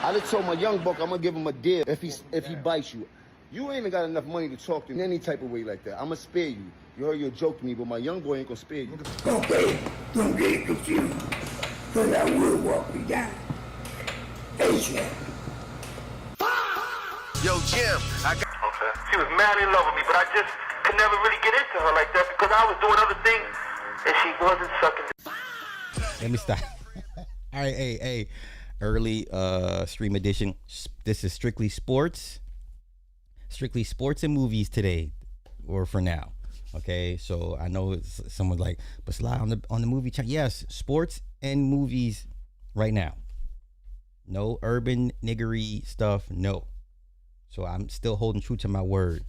I just told my young buck I'm gonna give him a deal if he bites you. You ain't even got enough money to talk to in any type of way like that. I'm gonna spare you. You heard your joke to me, but my young boy ain't gonna spare you. Okay, don't get confused, because I will walk you down. ASAP. Yo, Jim, I got... Okay. She was madly in love with me, but I just could never really get into her like that because I was doing other things and she wasn't sucking. Let me stop. All right, hey, early stream edition. This is strictly sports and movies today, or for now. Okay, so I know someone's like, but slide on the movie channel. Yes, sports and movies right now. No urban niggery stuff. No. So I'm still holding true to my word.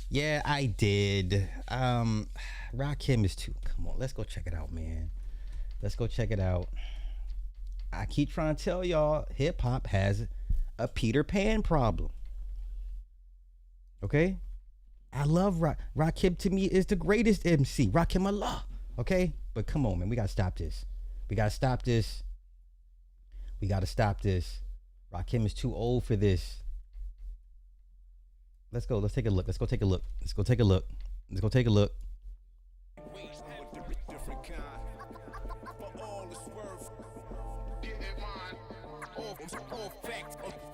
Yeah, I did. Rakim is too. Come on, let's go check it out, man. Let's go check it out. I keep trying to tell y'all, hip hop has a Peter Pan problem. Okay? I love Rakim. To me is the greatest MC. Rakim Allah. Okay? But come on, man. We gotta stop this. We gotta stop this. Rakim is too old for this. Let's go. Let's take a look. Let's go take a look.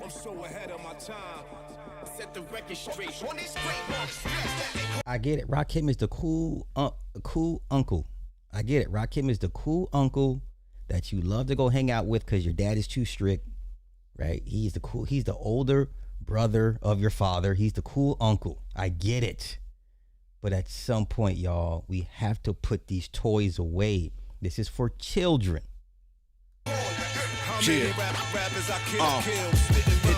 I'm so ahead of my time. Set the record straight. I get it. Rakim is the cool uncle. I get it. Rakim is the cool uncle that you love to go hang out with because your dad is too strict, right? He's the older brother of your father. He's the cool uncle. I get it. But at some point, y'all, we have to put these toys away. This is for children. Hit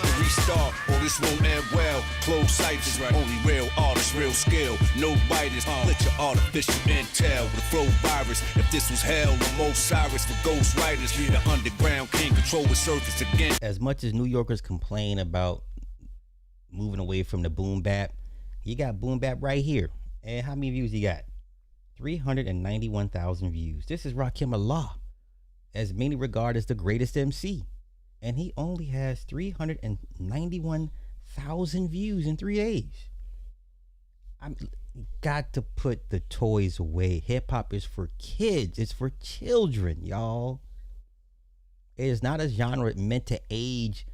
the restart, or this won't end well. Closed ciphers, right. Only real artists, real skill. No biters, let your artificial intel with a flow virus. If this was hell, I'm Osiris for ghost writers. The underground can't control the surface again. As much as New Yorkers complain about moving away from the boom bap, you got boom bap right here. And how many views you got? 391,000 views. This is Rakim Allah, as many regard as the greatest MC. And he only has 391,000 views in 3 days. I'm got to put the toys away. Hip hop is for kids. It's for children, y'all. It is not a genre meant to age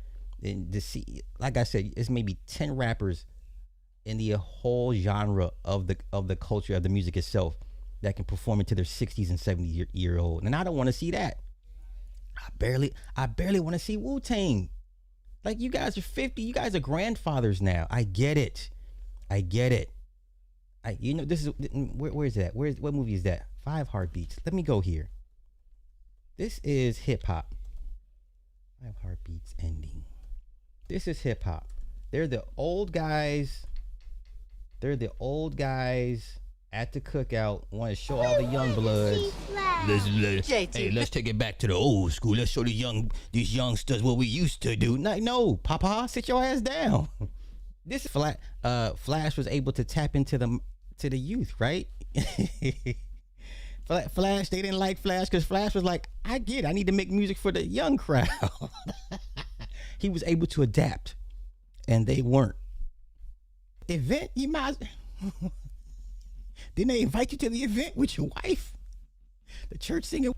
and to see. Like I said, it's maybe 10 rappers in the whole genre of the culture of the music itself that can perform into their 60s and 70 year old. And I don't want to see that. I barely want to see Wu-Tang. Like, you guys are 50. You guys are grandfathers now. I get it. You know, this is where is that? What movie is that? 5 Heartbeats. Let me go here. This is hip hop. 5 Heartbeats ending. This is hip hop. They're the old guys at the cookout, want to show all the young bloods. Let's take it back to the old school. Let's show these youngsters what we used to do. No, Papa, sit your ass down. This Flash was able to tap into the youth, right? Flash, they didn't like Flash because Flash was like, I get it. I need to make music for the young crowd. He was able to adapt, and they weren't. Event, you might. Didn't they invite you to the event with your wife? The church singing?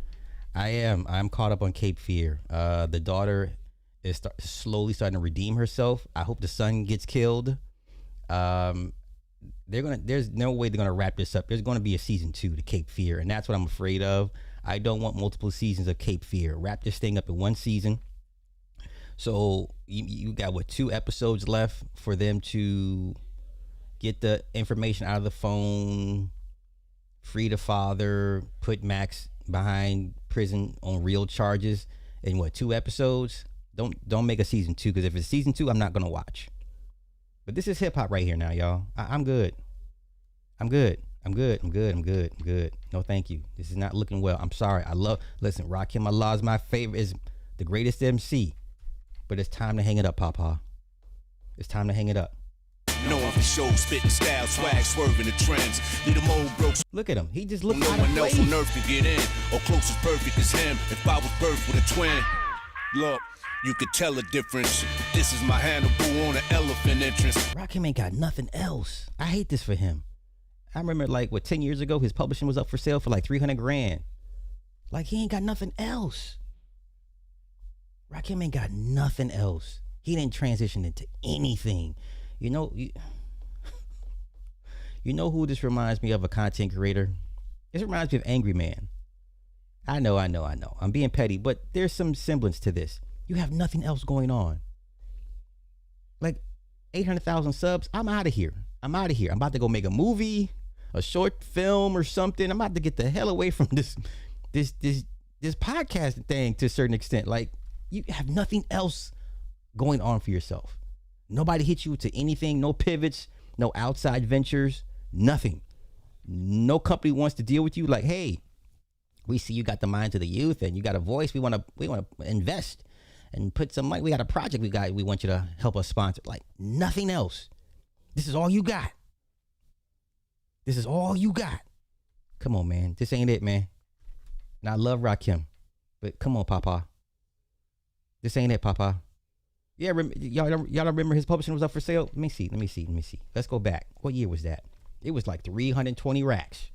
I'm caught up on Cape Fear. The daughter is slowly starting to redeem herself. I hope the son gets killed. There's no way they're gonna wrap this up. There's gonna be a season 2 to Cape Fear, and that's what I'm afraid of. I don't want multiple seasons of Cape Fear. Wrap this thing up in one season. So you got 2 episodes left for them to get the information out of the phone, free the father, put Max behind prison on real charges in 2 episodes? Don't make a season 2, because if it's season 2, I'm not gonna watch. But this is hip hop right here now, y'all. I'm good. I'm good. No, thank you. This is not looking well. I'm sorry. Listen, Rakim Allah is my favorite, is the greatest MC. But it's time to hang it up, Papa. It's time to hang it up. Known for show, spitting style, swag, swerving the trends. Lead them old brokes. Look at him. He just looks no out of one else place. on earth can get in, or close as perfect as him. If I was birthed with a twin. Look, you could tell the difference. This is my Hannibal on an elephant entrance. Rakim ain't got nothing else. I hate this for him. I remember 10 years ago, his publishing was up for sale for like 300 grand. Like, he ain't got nothing else. Rakim ain't got nothing else. He didn't transition into anything. You know who this reminds me of, a content creator? This reminds me of Angry Man. I know. I'm being petty, but there's some semblance to this. You have nothing else going on. Like 800,000 subs, I'm out of here. I'm about to go make a movie, a short film or something. I'm about to get the hell away from this podcast thing to a certain extent. Like, you have nothing else going on for yourself. Nobody hits you to anything, no pivots, no outside ventures, nothing. No company wants to deal with you. Like, hey, we see you got the minds of the youth and you got a voice. We want to invest and put some money. We got a project we want you to help us sponsor. Like, nothing else. This is all you got. Come on, man. This ain't it, man. And I love Rakim, but come on, Papa. This ain't it, Papa. Yeah, y'all don't remember his publishing was up for sale? Let me see. Let's go back. What year was that? It was like 320 racks.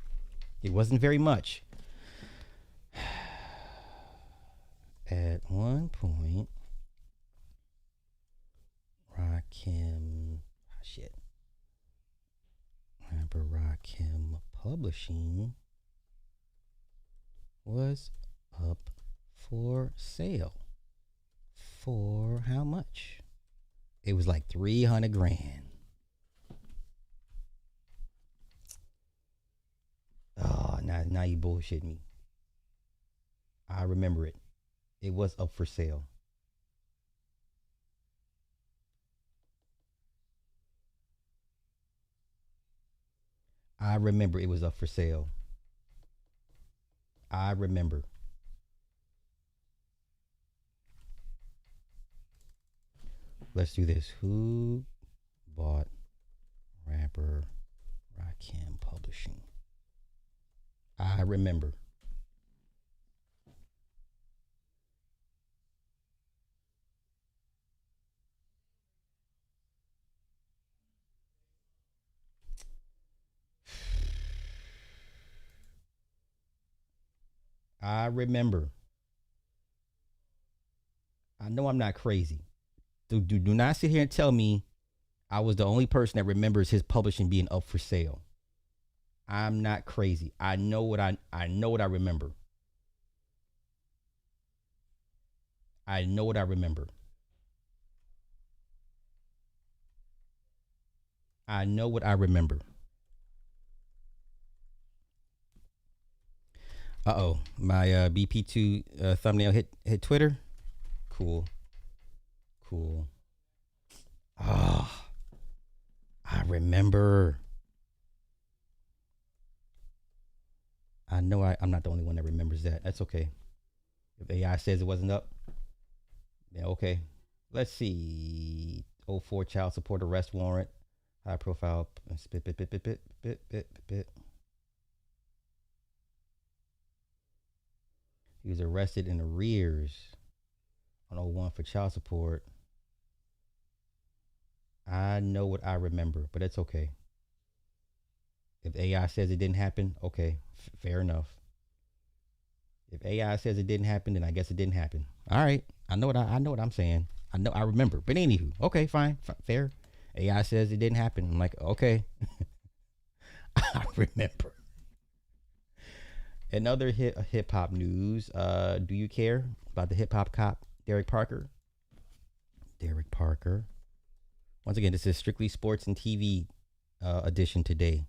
It wasn't very much. At one point, Rakim publishing was up for sale. For how much? It was like 300 grand. Oh, now you bullshit me. I remember it. It was up for sale. I remember it was up for sale. I remember. Let's do this. Who bought rapper Rakim publishing? I remember. I remember. I know I'm not crazy. Do not sit here and tell me I was the only person that remembers his publishing being up for sale. I'm not crazy. I know what I remember. I know what I remember. I know what I remember. Uh-oh, my BP2 thumbnail hit Twitter. Cool. Oh, I remember. I know I'm not the only one that remembers that. That's okay. If AI says it wasn't up, yeah, okay. Let's see. 04 child support arrest warrant. High profile. Bit. He was arrested in arrears on 01 for child support. I know what I remember, but it's okay. If AI says it didn't happen, okay, fair enough. If AI says it didn't happen, then I guess it didn't happen. All right, I know what I'm saying. I remember. But anywho, okay, fine, fair. AI says it didn't happen. I'm like, okay, I remember. Another hip hop news. Do you care about the hip hop cop Derek Parker? Once again, this is strictly sports and TV edition today.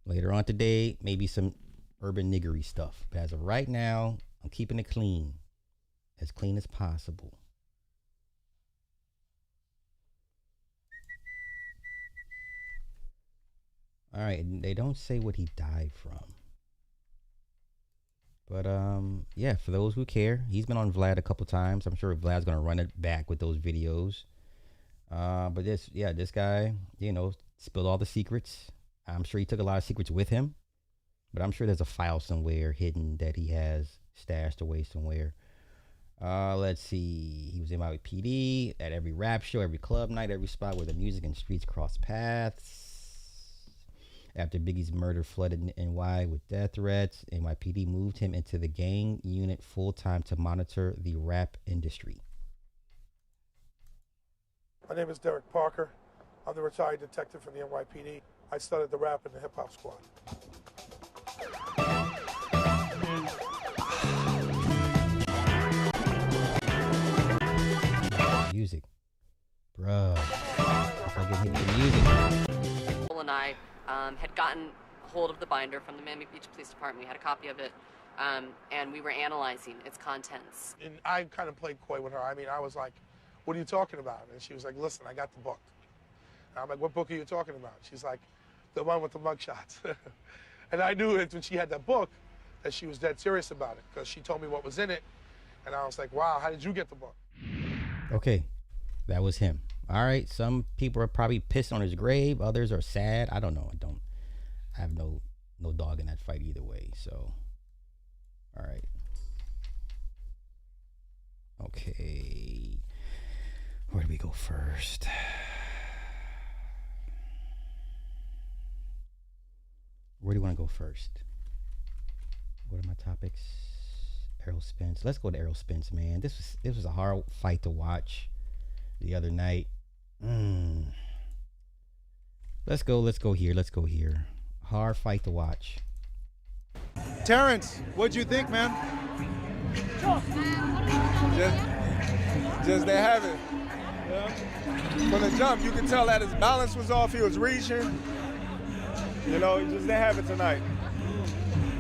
Later on today, maybe some urban niggery stuff. But as of right now, I'm keeping it clean as possible. All right, they don't say what he died from. But yeah, for those who care, he's been on Vlad a couple times. I'm sure Vlad's gonna run it back with those videos. But this guy, spilled all the secrets. I'm sure he took a lot of secrets with him, but I'm sure there's a file somewhere hidden that he has stashed away somewhere. Let's see. He was in NYPD at every rap show, every club night, every spot where the music and streets cross paths. After Biggie's murder flooded NY with death threats, NYPD moved him into the gang unit full-time to monitor the rap industry. My name is Derek Parker. I'm the retired detective from the NYPD. I started the rap and the hip-hop squad. Music. Bruh. It's like getting hit with music. Errol and I had gotten hold of the binder from the Miami Beach Police Department. We had a copy of it, and we were analyzing its contents. And I kind of played coy with her. I mean, I was like, what are you talking about? And she was like, listen, I got the book. And I'm like, what book are you talking about? She's like, the one with the mugshots. And I knew it when she had that book that she was dead serious about it because she told me what was in it. And I was like, wow, how did you get the book? Okay, that was him. All right, some people are probably pissed on his grave. Others are sad. I don't know. I have no dog in that fight either way. So, all right. Okay, where do we go first? Where do you want to go first? What are my topics? Errol Spence. Let's go to Errol Spence, man. This was a hard fight to watch the other night. Let's go here. Hard fight to watch. Terrence, what'd you think, man? Just they have it. Yeah. From the jump, you can tell that his balance was off. He was reaching. You know, just didn't have it tonight.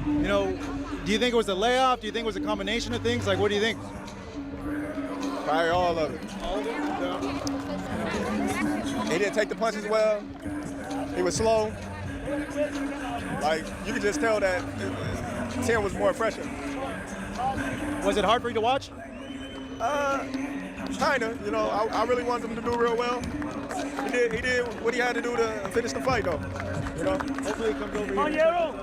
You know, do you think it was a layoff? Do you think it was a combination of things? Like, what do you think? Probably all of it. All of it? Yeah. He didn't take the punches well. He was slow. Like, you could just tell that Tim was more fresher. Was it hard for you to watch? Kinda. You know, I really wanted him to do real well. He did what he had to do to finish the fight, though. You know? Hopefully he comes over here. On, Errol.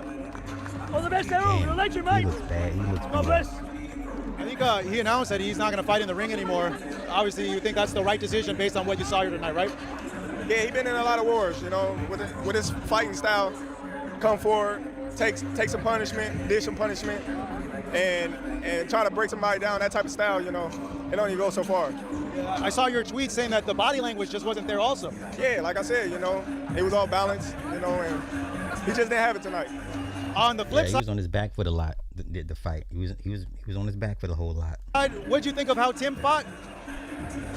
All the best, Errol. You're a legend, mate. He looks bad. He looks God bad. bless. I think he announced that he's not going to fight in the ring anymore. Obviously, you think that's the right decision based on what you saw here tonight, right? Yeah, he's been in a lot of wars, you know, with his fighting style. Come forward, take some punishment, dish some punishment, and try to break somebody down. That type of style, you know, it only goes so far. I saw your tweet saying that the body language just wasn't there also. Yeah, like I said, you know, it was all balanced, you know, and he just didn't have it tonight. On the flip He side, was on his back foot a lot. The fight. He was on his back foot a whole lot. what'd you think of how Tim fought?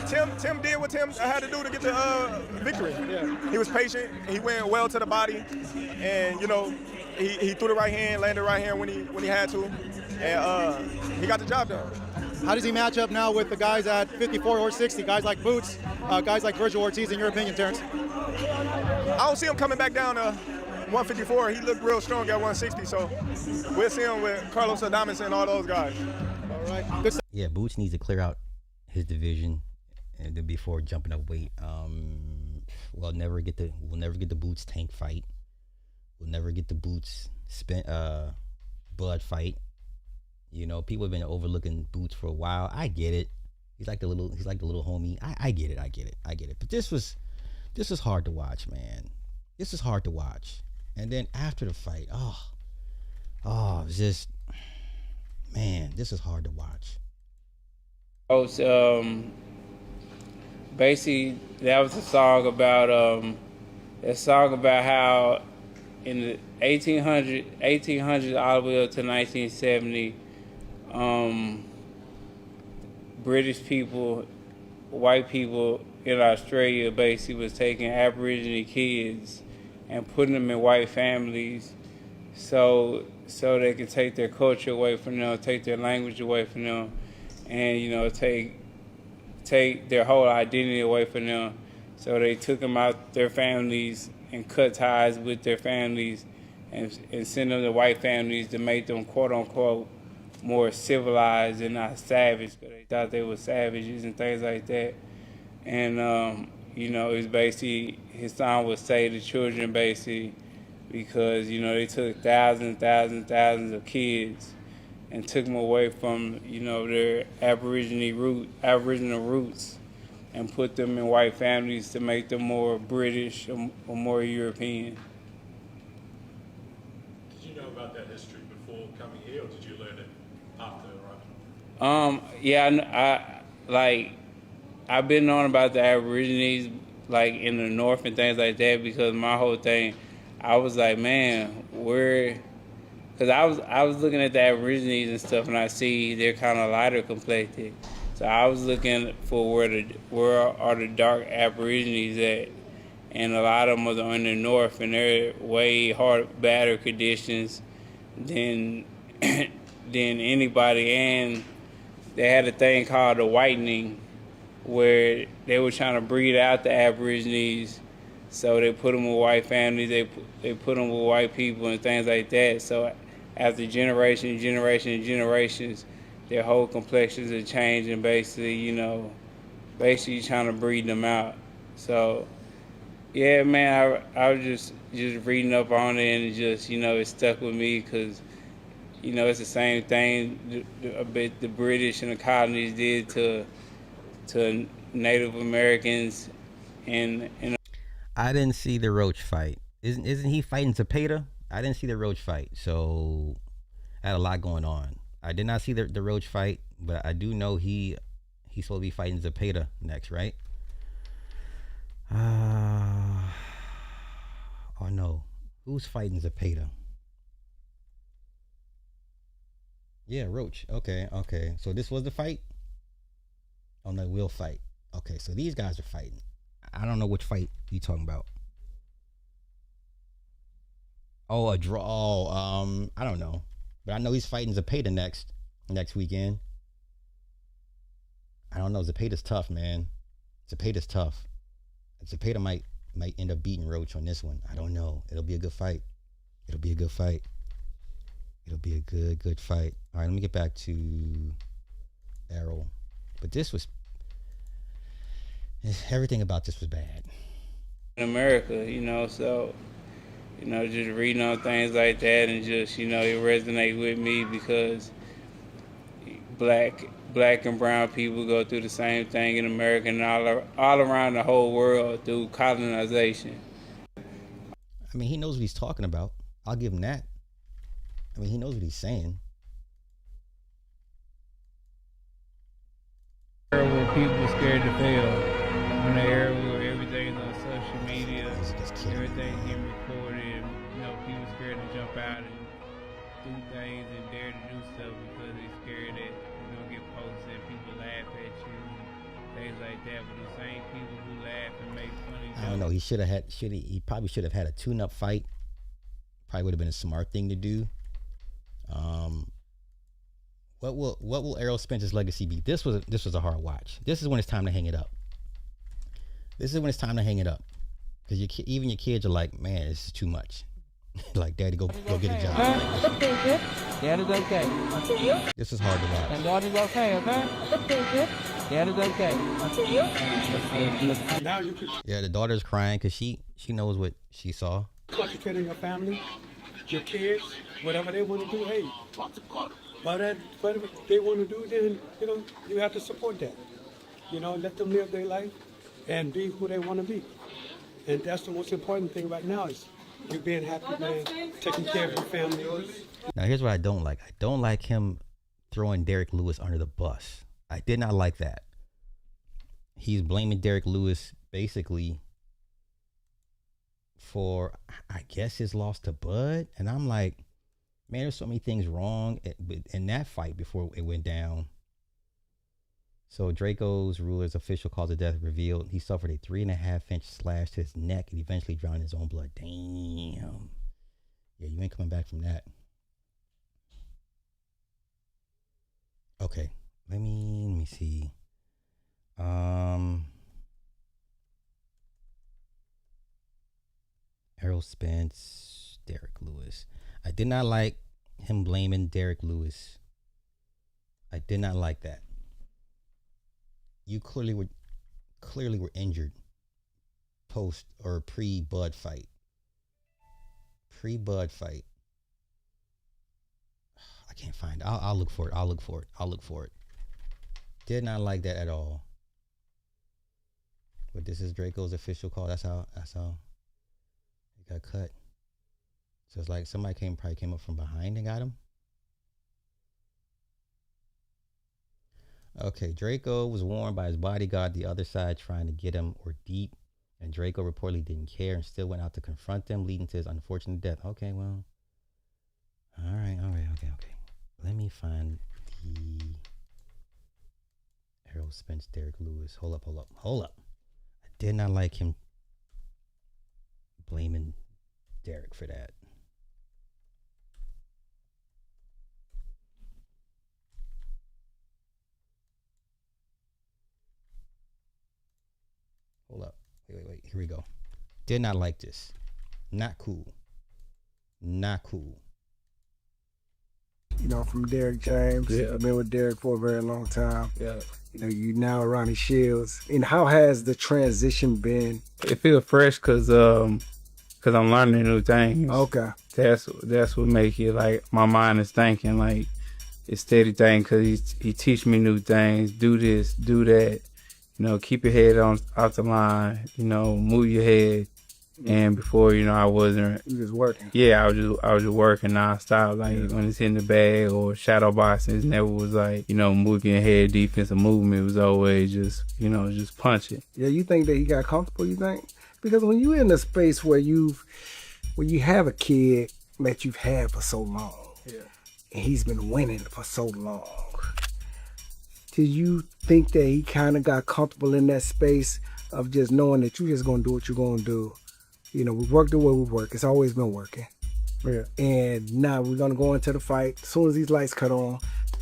Tim did what Tim had to do to get the victory. Yeah. He was patient. He went well to the body, and you know, he threw the right hand, landed the right hand when he had to, and he got the job done. How does he match up now with the guys at 54 or 60, guys like Boots, guys like Virgil Ortiz, in your opinion, Terrence? I don't see him coming back down to 154. He looked real strong at 160, so we'll see him with Carlos Adames and all those guys. All right. Good. Yeah, Boots needs to clear out his division and then before jumping up weight. We'll never get the Boots Tank fight. We'll never get the Boots Blood fight. You know, people have been overlooking Boots for a while. I get it. He's like the little homie. I get it. But this was hard to watch, man. This is hard to watch. And then after the fight, it was just, man, this is hard to watch. Basically, that was a song about how in the 1800s all the way up to 1970, British people, white people in Australia basically was taking Aboriginal kids and putting them in white families so they could take their culture away from them, take their language away from them, and, you know, take their whole identity away from them. So they took them out their families and cut ties with their families and send them to white families to make them, quote unquote, more civilized and not savage, because they thought they were savages and things like that. And, you know, it was basically, his song would save the children, basically, because, you know, they took thousands of kids and took them away from, their Aboriginal roots and put them in white families to make them more British or more European. Did you know about that history before coming here, or did you learn it after arriving? I've been on about the Aborigines, like in the North and things like that, because my whole thing, I was like, man, because I was looking at the Aborigines and stuff, and I see they're kind of lighter complected. So I was looking for where are the dark Aborigines at, and a lot of them are in the North, and they're way badder conditions than than anybody. And they had a thing called the whitening, where they were trying to breed out the Aborigines, so they put them with white families, they put them with white people and things like that. So after generations, their whole complexions are changing, basically trying to breed them out. So yeah, man, I was just reading up on it, and it stuck with me because it's the same thing the British and the colonies did to Native Americans and I didn't see the Roach fight. Isn't he fighting Zapata? I didn't see the Roach fight, so I had a lot going on. I did not see the Roach fight, but I do know he's supposed to be fighting Zapata next, right? Oh no, who's fighting Zapata? Yeah, Roach. Okay. So this was the fight? Oh no, we'll fight. Okay, so these guys are fighting. I don't know which fight you talking about. Oh, a draw. Oh, I don't know, but I know he's fighting Zapata next weekend. I don't know. Zapata's tough, man. Zapata's tough. Zapata might end up beating Roach on this one. I don't know. It'll be a good fight. It'll be a good fight. All right, let me get back to Errol. But everything about this was bad. In America, so just reading on things like that, and just it resonates with me because black and brown people go through the same thing in America and all around the whole world through colonization. I mean, he knows what he's talking about. I'll give him that. I mean, he knows what he's saying. Where people scared to fail, when the era where everything's on social media, everything's getting recorded, people scared to jump out and do things and dare to do stuff because they're scared that you're gonna get posted, people laugh at you, things like that. But the same people who laugh and make funny jokes. I don't know. He probably should have had a tune-up fight. Probably would have been a smart thing to do. What will Errol Spence's legacy be? This was a hard watch. This is when it's time to hang it up. Because even your kids are like, man, this is too much. Like, Daddy, go get a job. Dad is okay. This is hard to watch. And daughter's okay, okay? Dad is okay. Yeah, the daughter's crying because she knows what she saw. Concentrate on your family, your kids, whatever they want to do, hey. Whatever they want to do, then, you have to support that. Let them live their life and be who they want to be. And that's the most important thing right now is you being happy, man, taking care of your family. Now, here's what I don't like. I don't like him throwing Derek Lewis under the bus. I did not like that. He's blaming Derek Lewis basically for, I guess, his loss to Bud. And I'm like, man, there's so many things wrong in that fight before it went down. So Draco's ruler's official cause of death revealed he suffered a 3.5-inch slash to his neck and eventually drowned in his own blood. Damn. Yeah, you ain't coming back from that. Okay, let me see. Errol Spence, Derek Lewis. I did not like him blaming Derek Lewis. I did not like that. You clearly were injured post or pre-Bud fight. I can't find it. I'll look for it. I'll look for it. Did not like that at all. But this is Draco's official call. That's how he got cut. So it's like somebody probably came up from behind and got him. Okay, Draco was warned by his bodyguard the other side trying to get him or deep, and Draco reportedly didn't care and still went out to confront them, leading to his unfortunate death. Okay, well, all right, okay. Let me find the Errol, Spence, Derek Lewis. Hold up. I did not like him blaming Derek for that. Hold up. Wait. Here we go. Did not like this. Not cool. You know, from Derek James. Yeah. I've been with Derek for a very long time. Yeah. You know, you now Ronnie Shields. And how has the transition been? It feels fresh because I'm learning new things. Okay. That's what make it like my mind is thinking like it's steady thing because he teach me new things. Do this, do that. You know, keep your head out the line. You know, move your head. And before, you know, I wasn't. You was working. Yeah, I was just working nonstop. Like when it's hitting the bag or shadow boxing, it never was like, you know, moving your head, defensive movement. It was always just, you know, just punch it. Yeah, you think that he got comfortable? You think? Because when you're in a space where you have a kid that you've had for so long, and he's been winning for so long. Did you think that he kind of got comfortable in that space of just knowing that you're just going to do what you're going to do? You know, we work the way we work. It's always been working. Yeah. And now we're going to go into the fight. As soon as these lights cut on,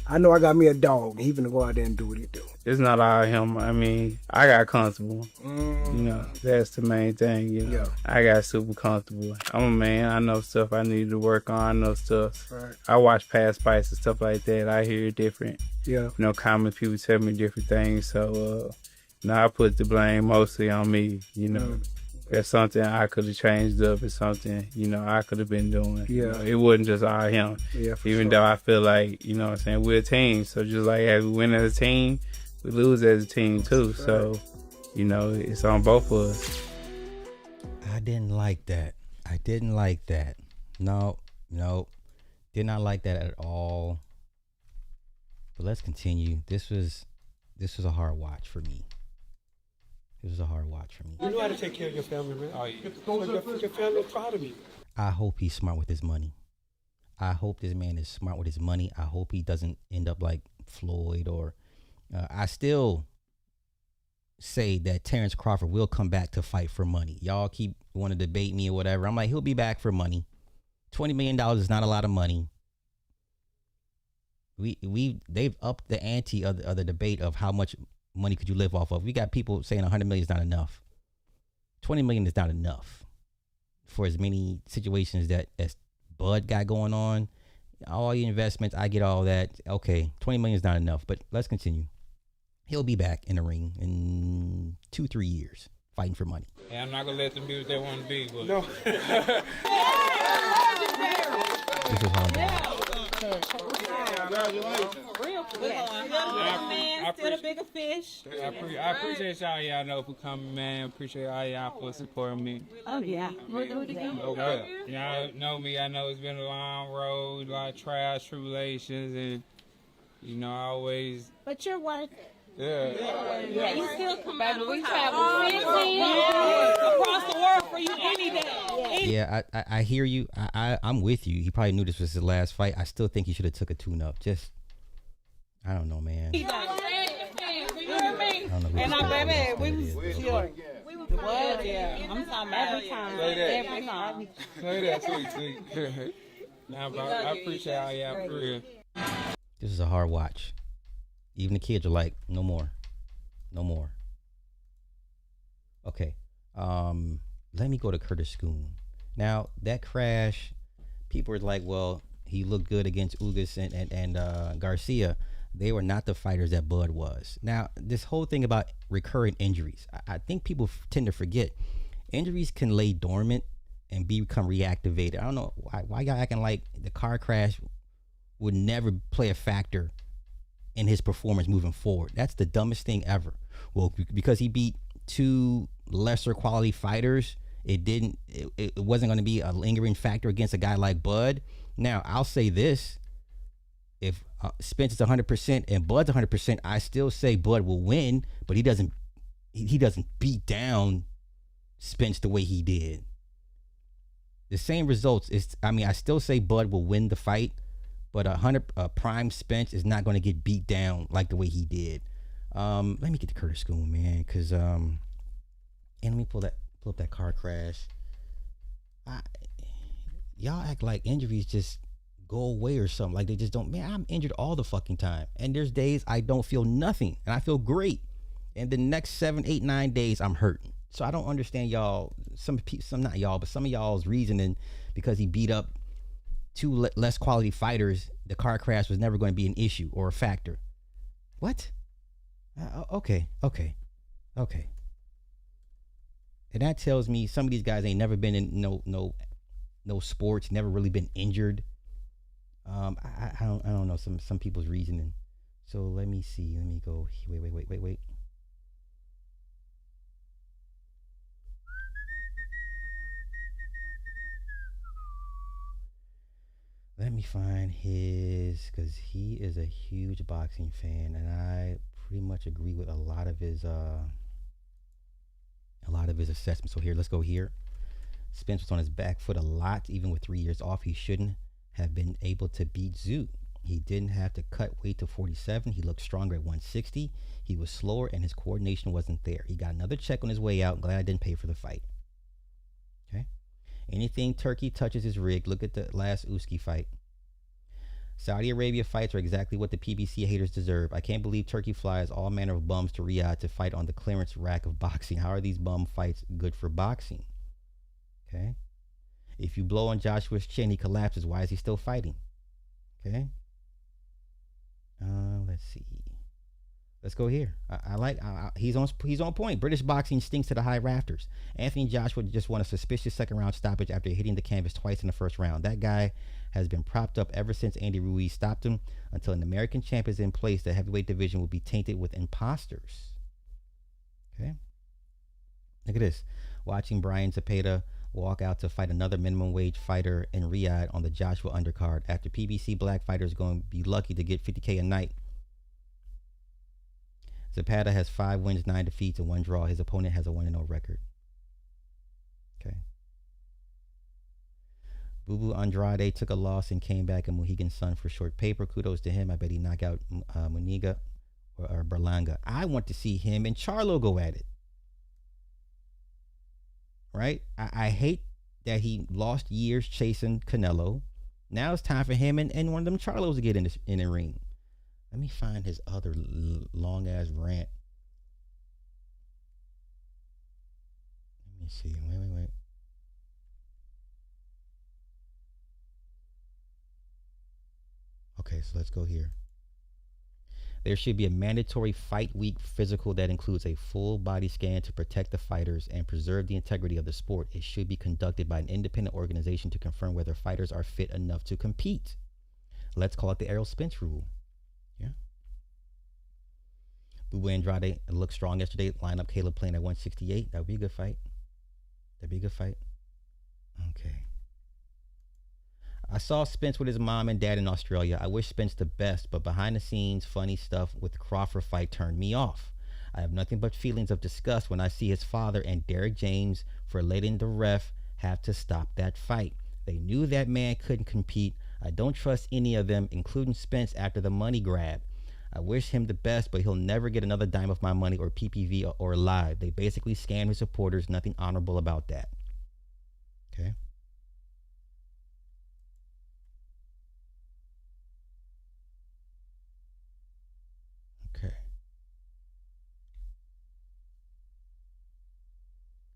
I know I got me a dog, and he's going to go out there and do what he do. It's not all him. I mean, I got comfortable. You know, that's the main thing, you know. Yeah. I got super comfortable. I'm a man. I know stuff I need to work on. I know stuff. Right. I watch past fights and stuff like that. I hear different, you know, comments. People tell me different things. So, now I put the blame mostly on me, you know. That's something I could have changed up. It's something, you know, I could have been doing. Yeah. You know, it wasn't just all him. Yeah, even though I feel like, you know what I'm saying, we're a team. So just like as we win as a team, we lose as a team too. Right. So, you know, it's on both of us. I didn't like that. No. Did not like that at all. But let's continue. This was a hard watch for me. It was a hard watch for me. You know how to take care of your family, man. Oh, yeah. Your family is proud of you. I hope he's smart with his money. I hope this man is smart with his money. I hope he doesn't end up like Floyd or... I still say that Terrence Crawford will come back to fight for money. Y'all keep want to debate me or whatever. I'm like, he'll be back for money. $20 million is not a lot of money. They've upped the ante of the debate of how much money could you live off of. We got people saying 100 million is not enough. 20 million is not enough for as many situations that as Bud got going on. All your investments, I get all that. Okay, 20 million is not enough, but let's continue. He'll be back in the ring in 2-3 years fighting for money. Yeah, I'm not gonna let them be what they want to be, but no. This is hard. Still a bigger fish. I appreciate y'all know for coming, man. Appreciate y'all for supporting me. Oh yeah. We'll do it again. Okay. Y'all know me. I know it's been a long road, a lot of trials, tribulations, and you know I always. But you're worth it. Yeah. You still come back. We travel 15 across the world for you any day. Yeah, I hear you. I'm with you. He probably knew this was his last fight. I still think he should have took a tune-up. Just, I don't know, man. And I'm baby, we was yeah. I'm talking about every time. Every time. Say that, sweet. Nah, bro, I appreciate all y'all for real. This is a hard watch. Even the kids are like, no more. Okay. Let me go to Curtis Schoon. Now, that crash, people were like, well, he looked good against Ugas and Garcia. They were not the fighters that Bud was. Now, this whole thing about recurrent injuries, I think people tend to forget. Injuries can lay dormant and become reactivated. I don't know why y'all acting like the car crash would never play a factor in his performance moving forward. That's the dumbest thing ever. Well, because he beat two lesser quality fighters, it wasn't going to be a lingering factor against a guy like Bud. Now, I'll say this. If Spence is 100% and Bud's 100%, I still say Bud will win, but he doesn't beat down Spence the way he did. The same results I still say Bud will win the fight, but prime Spence is not going to get beat down like the way he did. Let me get to Curtis Schoon, man, because and let me pull up that car crash. Y'all act like injuries just go away or something. Like they just don't. Man, I'm injured all the fucking time, and there's days I don't feel nothing, and I feel great. And the next 7, 8, 9 days I'm hurting. So I don't understand y'all. Some not y'all, but some of y'all's reasoning because he beat up two less quality fighters, the car crash was never going to be an issue or a factor. What? Okay. And that tells me some of these guys ain't never been in no sports, never really been injured. I don't know some people's reasoning. So let me see. Let me go. Wait. Let me find his, because he is a huge boxing fan, and I pretty much agree with a lot of his assessments. So here, let's go here. Spence was on his back foot a lot, even with 3 years off. He shouldn't have been able to beat Tszyu. He didn't have to cut weight to 47. He looked stronger at 160. He was slower, and his coordination wasn't there. He got another check on his way out. Glad I didn't pay for the fight. Okay. Anything Turkey touches is rigged. Look at the last Usyk fight. Saudi Arabia fights are exactly what the PBC haters deserve. I can't believe Turkey flies all manner of bums to Riyadh to fight on the clearance rack of boxing. How are these bum fights good for boxing? Okay. If you blow on Joshua's chin, he collapses. Why is he still fighting? Okay. Let's see. Let's go here. He's on point. British boxing stinks to the high rafters. Anthony Joshua just won a suspicious second round stoppage after hitting the canvas twice in the first round. That guy has been propped up ever since Andy Ruiz stopped him. Until an American champ is in place, the heavyweight division will be tainted with imposters. Okay. Look at this. Watching Brian Zepeda walk out to fight another minimum wage fighter in Riyadh on the Joshua undercard. After PBC black fighters going to be lucky to get $50K a night. Zapata has 5 wins, 9 defeats, and 1 draw. His opponent has a 1-0 record. Okay. Bubu Andrade took a loss and came back in Mohegan Sun for short paper. Kudos to him. I bet he knocked out Muniga or Berlanga. I want to see him and Charlo go at it. Right? I hate that he lost years chasing Canelo. Now it's time for him and one of them Charlos to get in the ring. Let me find his other long-ass rant. Let me see. Wait. Okay, so let's go here. There should be a mandatory fight week physical that includes a full body scan to protect the fighters and preserve the integrity of the sport. It should be conducted by an independent organization to confirm whether fighters are fit enough to compete. Let's call it the Errol Spence rule. Yeah. Bubu Andrade looked strong yesterday. Line up Caleb Plant at 168. That would be a good fight. Okay. I saw Spence with his mom and dad in Australia. I wish Spence the best, but behind the scenes, funny stuff with the Crawford fight turned me off. I have nothing but feelings of disgust when I see his father and Derek James for letting the ref have to stop that fight. They knew that man couldn't compete. I don't trust any of them, including Spence, after the money grab. I wish him the best, but he'll never get another dime of my money or PPV or live. They basically scam his supporters. Nothing honorable about that. Okay.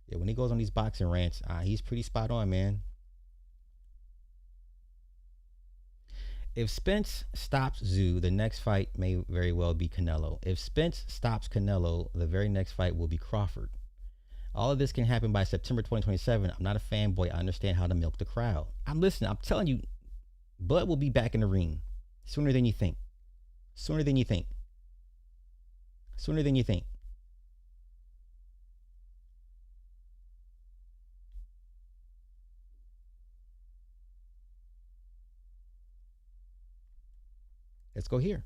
Yeah, when he goes on these boxing rants, he's pretty spot on, man. If Spence stops Tszyu, the next fight may very well be Canelo. If Spence stops Canelo, the very next fight will be Crawford. All of this can happen by September 2027. I'm not a fanboy. I understand how to milk the crowd. I'm listening. I'm telling you, Bud will be back in the ring. Sooner than you think. Sooner than you think. Sooner than you think. Let's go here.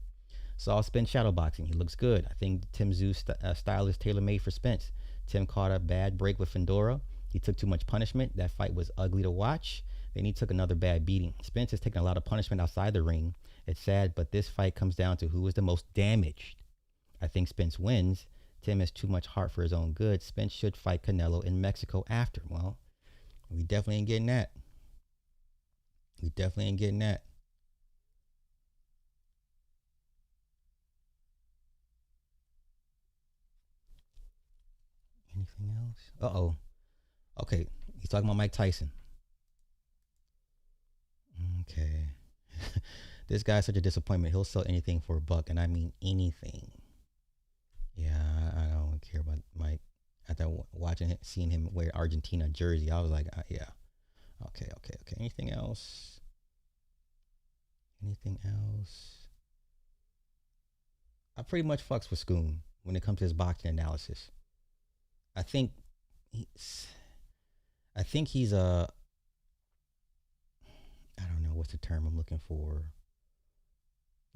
Saw Spence shadowboxing. He looks good. I think Tim Zoo's style is tailor-made for Spence. Tim caught a bad break with Fedora. He took too much punishment. That fight was ugly to watch. Then he took another bad beating. Spence has taken a lot of punishment outside the ring. It's sad, but this fight comes down to who was the most damaged. I think Spence wins. Tim has too much heart for his own good. Spence should fight Canelo in Mexico after. Well, we definitely ain't getting that. We definitely ain't getting that. Anything else? Uh-oh. Okay, he's talking about Mike Tyson. Okay. This guy's such a disappointment. He'll sell anything for $1, and I mean anything. Yeah, I don't care about Mike. After watching him, seeing him wear Argentina jersey, I was like, yeah. Okay. Anything else? Anything else? I pretty much fucks with Scoon when it comes to his boxing analysis. I think he's a, I don't know what's the term I'm looking for.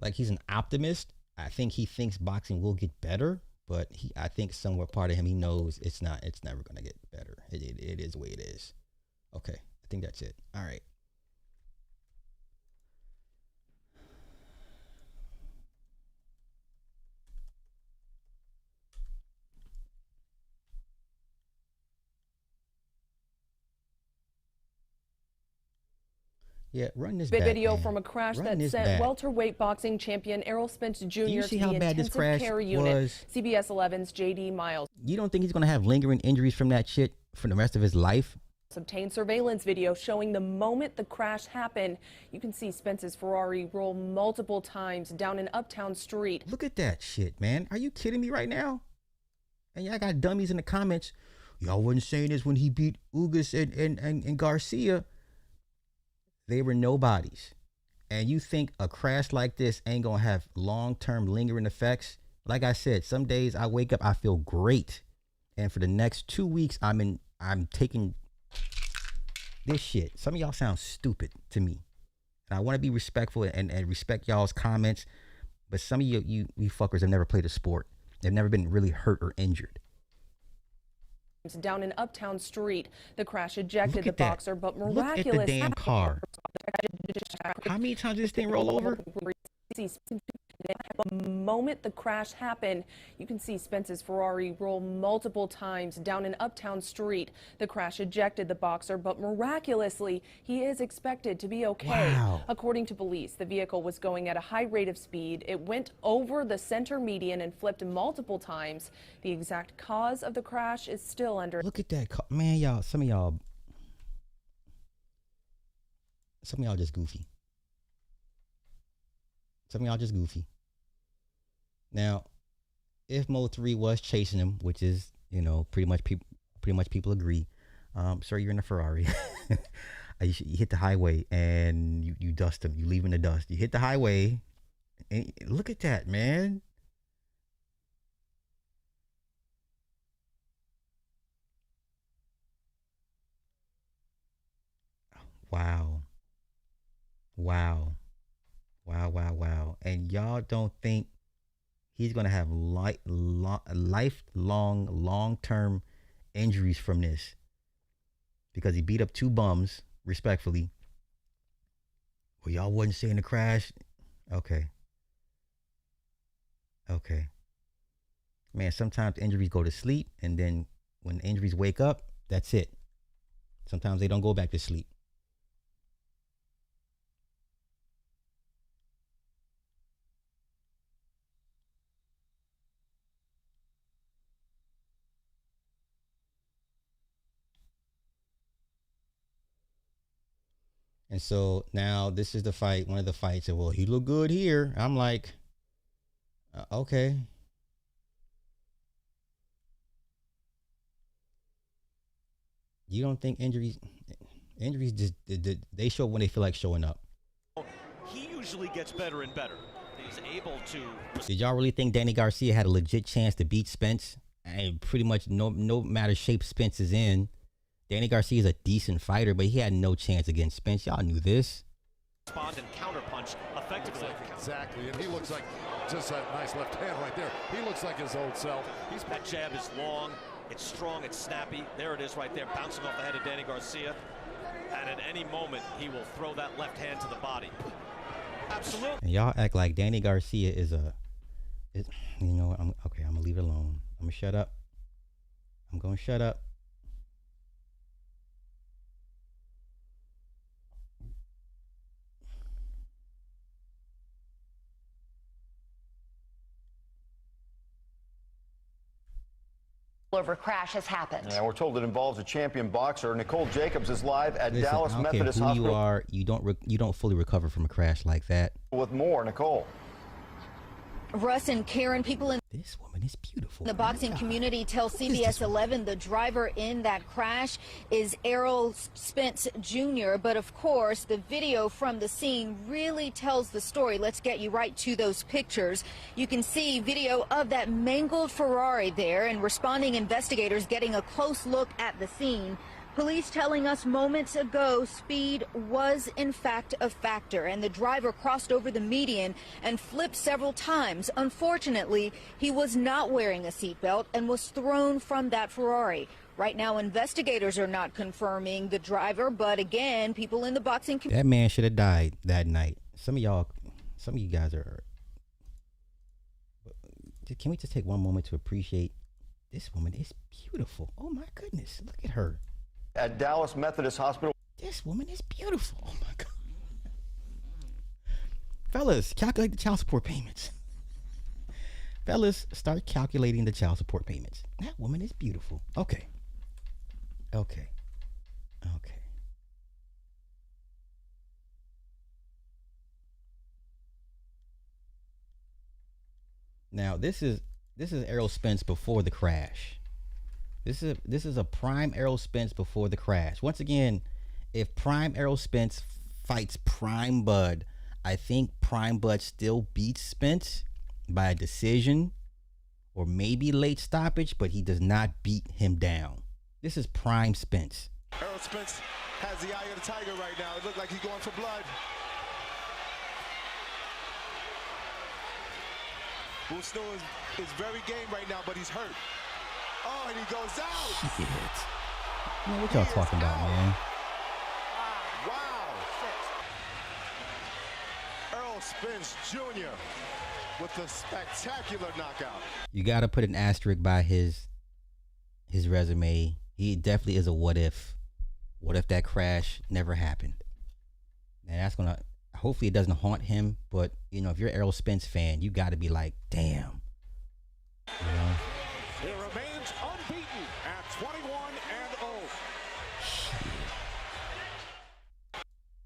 Like, he's an optimist. I think he thinks boxing will get better, but I think somewhere part of him, he knows it's never going to get better. It is the way it is. Okay, I think that's it. All right. Yeah, run this back, video man. from a crash Run that this sent back. welterweight boxing champion Errol Spence Jr. You to see the how bad this intensive crash care unit. was? CBS 11's J.D. Miles You don't think he's going to have lingering injuries from that shit for the rest of his life? obtained surveillance video showing the moment the crash happened. You can see Spence's Ferrari roll multiple times down an uptown street. Look at that shit, man. Are you kidding me right now? And y'all got dummies in the comments. Y'all wasn't saying this when he beat Ugas and Garcia. They were nobodies. And you think a crash like this ain't gonna have long-term lingering effects? Like I said, some days I wake up, I feel great. And for the next 2 weeks, I'm taking this shit. Some of y'all sound stupid to me. And I want to be respectful and respect y'all's comments. But some of you fuckers have never played a sport. They've never been really hurt or injured. Down an uptown street, the crash ejected the Look at that. boxer, but Look miraculous. at the damn car. How many times did this thing roll over? The moment the crash happened, you can see Spence's Ferrari roll multiple times down an uptown street. The crash ejected the boxer, but miraculously, he is expected to be okay. Wow. According to police, the vehicle was going at a high rate of speed. It went over the center median and flipped multiple times. The exact cause of the crash is still under. Look at that car. Man, y'all, some of y'all just goofy. Some of y'all just goofy. Now, if Mo 3 was chasing him, which is, pretty much people agree. Sir, you're in a Ferrari. You hit the highway and you dust him. You leave him in the dust. You hit the highway. And look at that, man. Wow. And y'all don't think he's going to have lifelong, long-term injuries from this because he beat up 2 bums, respectfully. Well, y'all wasn't saying the crash. Okay. Man, sometimes injuries go to sleep, and then when injuries wake up, that's it. Sometimes they don't go back to sleep. And so now this is the fight, one of the fights. And well, he looked good here. I'm like, okay. You don't think injuries just, they show when they feel like showing up. He visually gets better and better. He's able to. Did y'all really think Danny Garcia had a legit chance to beat Spence? And pretty much no matter shape Spence is in, Danny Garcia is a decent fighter, but he had no chance against Spence. Y'all knew this. Respond and counterpunch effectively. Exactly, and he looks like just a nice left hand right there. He looks like his old self. That jab is long, it's strong, it's snappy. There it is right there, bouncing off the head of Danny Garcia. And at any moment, he will throw that left hand to the body. Absolutely. And y'all act like Danny Garcia is you know what? I'm gonna leave it alone. I'm gonna shut up. I'm gonna shut up. Over crash has happened. Yeah, we're told it involves a champion boxer. Nicole Jacobs is live at Listen, Dallas I don't Methodist care who Hospital. you are, you don't fully recover from a crash like that. With more, Nicole. Russ and Karen, people in this woman is beautiful. The boxing community tell CBS 11 the driver in that crash is Errol Spence Jr. But of course, the video from the scene really tells the story. Let's get you right to those pictures. You can see video of that mangled Ferrari there, and responding investigators getting a close look at the scene. Police telling us moments ago speed was in fact a factor, and the driver crossed over the median and flipped several times. Unfortunately, he was not wearing a seatbelt and was thrown from that Ferrari. Right now, investigators are not confirming the driver, but again, people in the boxing community. That man should have died that night. Some of you guys are. Can we just take one moment to appreciate this woman is beautiful? Oh my goodness, look at her. At Dallas Methodist Hospital. This woman is beautiful. Oh my God. Fellas, calculate the child support payments. Fellas, start calculating the child support payments. That woman is beautiful. Okay. Now this is Errol Spence before the crash. This is a prime Errol Spence before the crash. Once again, if prime Errol Spence fights prime Bud, I think prime Bud still beats Spence by a decision or maybe late stoppage, but he does not beat him down. This is prime Spence. Errol Spence has the eye of the tiger right now. It looked like he's going for blood. Will Snow is very game right now, but he's hurt. Oh, and he goes out. Shit. Man, what y'all talking about, man? Wow. Errol Spence Jr. with a spectacular knockout. You got to put an asterisk by his resume. He definitely is a what if. What if that crash never happened? And that's going to, hopefully it doesn't haunt him. But, you know, if you're an Errol Spence fan, you got to be like, damn. You know? He remains unbeaten at 21-0.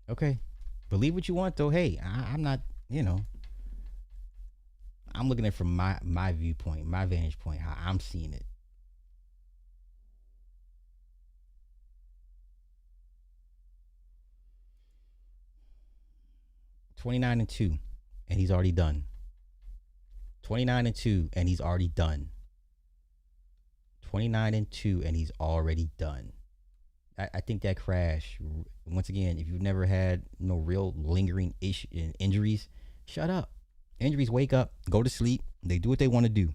Okay. Believe what you want, though. Hey, I'm not, you know. I'm looking at it from my viewpoint, my vantage point, how I'm seeing it. (29-2), and he's already done. 29-2, and he's already done. 29-2, and he's already done. I think that crash, once again, if you've never had no real lingering injuries, shut up. Injuries, wake up, go to sleep. They do what they want to do.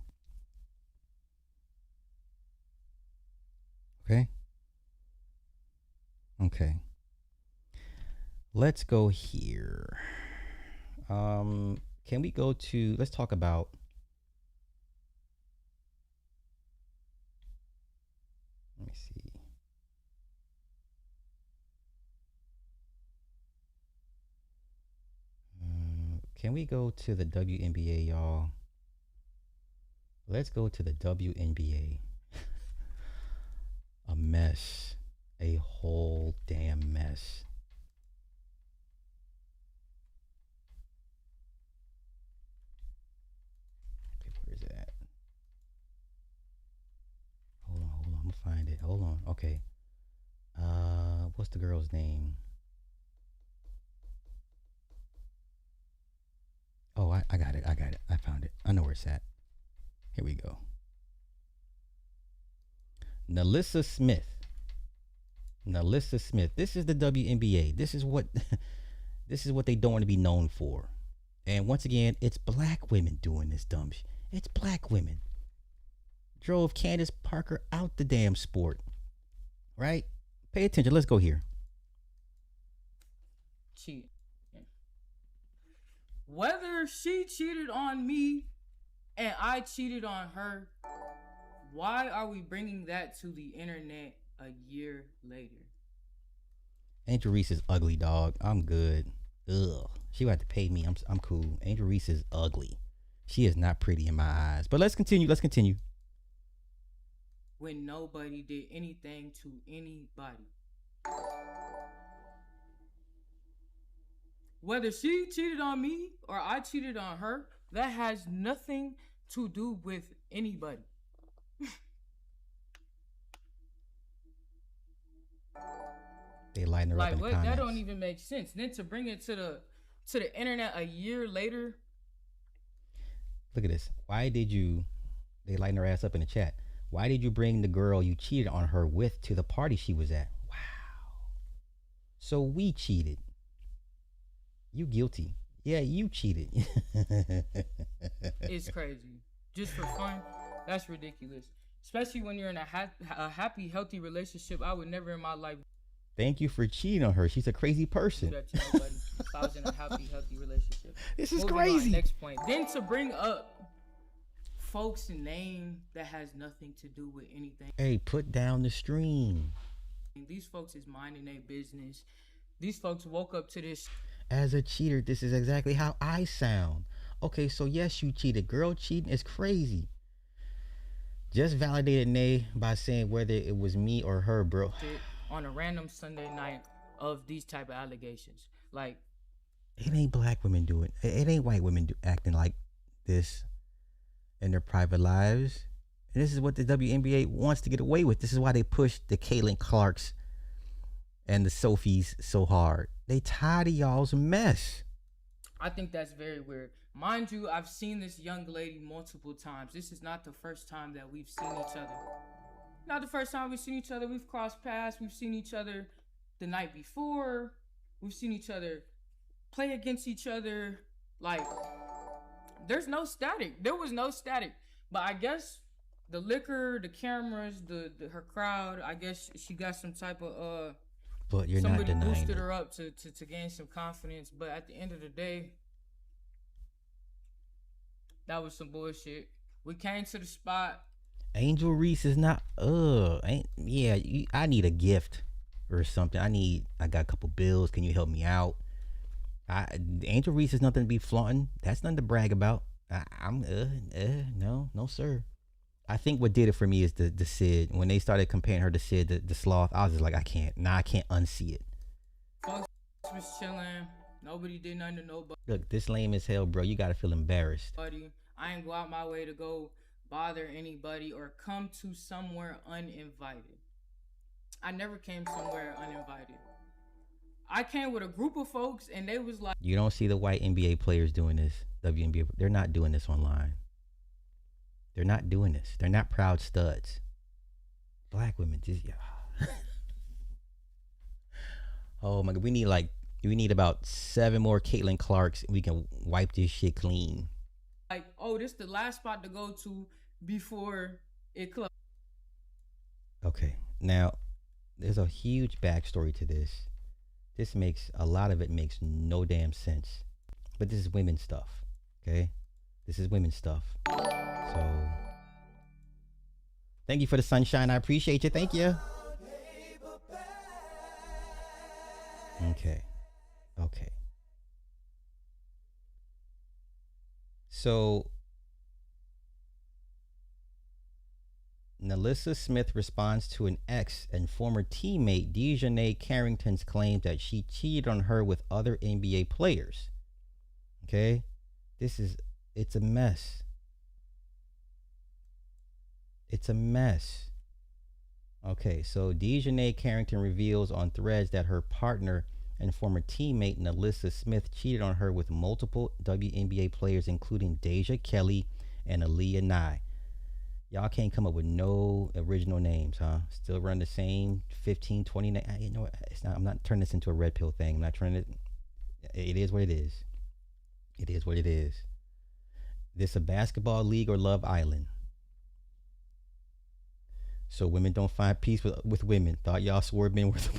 Okay. Let's go here. Can we go to, let's talk about, let me see. Can we go to the WNBA, y'all? Let's go to the WNBA. A mess. A whole damn mess. Okay, where's it at? Hold on. I'm gonna find it. Hold on. Okay. What's the girl's name? I got it. I found it. I know where it's at. Here we go. Nalissa Smith. This is the WNBA. This is what they don't want to be known for. And once again, it's black women doing this dumb shit. It's black women. Drove Candace Parker out the damn sport. Right? Pay attention. Let's go here. Cheat. Whether she cheated on me and I cheated on her, why are we bringing that to the internet a year later? Angel Reese is ugly, dog. I'm good. Ugh. She would have to pay me. I'm cool. Angel Reese is ugly. She is not pretty in my eyes. But let's continue. When nobody did anything to anybody. Whether she cheated on me or I cheated on her, that has nothing to do with anybody. They lighten her up in the comments. That don't even make sense. Then to bring it to the internet a year later. Look at this. They lighten her ass up in the chat. Why did you bring the girl you cheated on her with to the party she was at? Wow. So we cheated. You guilty. Yeah, you cheated. It's crazy. Just for fun, that's ridiculous. Especially when you're in a happy, healthy relationship. I would never in my life. Thank you for cheating on her. She's a crazy person. Do that to nobody. If I was in a happy, healthy relationship. This is Moving crazy. On, next point. Then to bring up folks' name that has nothing to do with anything. Hey, put down the stream. These folks is minding their business. These folks woke up to this. As a cheater, this is exactly how I sound. Okay, so yes, you cheated. Girl cheating is crazy. Just validated Nay by saying whether it was me or her, bro. On a random Sunday night of these type of allegations. Like, it ain't black women doing it. It ain't white women acting like this in their private lives. And this is what the WNBA wants to get away with. This is why they push the Caitlin Clarks and the Sophies so hard. They tired of y'all's mess. I think that's very weird. Mind you, I've seen this young lady multiple times. This is not the first time that we've seen each other. Not the first time we've seen each other. We've crossed paths. We've seen each other the night before. We've seen each other play against each other. Like, there's no static. There was no static. But I guess the liquor, the cameras, her crowd, I guess she got some type of but you're somebody not denying boosted it. her up to gain some confidence. But at the end of the day, that was some bullshit. We came to the spot. Angel Reese is not. I need a gift or something. I got a couple bills. Can you help me out? Angel Reese is nothing to be flaunting. That's nothing to brag about. No, sir. I think what did it for me is the Sid. When they started comparing her to Sid, the sloth, I was just like, I can't unsee it. Folks was chilling. Nobody did nothing to nobody. Look, this lame as hell, bro. You gotta feel embarrassed. I ain't go out my way to go bother anybody or come to somewhere uninvited. I never came somewhere uninvited. I came with a group of folks and they was like, you don't see the white NBA players doing this. WNBA, they're not doing this online. They're not doing this. They're not proud studs. Black women just oh my god, we need about 7 more Caitlin Clarks and we can wipe this shit clean. Like, oh, this the last spot to go to before it closed. Okay, now there's a huge backstory to this. A lot of it makes no damn sense. But this is women's stuff, okay? This is women's stuff. So, thank you for the sunshine. I appreciate you. Thank you. Okay. So, Nalissa Smith responds to an ex and former teammate Dejanay Carrington's claim that she cheated on her with other NBA players. Okay? It's a mess. It's a mess. Okay, so Dejanay Carrington reveals on Threads that her partner and former teammate Nalissa Smith cheated on her with multiple WNBA players, including Deja Kelly and Aaliyah Nye. Y'all can't come up with no original names, huh? Still run the same 15, 20. You know what? It's not, I'm not turning this into a red pill thing. I'm not trying to. It is what it is. It is what it is. This a basketball league or Love Island? So women don't find peace with women. Thought y'all swore men were the...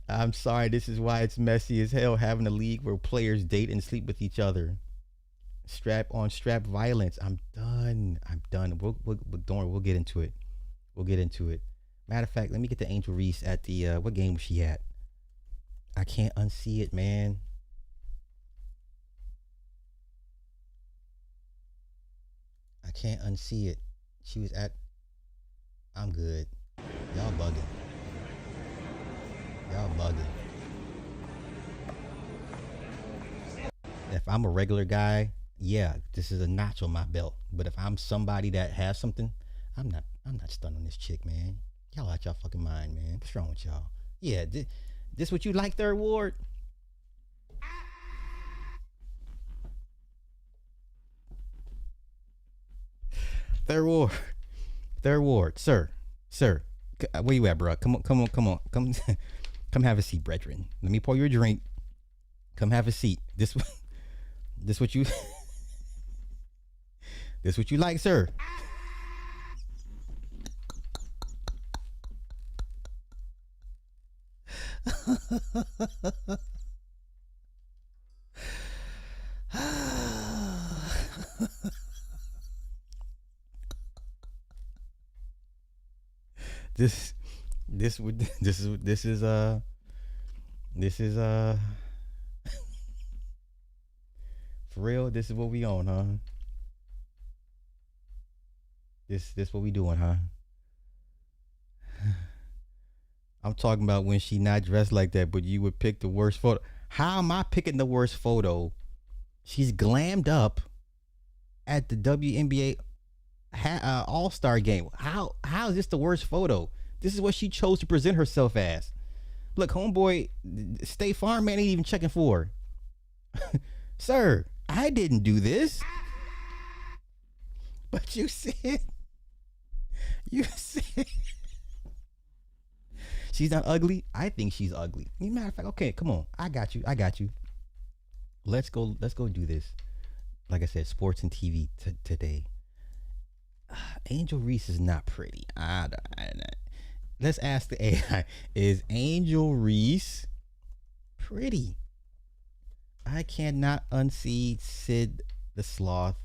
I'm sorry, this is why it's messy as hell having a league where players date and sleep with each other. Strap on strap violence. I'm done. We'll get into it. We'll get into it. Matter of fact, let me get to Angel Reese at the what game was she at? I can't unsee it, man. I can't unsee it. She was at... I'm good. Y'all bugging. Y'all bugging. If I'm a regular guy, yeah, this is a notch on my belt. But if I'm somebody that has something, I'm not stunned on this chick, man. Y'all out y'all fucking mind, man. What's wrong with y'all? Yeah, this what you like, Third Ward? Third Ward, sir, where you at, bro? Come on, come have a seat, brethren. Let me pour you a drink. Come have a seat. This what you, this what you like, sir? This is for real. This is what we on, huh? This what we doing, huh? I'm talking about when she not dressed like that, but you would pick the worst photo. How am I picking the worst photo? She's glammed up at the WNBA All-Star game. How is this the worst photo? This is what she chose to present herself as. Look, homeboy, State Farm man ain't even checking for her. Sir, I didn't do this. But you said she's not ugly. I think she's ugly. Matter of fact, okay, come on. I got you. Let's go do this. Like I said, sports and TV today. Angel Reese is not pretty. Let's ask the AI. Is Angel Reese pretty? I cannot unsee Sid the Sloth.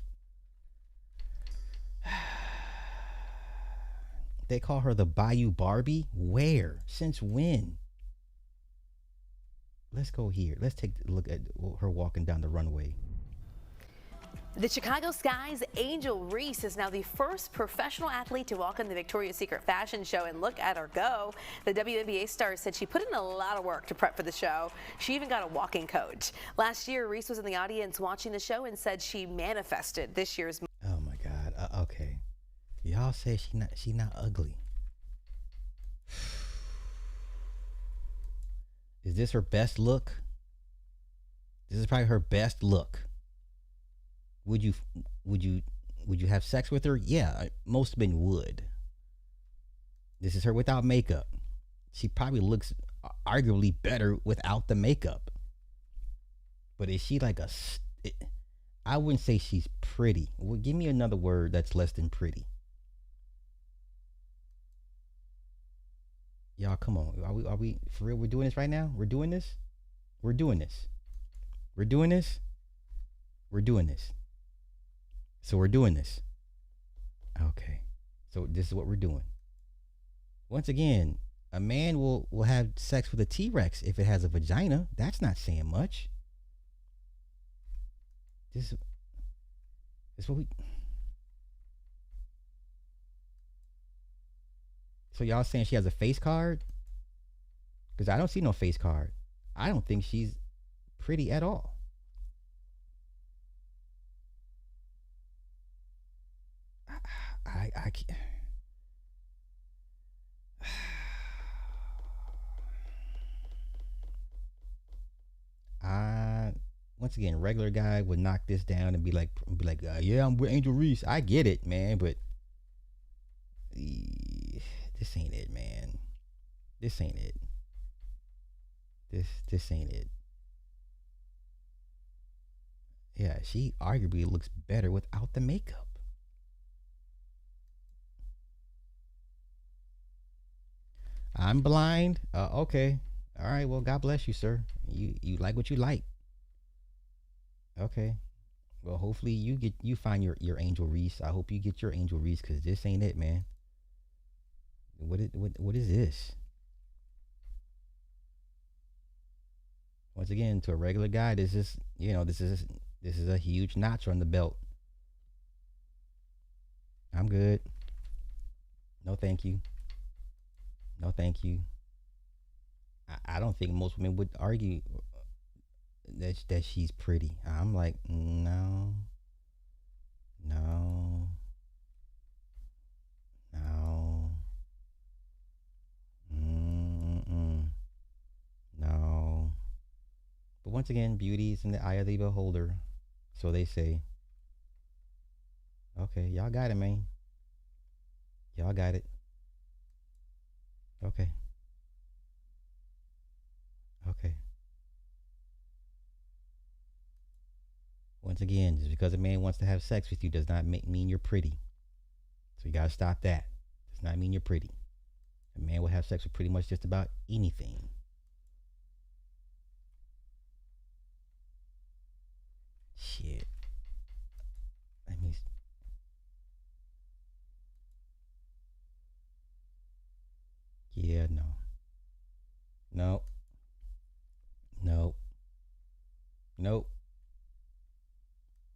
They call her the Bayou Barbie. Where? Since when? Let's go here. Let's take a look at her walking down the runway. The Chicago Sky's Angel Reese is now the first professional athlete to walk in the Victoria's Secret fashion show, and look at her go. The WNBA star said she put in a lot of work to prep for the show. She even got a walking coach. Last year, Reese was in the audience watching the show and said she manifested this year's. Oh my God. Okay. Y'all say she not ugly. Is this her best look? This is probably her best look. Would you have sex with her? Yeah, most men would. This is her without makeup. She probably looks arguably better without the makeup. But is she like I wouldn't say she's pretty. Well, give me another word that's less than pretty. Y'all, come on. Are we for real? We're doing this right now? We're doing this? We're doing this. We're doing this? We're doing this. So we're doing this. Okay. So this is what we're doing. Once again, a man will have sex with a T-Rex if it has a vagina. That's not saying much. This is what we... So y'all saying she has a face card? Because I don't see no face card. I don't think she's pretty at all. I can't. once again, regular guy would knock this down and be like, yeah, I'm with Angel Reese. I get it, man, but this ain't it, man. This ain't it. This ain't it. Yeah, she arguably looks better without the makeup. I'm blind. Okay. All right. Well, God bless you, sir. You like what you like. Okay. Well, hopefully you find your Angel Reese. I hope you get your Angel Reese, because this ain't it, man. What is this? Once again, to a regular guy, this is a huge notch on the belt. I'm good. No, thank you. No, thank you. I don't think most women would argue that she's pretty. I'm like, no. No. But once again, beauty is in the eye of the beholder, so they say. Okay, y'all got it, man. Y'all got it. Okay. Once again, just because a man wants to have sex with you does not mean you're pretty. So you gotta stop that. Does not mean you're pretty. A man will have sex with pretty much just about anything. Shit. Let me. Yeah, no. Nope. Nope. Nope.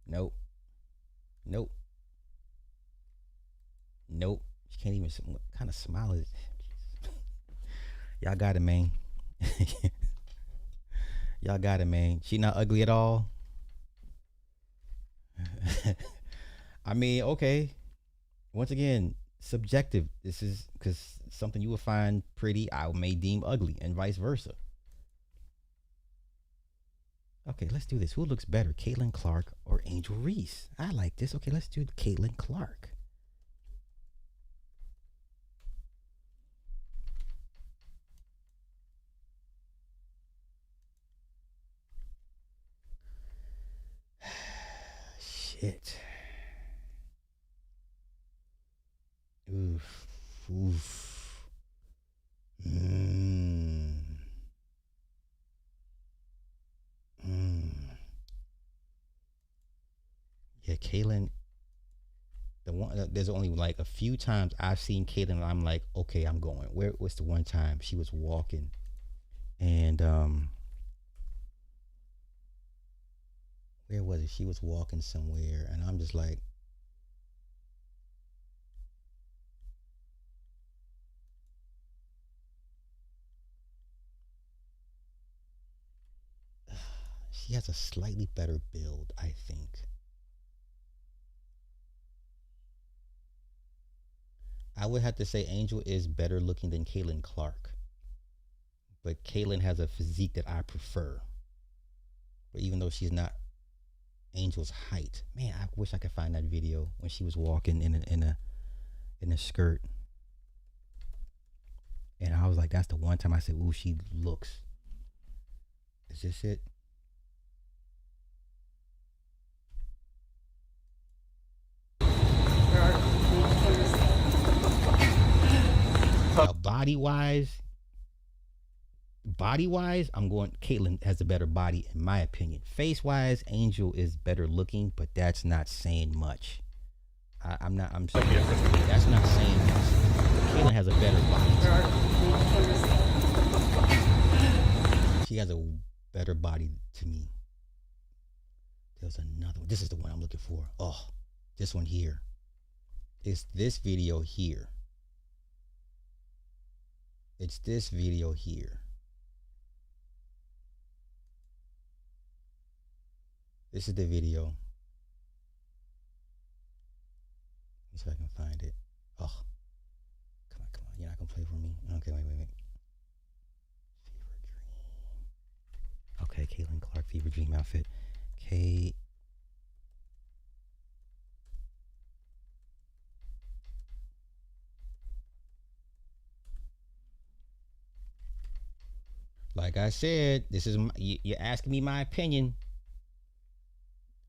Nope. Nope. Nope. She can't even. What kind of smile is it? Y'all got it, man. Y'all got it, man. She not ugly at all. I mean, okay. Once again, subjective. This is because something you would find pretty, I may deem ugly, and vice versa. Okay, let's do this. Who looks better, Caitlin Clark or Angel Reese? I like this. Okay, let's do Caitlin Clark. Shit. Oof. Yeah, Caitlin. There's only like a few times I've seen Caitlin and I'm like, okay, I'm going. Where was the one time she was walking and where was it? She was walking somewhere and I'm just like, she has a slightly better build, I think. I would have to say Angel is better looking than Caitlin Clark. But Caitlin has a physique that I prefer. But even though she's not Angel's height, man, I wish I could find that video when she was walking in a skirt. And I was like, that's the one time I said, ooh, she looks. Is this it? Body wise, I'm going. Caitlin has a better body in my opinion. Face wise, Angel is better looking, but that's not saying much. I'm sorry. That's not saying much. Caitlin has a better body. She has a better body to me. There's another one. This is the one I'm looking for. Oh, this one here. It's this video here. It's this video here. This is the video. Let me see if I can find it. Oh, come on. You're not gonna play for me? Okay, wait. Fever Dream. Okay, Caitlin Clark, Fever Dream outfit. Okay. Like I said, this is you're asking me my opinion.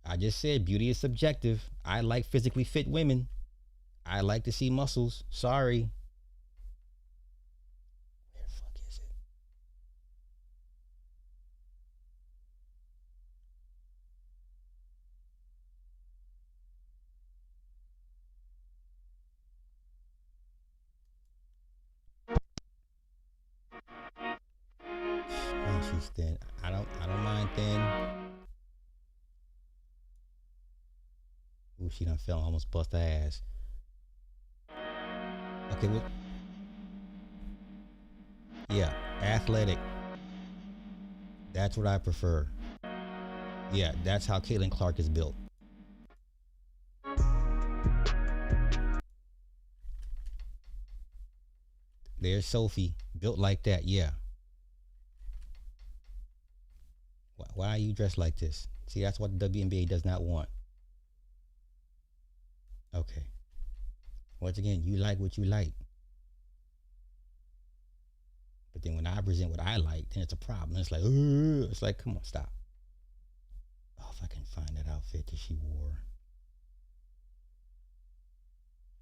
I just said beauty is subjective. I like physically fit women. I like to see muscles. Sorry. Where the fuck is it? Man, she's thin. I don't mind thin. Ooh, she done fell, almost bust her ass. Okay, what? Yeah, athletic. That's what I prefer. Yeah, that's how Caitlin Clark is built. There's Sophie, built like that. Yeah. Why are you dressed like this? See, that's what the WNBA does not want. Okay. Once again, you like what you like. But then when I present what I like, then it's a problem. It's like, come on, stop. Oh, if I can find that outfit that she wore.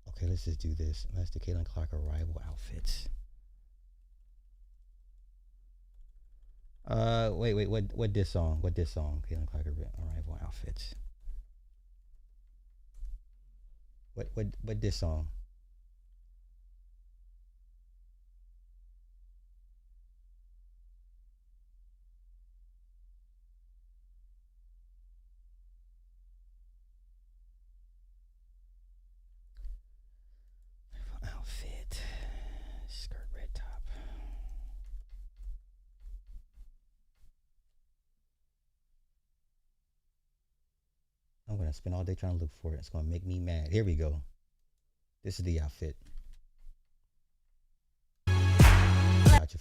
Okay, let's just do this. Let's do Caitlin Clark arrival outfits. Wait, what this song? What this song? Caitlin Clark arrival outfits. What this song? Outfit. Skirt, red top. I'm gonna spend all day trying to look for it. It's gonna make me mad. Here we go. This is the outfit. Gotcha.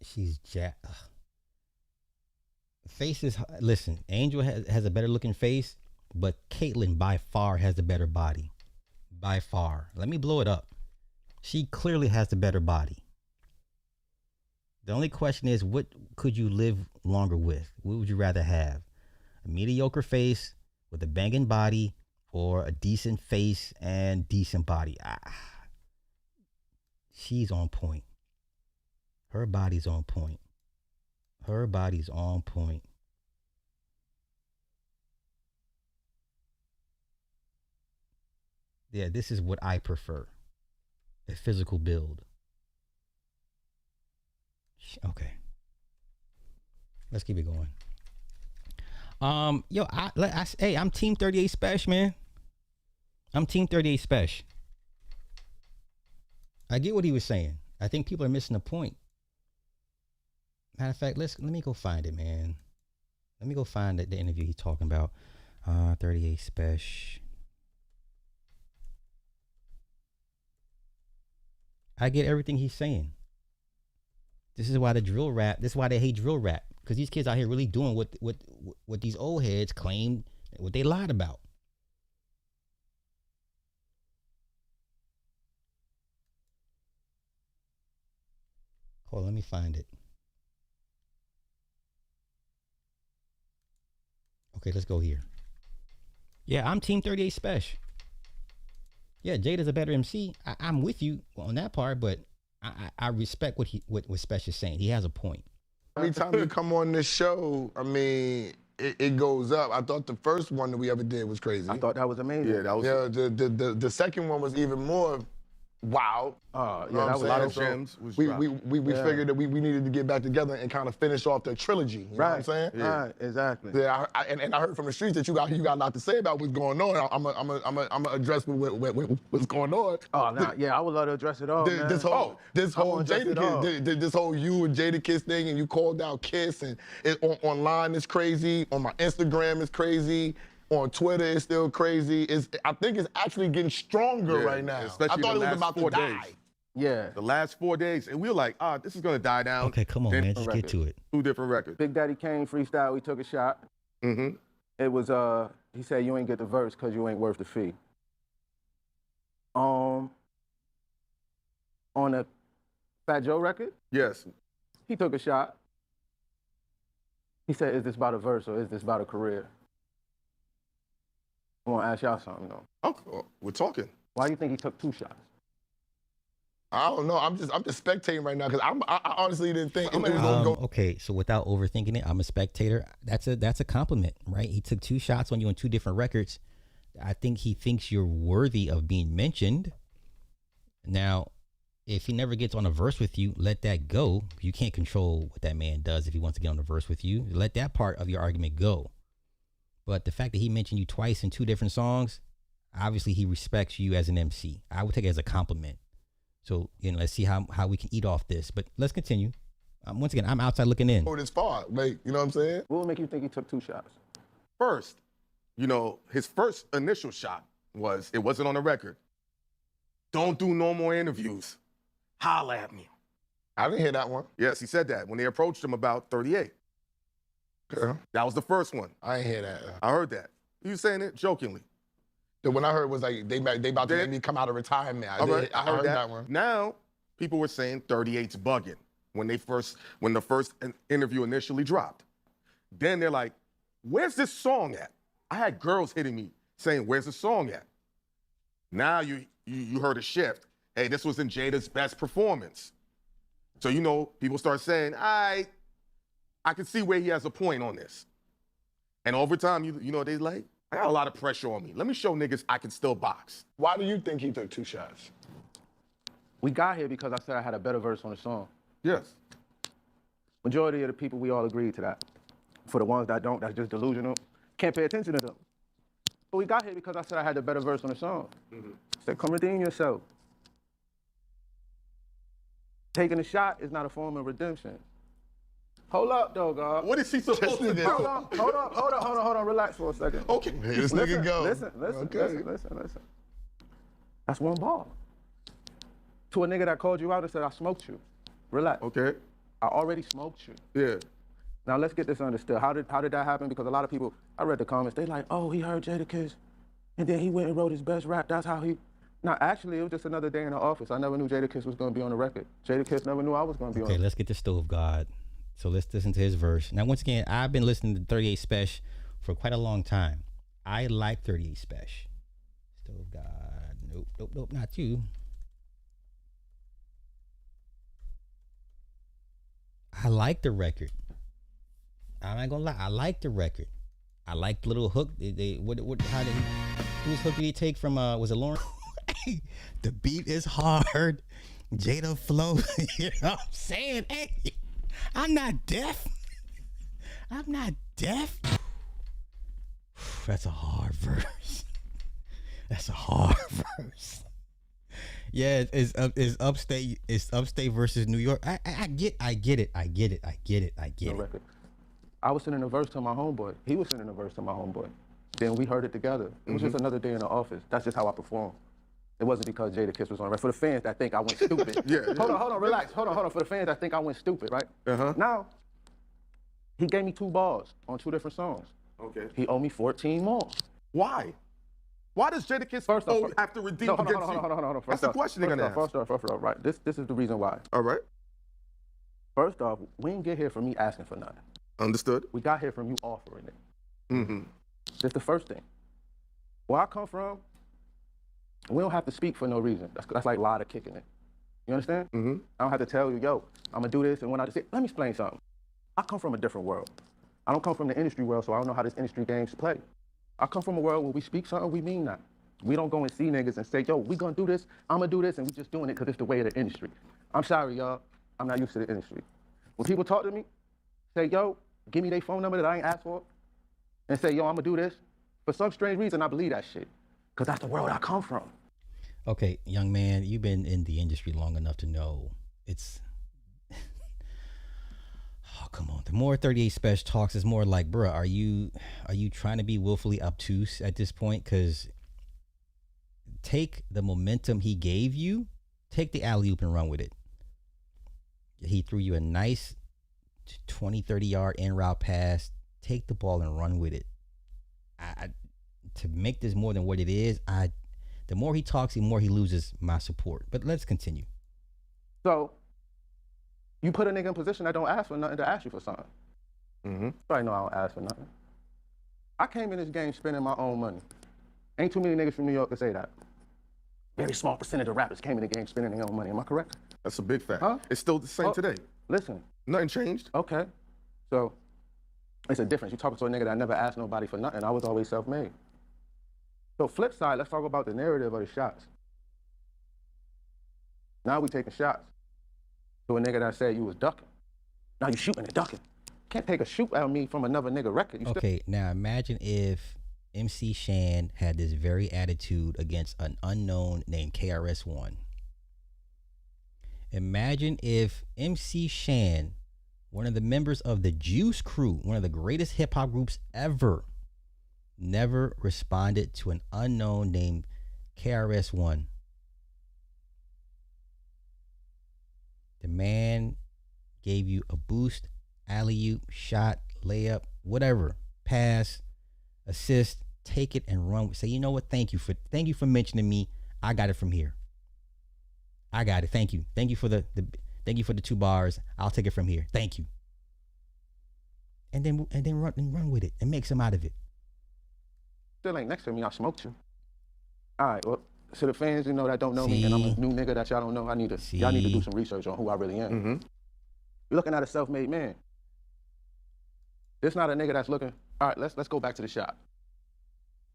She's face is, listen, Angel has a better looking face, but Caitlyn by far has the better body. By far. Let me blow it up. She clearly has the better body. The only question is, what could you live longer with? What would you rather have? A mediocre face with a banging body, or a decent face and decent body? She's on point. Her body's on point. Her body's on point. Yeah, this is what I prefer. A physical build. Okay. Let's keep it going. Yo, hey, I'm Team 38 Special, man. I'm Team 38 Special. I get what he was saying. I think people are missing the point. Matter of fact, let me go find it, man. Let me go find the interview he's talking about. 38 Special. I get everything he's saying. This is why this is why they hate drill rap. Because these kids out here really doing what these old heads claim, what they lied about. Hold on, let me find it. Okay, let's go here. Yeah, I'm Team 38 Special. Yeah, Jada's a better MC. I'm with you on that part, but I respect what Special is saying. He has a point. Every time you come on this show, I mean, it goes up. I thought the first one that we ever did was crazy. I thought that was amazing. Yeah, that was. Yeah, the second one was even more wow. Yeah, that was a lot of gems. We figured that we needed to get back together and kind of finish off the trilogy. You know what I'm saying? Right, exactly. Yeah, and I heard from the streets that you got a lot to say about what's going on. I'm gonna address what's going on. Oh, nah, yeah, I would love to address it all, man. This whole Jada, this whole you and Jada Kiss thing, and you called out Kiss, and online it's crazy. On my Instagram it's crazy. On Twitter, it's still crazy. I think it's actually getting stronger right now. I thought it was about to die. Yeah. The last 4 days, and we were like, this is gonna die down. Okay, come on, man, just get to it. 2 different records. Big Daddy Kane freestyle, he took a shot. Mm-hmm. It was, he said, you ain't get the verse because you ain't worth the fee. On the Fat Joe record, yes, he took a shot. He said, is this about a verse or is this about a career? I want to ask y'all something, though. Oh, we're talking. Why do you think he took 2 shots? I don't know. I'm just spectating right now because I honestly didn't think it was gonna go. Okay, so without overthinking it, I'm a spectator. That's a compliment, right? He took 2 shots on you on 2 different records. I think he thinks you're worthy of being mentioned. Now, if he never gets on a verse with you, let that go. You can't control what that man does if he wants to get on a verse with you. Let that part of your argument go. But the fact that he mentioned you twice in 2 different songs, obviously he respects you as an MC. I would take it as a compliment. So, let's see how we can eat off this. But let's continue. Once again, I'm outside looking in. This far, like, you know what I'm saying? What would make you think he took 2 shots? First, his first initial shot it wasn't on the record. Don't do no more interviews. Holla at me. I didn't hear that one. Yes, he said that when they approached him about 38. Yeah. That was the first one. I didn't hear that. I heard that. He was saying it jokingly. The one I heard was like, they about to let me come out of retirement. I heard that one. Now, people were saying 38's bugging when the first interview initially dropped. Then they're like, where's this song at? I had girls hitting me saying, where's the song at? Now you heard a shift. Hey, this was in Jada's best performance. So, people start saying, I can see where he has a point on this. And over time, they like, I got a lot of pressure on me. Let me show niggas I can still box. Why do you think he took 2 shots? We got here because I said I had a better verse on the song. Yes. Majority of the people, we all agreed to that. For the ones that don't, that's just delusional. Can't pay attention to them. But we got here because I said I had a better verse on the song. Mm-hmm. I said, come redeem yourself. Taking a shot is not a form of redemption. Hold up, though, God. What is he supposed to do? Hold on. Relax for a second. Okay. This nigga go. Listen. That's one ball. To a nigga that called you out and said, I smoked you. Relax. Okay. I already smoked you. Yeah. Now, let's get this understood. How did that happen? Because a lot of people, I read the comments, they like, oh, he heard Jadakiss, and then he went and wrote his best rap. That's how he... Now, actually, it was just another day in the office. I never knew Jadakiss was going to be on the record. Jadakiss never knew I was going to be on it. Okay, let's get the Stove God. So let's listen to his verse. Now, once again, I've been listening to 38 Special for quite a long time. I like 38 Special. Stove God. Nope, not you. I like the record. I'm not gonna lie. I like the record. I like the little hook. Whose hook did he take from? Was it Lauren? The beat is hard. Jada flow. You know what I'm saying? Hey, I'm not deaf. That's a hard verse. Yeah, it's upstate versus New York. I get it. Record. I was sending a verse to my homeboy. He was sending a verse to my homeboy. Then we heard it together. It was just another day in the office. That's just how I perform. It wasn't because Jadakiss was on the record. For the fans that think I went stupid. Yeah. Hold on, relax. Hold on. For the fans that think I went stupid, right? Uh-huh. Now, he gave me 2 bars on 2 different songs. Okay. He owed me 14 more. Why? Why does Jadakiss have to redeem against you? Hold on. That's the question they're gonna ask. First off, right. This is the reason why. All right. First off, we didn't get here from me asking for nothing. Understood. We got here from you offering it. Mm-hmm. That's the first thing. Where I come from, we don't have to speak for no reason. That's like Lada kicking it. You understand? Mm-hmm. I don't have to tell you, yo, I'm gonna do this, and when I just say, let me explain something. I come from a different world. I don't come from the industry world, so I don't know how this industry game's play. I come from a world where we speak something, we mean that. We don't go and see niggas and say, yo, we gonna do this, I'm gonna do this, and we just doing it because it's the way of the industry. I'm sorry, y'all. I'm not used to the industry. When people talk to me, say, yo, give me their phone number that I ain't asked for, and say, yo, I'm gonna do this, for some strange reason, I believe that shit, because that's the world I come from. Okay, young man, you've been in the industry long enough to know it's... Oh, come on. The more 38 Special talks, is more like, bruh, are you trying to be willfully obtuse at this point? Because take the momentum he gave you Take the alley-oop and run with it. He threw you a nice 20, 30-yard in-route pass. Take the ball and run with it. To make this more than what it is, the more he talks, the more he loses my support. But let's continue. So, you put a nigga in position that don't ask for nothing to ask you for something. Mm-hmm. I know I don't ask for nothing. I came in this game spending my own money. Ain't too many niggas from New York that say that. Very small percentage of rappers came in the game spending their own money. Am I correct? That's a big fact. Huh? It's still the same today. Listen. Nothing changed. Okay. So, it's a difference. You talking to a nigga that never asked nobody for nothing. I was always self-made. So flip side, let's talk about the narrative of the shots. Now we taking shots to a nigga that said you was ducking. Now you shooting and ducking. Can't take a shoot at me from another nigga record. Okay, now imagine if MC Shan had this very attitude against an unknown named KRS-One. Imagine if MC Shan, one of the members of the Juice Crew, one of the greatest hip-hop groups ever, never responded to an unknown named KRS-One. The man gave you a boost, alley-oop, shot, layup, whatever, pass, assist, take it and run. Say, you know what? Thank you for mentioning me. I got it from here. I got it. Thank you. Thank you for the 2 bars. I'll take it from here. Thank you. And then run with it and make some out of it. Still ain't next to me. I smoked you. All right. Well, to the fans, that don't know me, and I'm a new nigga that y'all don't know, y'all need to do some research on who I really am. Mm-hmm. You're looking at a self-made man. This not a nigga that's looking. All right. Let's go back to the shop.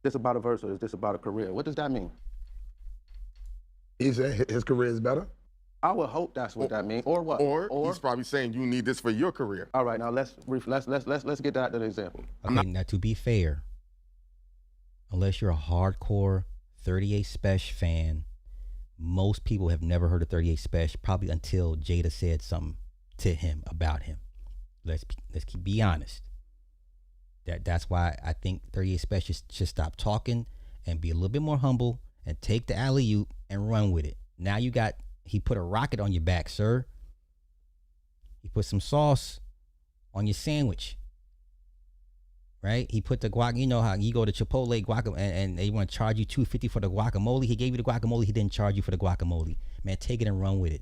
This about a verse or is this about a career? What does that mean? He said his career is better? I would hope that's what that means. Or what? Or he's probably saying you need this for your career. All right, now let's get that to the example. Okay, now to be fair, unless you're a hardcore 38 Special fan, most people have never heard of 38 Special probably until Jada said something to him about him. Let's be honest. That's why I think 38 Special should stop talking and be a little bit more humble and take the alley-oop and run with it. Now he put a rocket on your back, sir. He put some sauce on your sandwich. Right? He put the guac, you know how you go to Chipotle guacamole and they want to charge you $2.50 for the guacamole. He gave you the guacamole, he didn't charge you for the guacamole. Man, take it and run with it.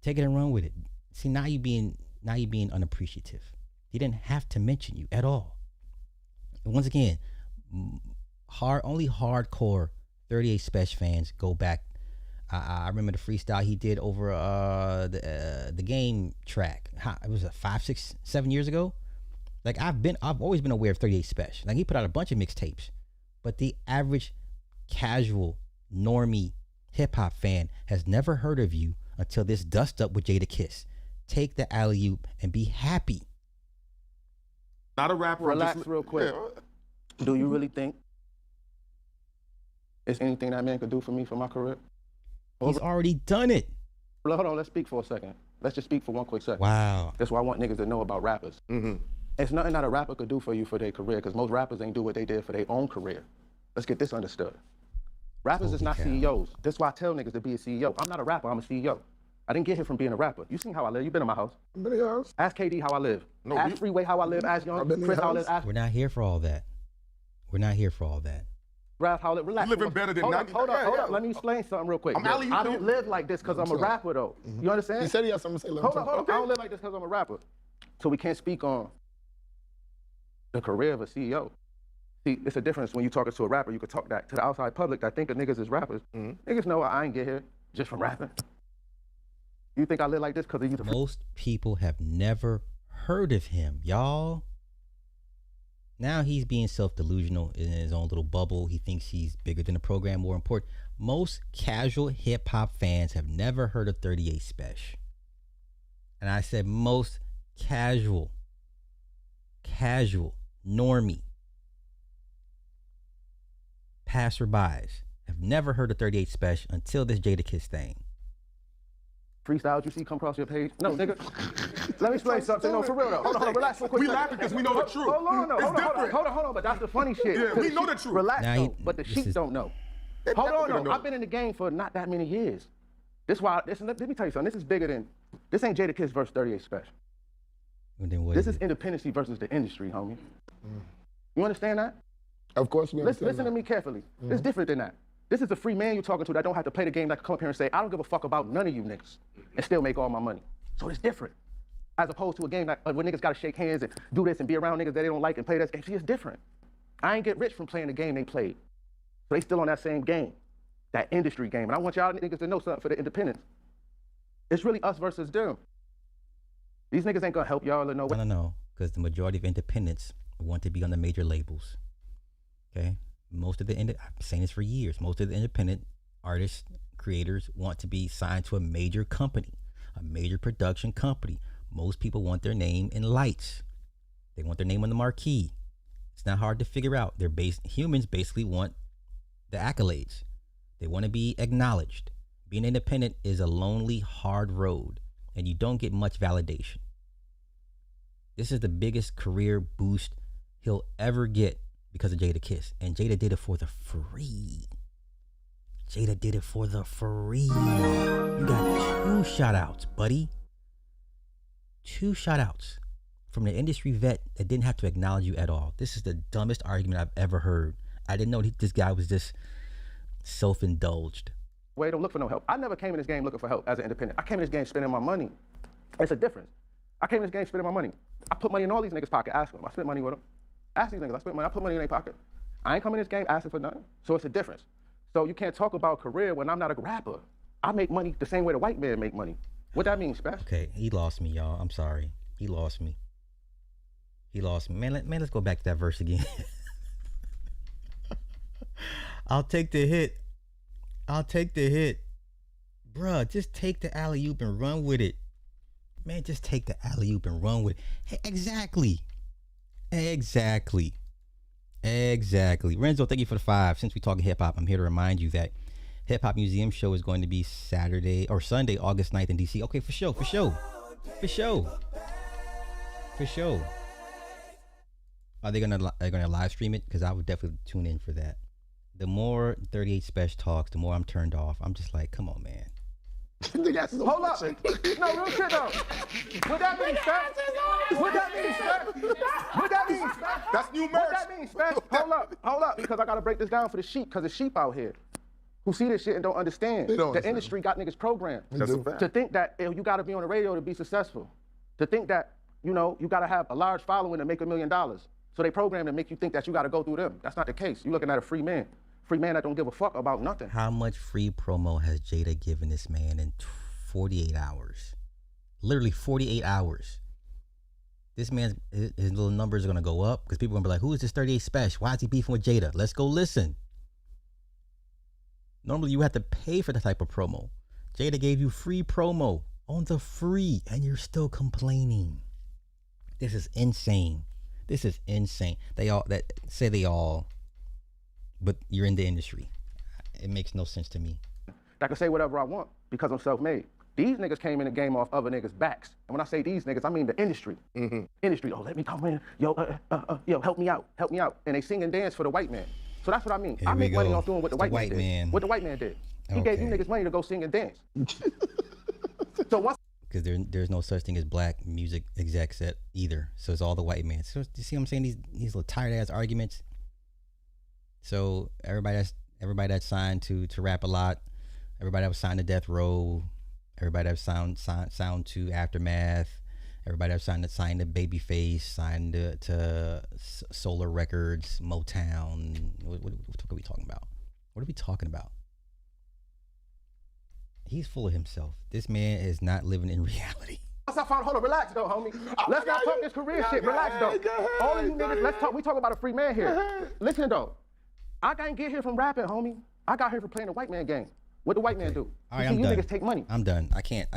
Take it and run with it. See, now you being unappreciative. He didn't have to mention you at all. And once again, only hardcore 38 Special fans go back. I remember the freestyle he did over the game track. It was 5, 6, 7 years ago. Like I've always been aware of 38 Special. Like he put out a bunch of mixtapes, but the average casual normie hip hop fan has never heard of you until this dust up with Jada Kiss. Take the alley-oop and be happy. Not a rapper. Relax real quick. Yeah. Do you really think there's anything that man could do for me for my career? He's already done it. Hold on, let's speak for a second. Let's just speak for one quick second. Wow. That's what I want niggas to know about rappers. Mm-hmm. It's nothing that a rapper could do for you for their career, because most rappers ain't do what they did for their own career. Let's get this understood. Rappers is not CEOs. That's why I tell niggas to be a CEO. I'm not a rapper, I'm a CEO. I didn't get here from being a rapper. You seen how I live. You been in my house. I've been in your house. Ask KD how I live. No, ask Freeway how I live. Ask Young Chris how I live. Ask We're not here for all that. We're not here for all that. Ralph how I live. Relax. You living better than hold 90. Hold up. Let me explain something real quick. I don't live like this because I'm a rapper, though. You understand? He said he has something to say. Hold on. I don't live like this because I'm a rapper. So we can't speak on the career of a CEO. See, it's a difference when you talking to a rapper. You could talk that to the outside public that think of niggas as rappers. Niggas know I ain't get here just from rapping. You think I live like this because of you? Most people have never heard of him, y'all. Now he's being self-delusional in his own little bubble. He thinks he's bigger than the program, more important. Most casual hip-hop fans have never heard of 38 Special. And I said most casual, normie, passerbys have never heard of 38 Special until this Jada Kiss thing. Freestyles you see come across your page? No, nigga. Let me explain something. No, for real though. Hold on, relax real quick. We laughing because we know the truth. Hold on. But that's the funny shit. Yeah, we know the truth. Relax though, but the sheep don't know. Hold on, though. I've been in the game for not that many years. Let me tell you something. This is bigger than, this ain't Jada Kiss versus 38 Special. Then what this is independency versus the industry, homie. You understand that? Of course we understand. Listen to me carefully. It's different than that. This is a free man you're talking to that don't have to play the game that can come up here and say, I don't give a fuck about none of you niggas and still make all my money. So it's different. As opposed to a game that where niggas gotta shake hands and do this and be around niggas that they don't like and play that game. See, it's different. I ain't get rich from playing the game they played. So they still on that same game, that industry game. And I want y'all niggas to know something for the independents. It's really us versus them. These niggas ain't gonna help y'all or no way. No, because the majority of independents want to be on the major labels. Okay? Most of the, I'm saying this for years, most of the independent artists, creators want to be signed to a major company, a major production company. Most people want their name in lights. They want their name on the marquee. It's not hard to figure out. Humans basically want the accolades. They want to be acknowledged. Being independent is a lonely, hard road, and you don't get much validation. This is the biggest career boost he'll ever get because of Jada Kiss. And Jada did it for the free. Jada did it for the free. You got 2 shout-outs, buddy. 2 shout-outs from the industry vet that didn't have to acknowledge you at all. This is the dumbest argument I've ever heard. I didn't know this guy was just self-indulged. Wait, don't look for no help. I never came in this game looking for help as an independent. I came in this game spending my money. It's a difference. I came in this game spending my money. I put money in all these niggas' pocket. Ask them. I spent money with them. Ask these niggas. I spent money. I put money in their pocket. I ain't coming in this game asking for nothing. So it's a difference. So you can't talk about career when I'm not a rapper. I make money the same way the white man make money. What that mean, Spence? Okay, he lost me, y'all. I'm sorry. He lost me. He lost me. Man, let's go back to that verse again. I'll take the hit. I'll take the hit. Bruh, just take the alley-oop and run with it. Man, just take the alley-oop and run with it. Hey, exactly. Renzo, thank you for the 5. Since we talking hip-hop, I'm here to remind you that Hip Hop Museum show is going to be Sunday, August 9th in DC. Okay, for sure. Are they gonna live stream it? Because I would definitely tune in for that. The more 38 Special talks, the more I'm turned off. I'm just like, come on, man. Hold up. No, real shit though. What that mean, Spence? That's new merch. What that mean, Spence? Hold up, because I gotta break this down for the sheep, because there's sheep out here who see this shit and don't understand. The industry got niggas programmed to think that you gotta be on the radio to be successful. To think that, you gotta have a large following to make $1 million. So they program to make you think that you gotta go through them. That's not the case. You're looking at a free man. Free man that don't give a fuck about nothing. How much free promo has Jada given this man in 48 hours? Literally 48 hours. This man's, his little numbers are gonna go up because people are gonna be like, who is this 38 Special? Why is he beefing with Jada? Let's go listen. Normally you have to pay for that type of promo. Jada gave you free promo on the free and you're still complaining. This is insane. They all, but you're in the industry. It makes no sense to me. I can say whatever I want because I'm self-made. These niggas came in the game off other niggas' backs. And when I say these niggas, I mean the industry. Industry, let me come in. Yo, help me out. And they sing and dance for the white man. So that's what I mean. I make money off doing what the white man did. What the white man did. He gave you niggas money to go sing and dance. So what's... Because there's no such thing as black music execs either. So it's all the white man. So you see what I'm saying? These little tired ass arguments. So everybody that's signed to rap a lot, everybody that was signed to Death Row, everybody that was signed to Aftermath, everybody that was signed to Babyface, signed to Solar Records, Motown. What are we talking about? What are we talking about? He's full of himself. This man is not living in reality. Hold on, relax though, homie. Let's not talk this career shit. Relax though. All of you niggas, let's talk. We talk about a free man here. Listen though, I didn't get here from rapping, homie. I got here from playing the white man game. What the white man do? All right, I'm done. You niggas take money. I'm done. I can't.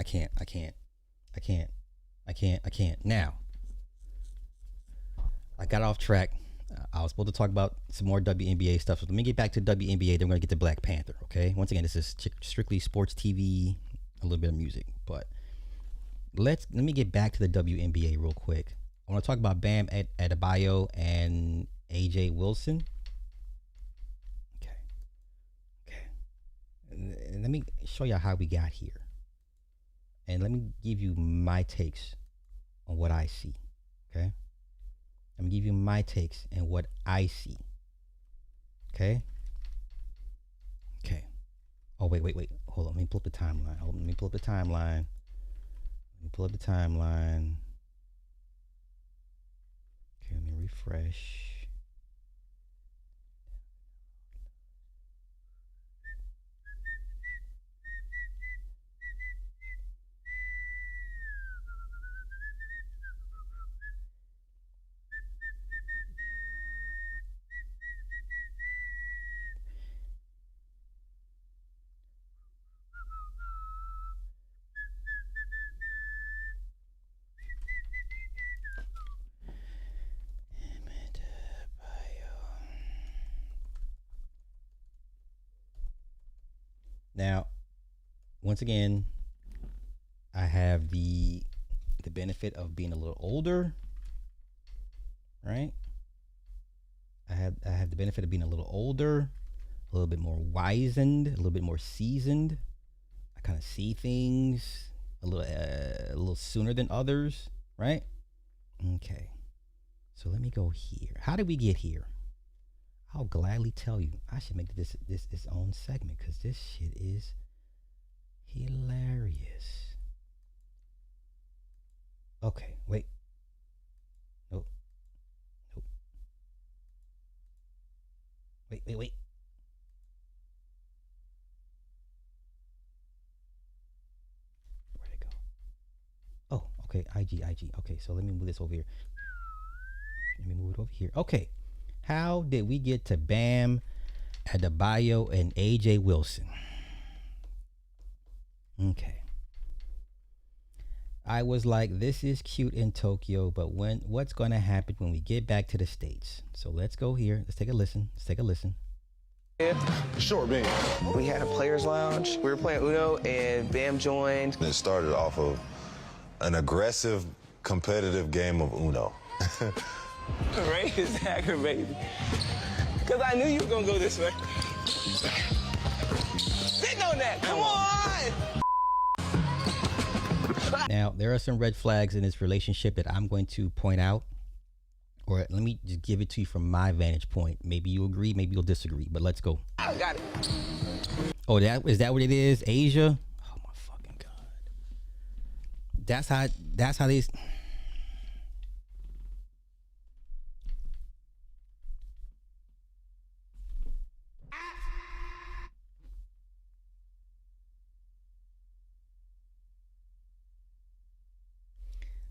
Now, I got off track. I was supposed to talk about some more WNBA stuff. So let me get back to WNBA. Then we're gonna get to Black Panther. Okay. Once again, this is strictly sports TV, a little bit of music. But let me get back to the WNBA real quick. I want to talk about Bam Adebayo and AJ Wilson. Okay. And let me show y'all how we got here. and let me give you my takes on what I see. Okay? Let me give you my takes and what I see. Okay? Okay. Oh, wait. Hold on. Let me pull up the timeline. Let me pull up the timeline. Okay, let me refresh. Now, once again, I have the benefit of being a little older, right? I have the benefit of being a little older, a little bit more wizened, a little bit more seasoned. I kind of see things a little sooner than others, right? Okay. So let me go here. How did we get here? I'll gladly tell you. I should make this its own segment because this shit is hilarious. Okay, wait. Nope. Wait. Where'd it go? Oh, okay. IG. Okay, so let me move this over here. Okay. How did we get to Bam, Adebayo, and AJ Wilson? Okay. I was like, this is cute in Tokyo, but what's going to happen when we get back to the States? So let's go here. Let's take a listen. Sure, Bam. We had a players lounge. We were playing Uno, and Bam joined. It started off of an aggressive, competitive game of Uno. Ray is aggravating. Because I knew you were going to go this way. Sit on that. Come on. Now, there are some red flags in this relationship that I'm going to point out. Or let me just give it to you from my vantage point. Maybe you agree, maybe you'll disagree, but let's go. I got it. Oh, is that what it is? Asia? Oh my fucking God. That's how these.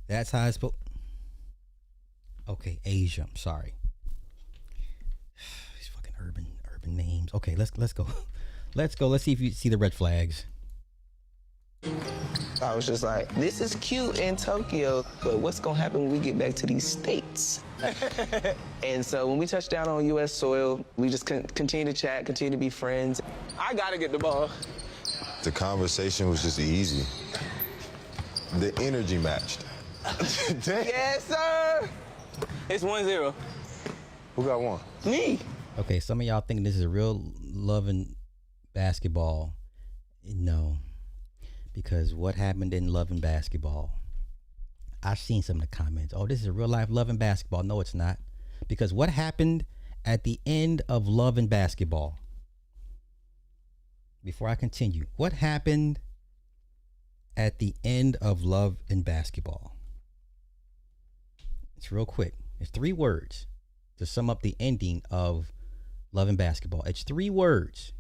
That's how it's supposed. Okay, Asia. I'm sorry. These fucking urban names. Okay, let's go. Let's go. Let's see if you see the red flags. I was just like, this is cute in Tokyo, but what's gonna happen when we get back to these states? And so when we touch down on U.S. soil, we just continue to chat, continue to be friends. I gotta get the ball. The conversation was just easy. The energy matched. Yes, sir. It's 1-0. Who got one? Me. Okay, some of y'all think this is a real love and basketball. No, because what happened in love and basketball? I've seen some of the comments. Oh, this is a real life love and basketball. No, it's not. Because what happened at the end of love and basketball? Before I continue, what happened at the end of love and basketball? It's real quick. It's 3 words to sum up the ending of love and basketball. It's 3 words.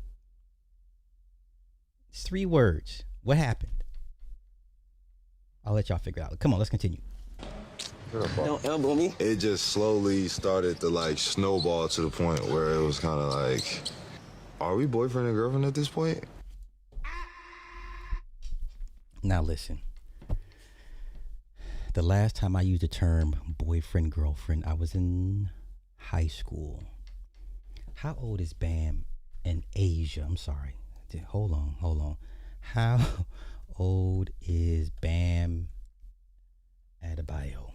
It's 3 words. What happened? I'll let y'all figure it out. Come on, let's continue. Don't elbow me. It just slowly started to like snowball to the point where it was kind of like, are we boyfriend and girlfriend at this point? Now listen. The last time I used the term boyfriend, girlfriend, I was in high school. How old is Bam and Asia? I'm sorry. Hold on. How old is Bam Adebayo?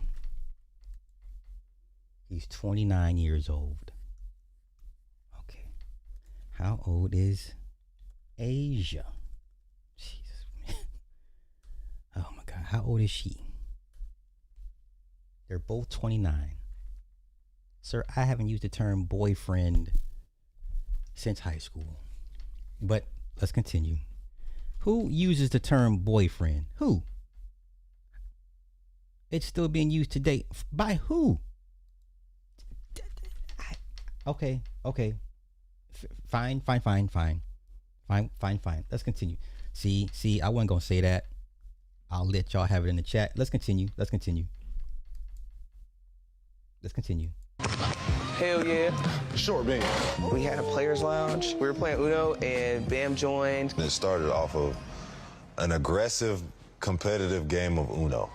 He's 29 years old. Okay. How old is Asia? Jesus, man. How old is she? They're both 29. Sir, I haven't used the term boyfriend since high school. But let's continue. Who uses the term boyfriend? Who? It's still being used today. By who? Okay. Fine. Let's continue. See, I wasn't gonna say that. I'll let y'all have it in the chat. Let's continue. Hell yeah. Sure, Bam. We had a players lounge. We were playing Uno and Bam joined. It started off of an aggressive, competitive game of Uno.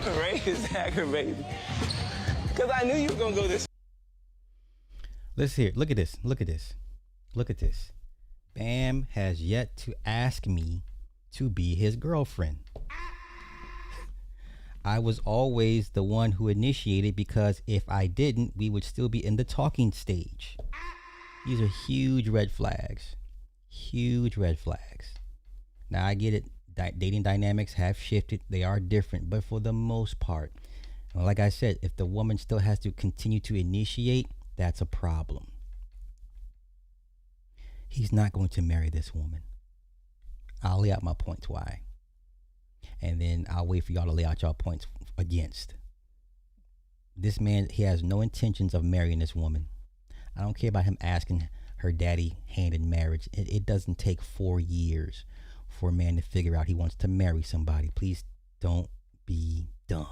Ray is aggravating. Because I knew you were going to go this. Let's hear. Look at this. Bam has yet to ask me to be his girlfriend. I was always the one who initiated because if I didn't, we would still be in the talking stage. These are huge red flags. Now I get it. Dating dynamics have shifted. They are different, but for the most part, like I said, if the woman still has to continue to initiate, that's a problem. He's not going to marry this woman. I'll lay out my points why. And then I'll wait for y'all to lay out y'all points against. This man, he has no intentions of marrying this woman. I don't care about him asking her daddy hand in marriage. It doesn't take 4 years for a man to figure out he wants to marry somebody. Please don't be dumb.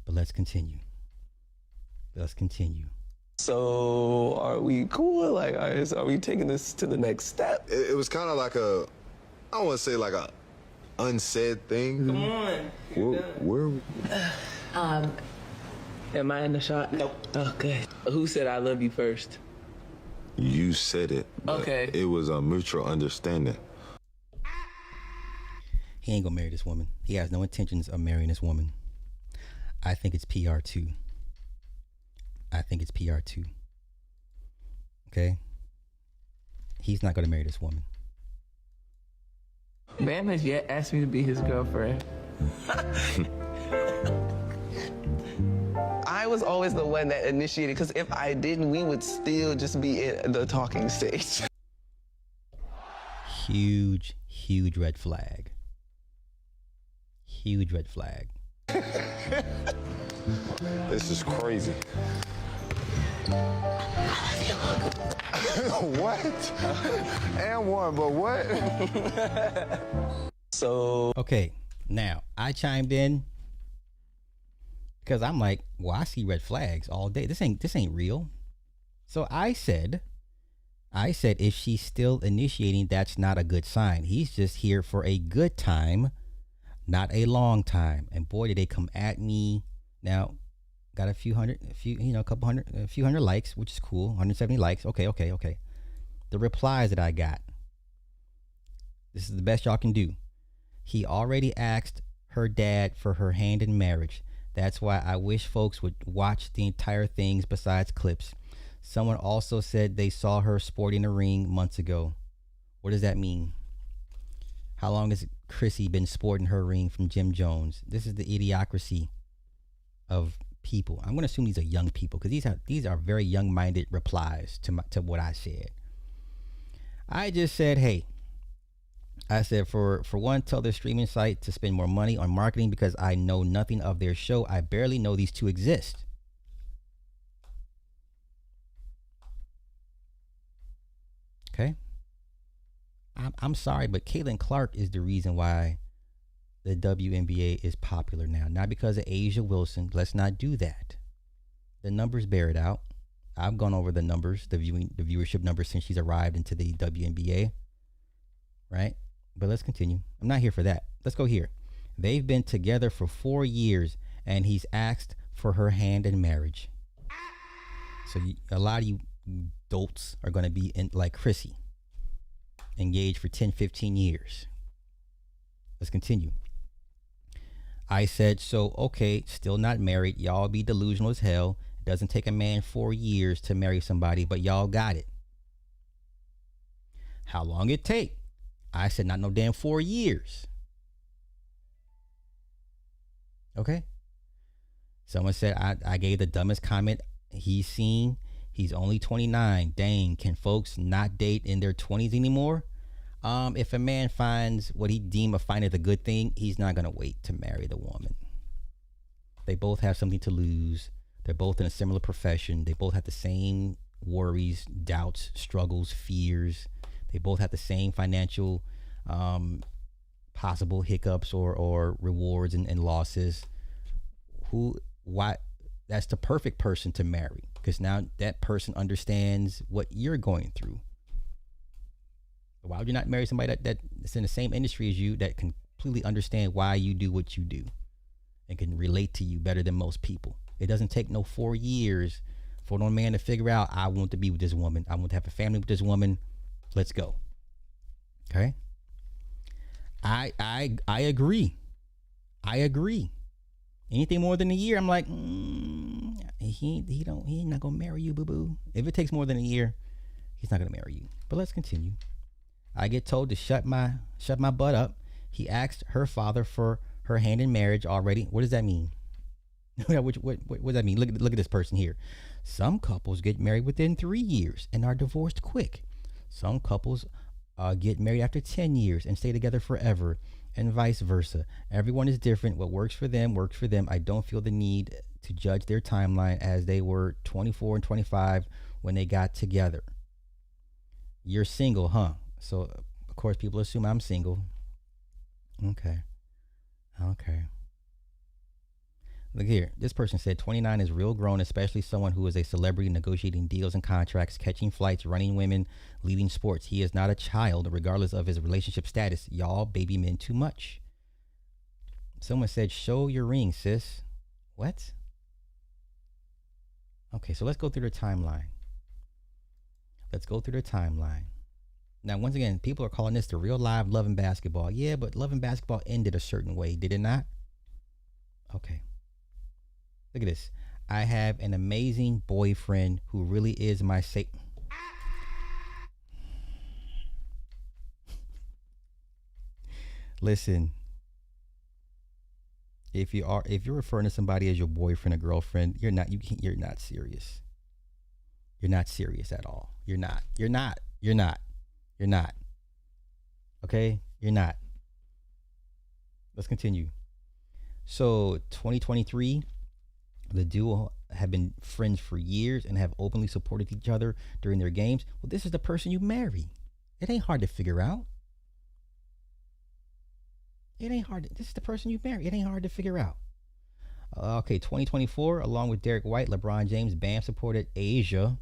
But let's continue. So are we cool? Like, are we taking this to the next step? It was kind of like I don't want to say like a unsaid thing. Come on. Where? Am I in the shot? Nope. Okay. Who said I love you first? You said it. Okay. It was a mutual understanding. He ain't gonna marry this woman. He has no intentions of marrying this woman. I think it's PR too. Okay? He's not gonna marry this woman. Bam has yet asked me to be his girlfriend. I was always the one that initiated, because if I didn't, we would still just be in the talking stage. Huge red flag. This is crazy. What? And one, but what? So. Okay, now I chimed in because I'm like, well, I see red flags all day. This ain't real. So I said if she's still initiating, that's not a good sign. He's just here for a good time, not a long time. And boy, did they come at me. Now, got a few hundred likes, which is cool. 170 likes. Okay. The replies that I got. This is the best y'all can do. He already asked her dad for her hand in marriage. That's why I wish folks would watch the entire things besides clips. Someone also said they saw her sporting a ring months ago. What does that mean? How long has Chrissy been sporting her ring from Jim Jones? This is the idiocracy of people. I'm going to assume these are young people because these are very young-minded replies to what I said. I just said, hey, I said, for one, tell their streaming site to spend more money on marketing because I know nothing of their show. I barely know these two exist. Okay. I'm sorry, but Caitlin Clark is the reason why the WNBA is popular now. Not because of Asia Wilson. Let's not do that. The numbers bear it out. I've gone over the numbers, the viewership numbers since she's arrived into the WNBA. Right? But let's continue. I'm not here for that. Let's go here. They've been together for 4 years and he's asked for her hand in marriage. So a lot of you dolts are going to be like Chrissy, engaged for 10, 15 years. Let's continue. I said, so, okay, still not married. Y'all be delusional as hell. It doesn't take a man 4 years to marry somebody, but y'all got it. How long it take? I said, not no damn 4 years. Okay. Someone said I gave the dumbest comment he's seen. He's only 29. Dang, can folks not date in their 20s anymore? If a man finds what he deem a find it a good thing, he's not gonna wait to marry the woman. They both have something to lose. They're both in a similar profession. They both have the same worries, doubts, struggles, fears. They both have the same financial possible hiccups or rewards and losses. Why? That's the perfect person to marry, because now that person understands what you're going through. Why would you not marry somebody that's in the same industry as you, that can completely understand why you do what you do and can relate to you better than most people? It doesn't take no 4 years for no man to figure out, I want to be with this woman. I want to have a family with this woman. Let's go. Okay. I agree. I agree. Anything more than a year, I'm like, he ain't not gonna marry you, boo boo. If it takes more than a year, he's not gonna marry you. But let's continue. I get told to shut my butt up. He asked her father for her hand in marriage already. What does that mean? what does that mean? Look at this person here. Some couples get married within 3 years and are divorced quick. Some couples get married after 10 years and stay together forever, and vice versa. Everyone is different. What works for them works for them. I don't feel the need to judge their timeline, as they were 24 and 25 when they got together. You're single, huh? So, of course, people assume I'm single. Okay. Look here. This person said 29 is real grown, especially someone who is a celebrity negotiating deals and contracts, catching flights, running women, leading sports. He is not a child, regardless of his relationship status. Y'all baby men too much. Someone said, show your ring, sis. What? Okay, so let's go through the timeline. Now, once again, people are calling this the real live Love and Basketball. Yeah, but Love and Basketball ended a certain way, did it not? Okay. Look at this. I have an amazing boyfriend who really is my safe. Listen. If you're referring to somebody as your boyfriend or girlfriend, you're not serious. You're not serious at all. You're not. Okay? You're not. Let's continue. So 2023, the duo have been friends for years and have openly supported each other during their games. Well, this is the person you marry. It ain't hard to figure out. This is the person you marry. It ain't hard to figure out. Okay, 2024, along with Derek White, LeBron James, Bam supported Asia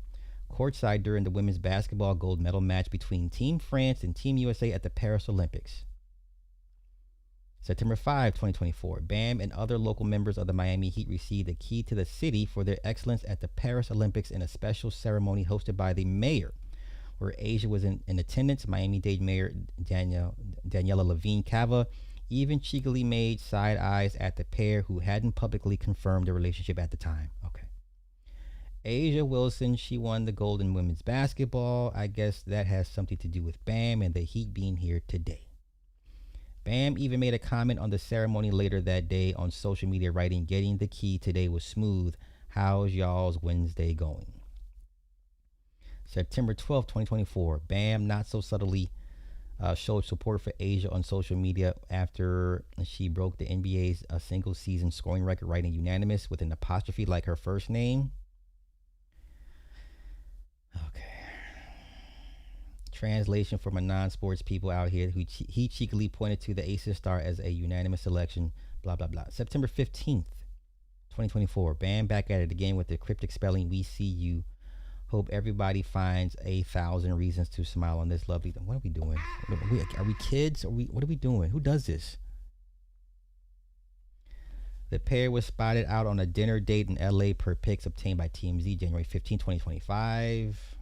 courtside during the women's basketball gold medal match between Team France and Team USA at the Paris Olympics. September 5, 2024, Bam and other local members of the Miami Heat received a key to the city for their excellence at the Paris Olympics in a special ceremony hosted by the mayor, where Asia was in attendance. Miami-Dade Mayor Daniela Levine Cava even cheekily made side eyes at the pair, who hadn't publicly confirmed their relationship at the time. Okay. Asia Wilson, she won the gold in women's basketball. I guess that has something to do with Bam and the Heat being here today. Bam even made a comment on the ceremony later that day on social media, writing, "Getting the key today was smooth. How's y'all's Wednesday going?" September 12th, 2024, Bam not so subtly showed support for Asia on social media after she broke the NBA's single season scoring record, writing unanimous with an apostrophe like her first name. Okay. Translation for my non-sports people out here, who he cheekily pointed to the Aces star as a unanimous selection, blah, blah, blah. September 15th, 2024, Bam back at it again with the cryptic spelling, "We see you. Hope everybody finds 1,000 reasons to smile on this lovely." What are we doing? Are we kids? What are we doing? Who does this? The pair was spotted out on a dinner date in LA per pics obtained by TMZ, January 15, 2025.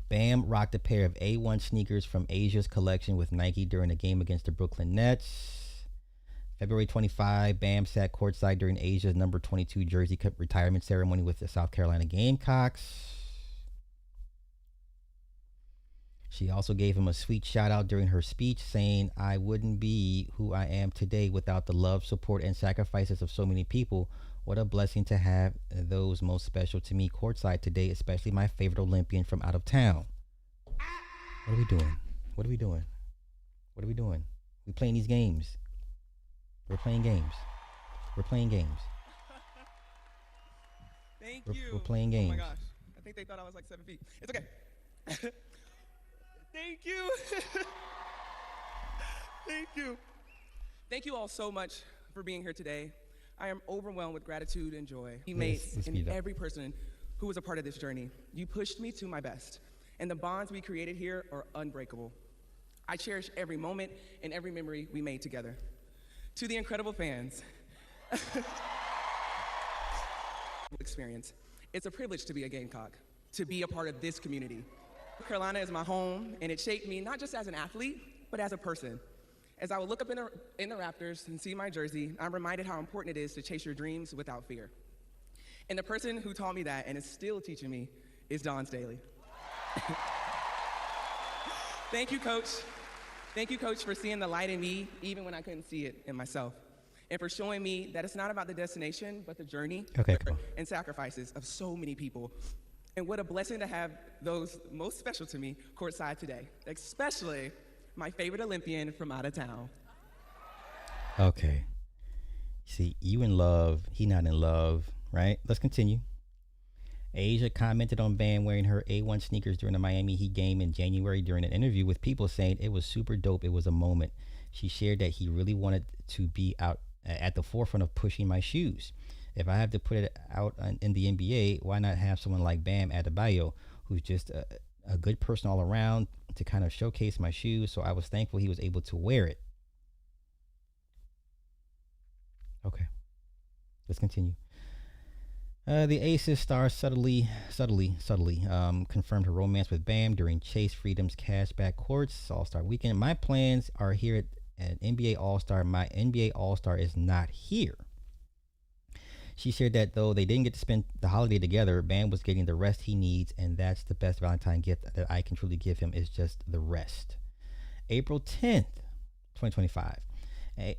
Bam rocked a pair of A1 sneakers from Asia's collection with Nike during a game against the Brooklyn Nets. February 25, Bam sat courtside during Asia's number 22 jersey cup retirement ceremony with the South Carolina Gamecocks. She also gave him a sweet shout out during her speech, saying, "I wouldn't be who I am today without the love, support, and sacrifices of so many people. What a blessing to have those most special to me courtside today, especially my favorite Olympian from out of town." What are we doing? What are we doing? What are we doing? We playing these games. We're playing games. We're playing games. Thank We're you. playing Oh my games. gosh. I think they thought I was like 7 feet. It's okay. Thank you. Thank you. Thank you all so much for being here today. I am overwhelmed with gratitude and joy. Teammates and every person who was a part of this journey. You pushed me to my best, and the bonds we created here are unbreakable. I cherish every moment and every memory we made together. To the incredible fans, experience. It's a privilege to be a Gamecock, to be a part of this community. North Carolina is my home, and it shaped me not just as an athlete, but as a person. As I would look up in the Raptors and see my jersey, I'm reminded how important it is to chase your dreams without fear. And the person who taught me that and is still teaching me is Dawn Staley. Thank you, Coach. Thank you, Coach, for seeing the light in me, even when I couldn't see it in myself. And for showing me that it's not about the destination, but the journey and sacrifices of so many people. And what a blessing to have those most special to me courtside today, especially my favorite Olympian from out of town. Okay. See, you in love, he not in love, right? Let's continue. Asia commented on Bam wearing her A1 sneakers during the Miami Heat game in January during an interview with People, saying it was super dope. It was a moment. She shared that he really wanted to be out at the forefront of pushing my shoes. If I have to put it out in the NBA, why not have someone like Bam Adebayo, who's just a good person all around, to kind of showcase my shoes? So I was thankful he was able to wear it. Okay, let's continue. The Aces star subtly confirmed her romance with Bam during Chase Freedom's Cashback Courts All-Star Weekend. My plans are here at NBA All-Star. My NBA All-Star is not here. She shared that though they didn't get to spend the holiday together, Bam was getting the rest he needs, and that's the best Valentine gift that I can truly give him, is just the rest. April 10th, 2025.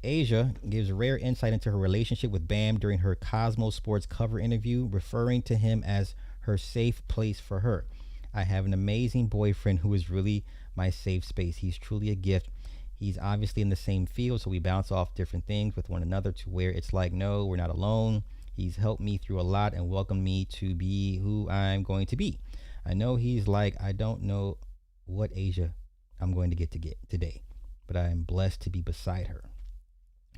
Asia gives rare insight into her relationship with Bam during her Cosmo Sports cover interview, referring to him as her safe place for her. "I have an amazing boyfriend who is really my safe space. He's truly a gift. He's obviously in the same field, so we bounce off different things with one another to where it's like, no, we're not alone. He's helped me through a lot and welcomed me to be who I'm going to be. I know he's like, I don't know what Asia I'm going to get today, but I am blessed to be beside her."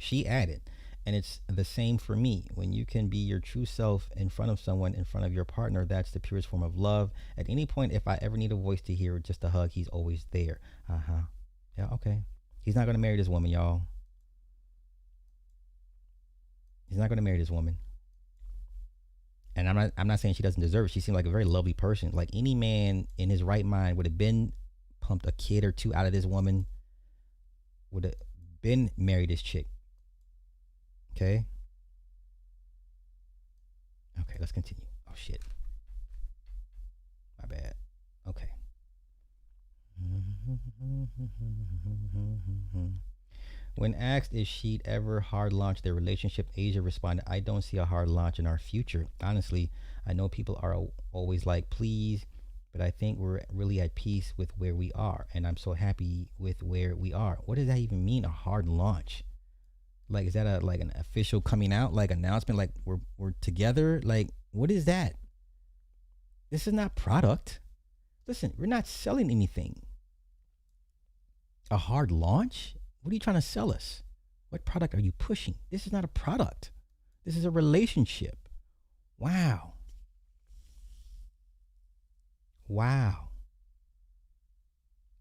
She added, "And it's the same for me. When you can be your true self in front of someone, in front of your partner, that's the purest form of love. At any point, if I ever need a voice to hear or just a hug, he's always there." Yeah, okay. He's not going to marry this woman, y'all. He's not going to marry this woman. And I'm not saying she doesn't deserve it. She seemed like a very lovely person. Like any man in his right mind would have been pumped a kid or two out of this woman, would have been married this chick. Okay, let's continue. Oh shit, my bad. Okay. When asked if she'd ever hard launch their relationship, Asia responded, "I don't see a hard launch in our future. Honestly, I know people are always like, please, but I think we're really at peace with where we are, and I'm so happy with where we are." What does that even mean, a hard launch? Like, is that an official coming out, like announcement, like we're together? Like, what is that? This is not product. Listen, we're not selling anything. A hard launch? What are you trying to sell us? What product are you pushing? This is not a product. This is a relationship. Wow.